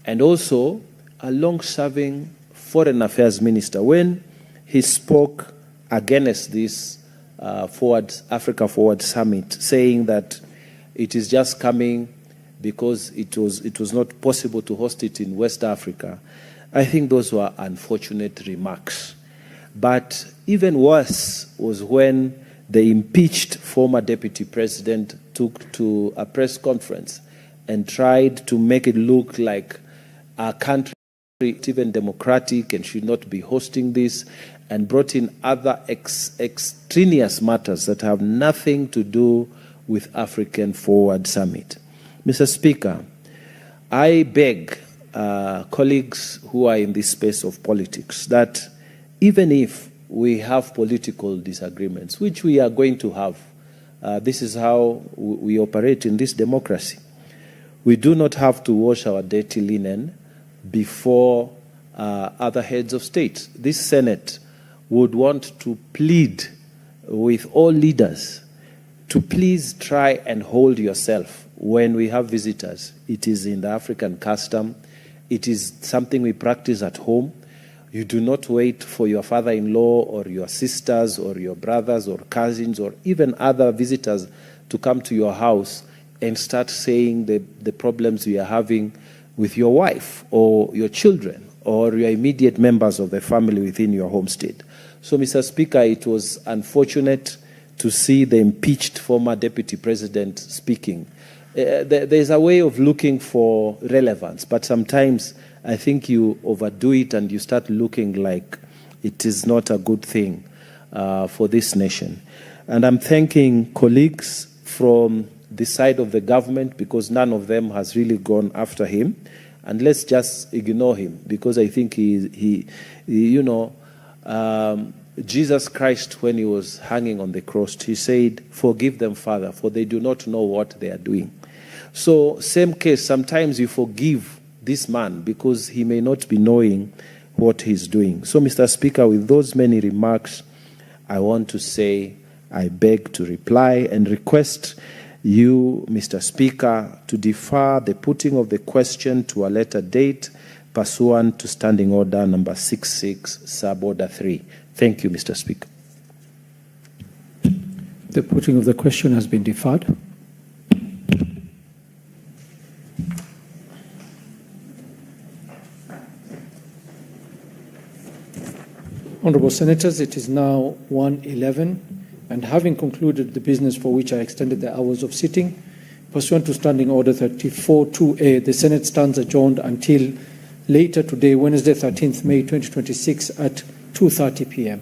and also a long-serving foreign affairs minister. When he spoke against this Africa Forward Summit, saying that it is just coming because it was not possible to host it in West Africa, I think those were unfortunate remarks. But even worse was when the impeached former deputy president took to a press conference and tried to make it look like our country is even democratic and should not be hosting this, and brought in other extraneous matters that have nothing to do with African Forward Summit. Mr. Speaker, I beg colleagues who are in this space of politics that even if we have political disagreements, which we are going to have, this is how we operate in this democracy, we do not have to wash our dirty linen before other heads of state. This Senate would want to plead with all leaders to please try and hold yourself when we have visitors. It is in the African custom. It is something we practice at home. You do not wait for your father-in-law or your sisters or your brothers or cousins or even other visitors to come to your house and start saying the problems you are having with your wife or your children or your immediate members of the family within your home state. So, Mr. Speaker, it was unfortunate to see the impeached former deputy president speaking. There's a way of looking for relevance, but sometimes I think you overdo it and you start looking like it is not a good thing for this nation. And I'm thanking colleagues from the side of the government because none of them has really gone after him. And let's just ignore him because I think Jesus Christ, when he was hanging on the cross, he said, "Forgive them, Father, for they do not know what they are doing." So, same case, sometimes you forgive this man because he may not be knowing what he's doing. So, Mr. Speaker, with those many remarks, I want to say I beg to reply and request you, Mr. Speaker, to defer the putting of the question to a later date pursuant to Standing Order number 66, Sub-Order 3. Thank you, Mr. Speaker.
The putting of the question has been deferred. Honourable Senators, it is now 1:11, and having concluded the business for which I extended the hours of sitting, pursuant to Standing Order 34-2A, the Senate stands adjourned until later today, Wednesday, 13th May 2026 at 2:30 p.m.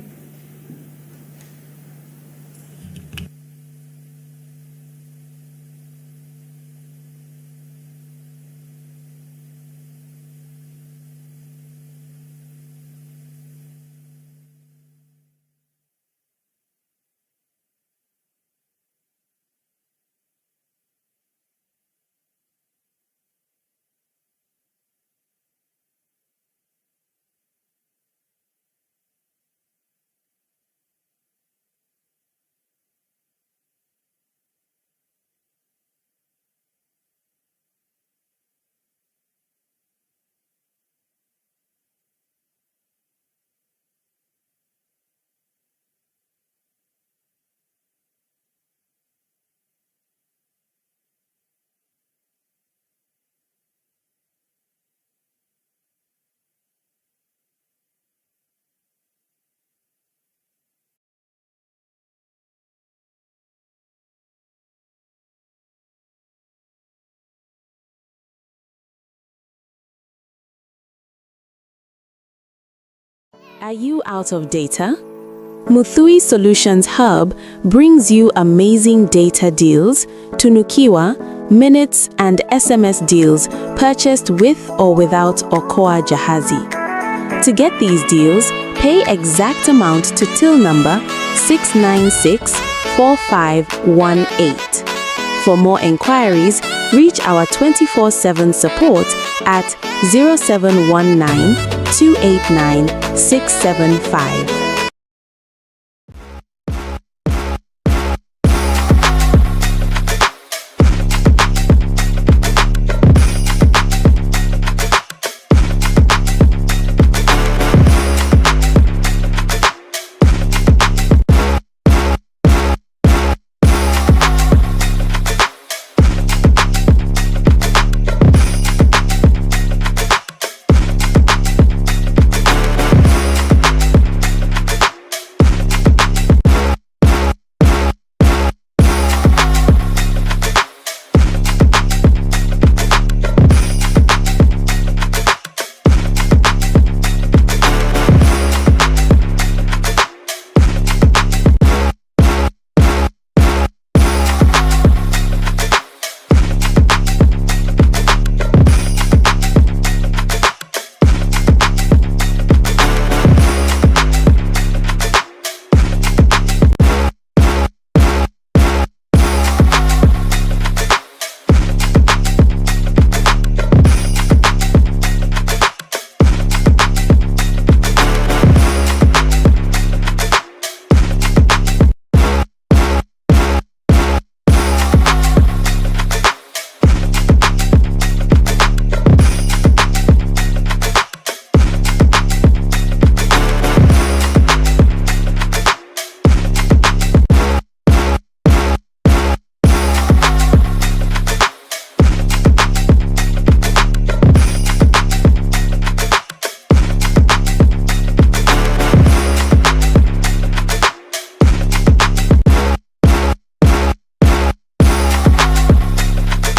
Are you out of data? Muthui Solutions Hub brings you amazing data deals, tunukiwa, minutes and SMS deals purchased with or without Okoa Jahazi. To get these deals, pay exact amount to till number 6964518. For more inquiries, reach our 24/7 support at 0719 289 675.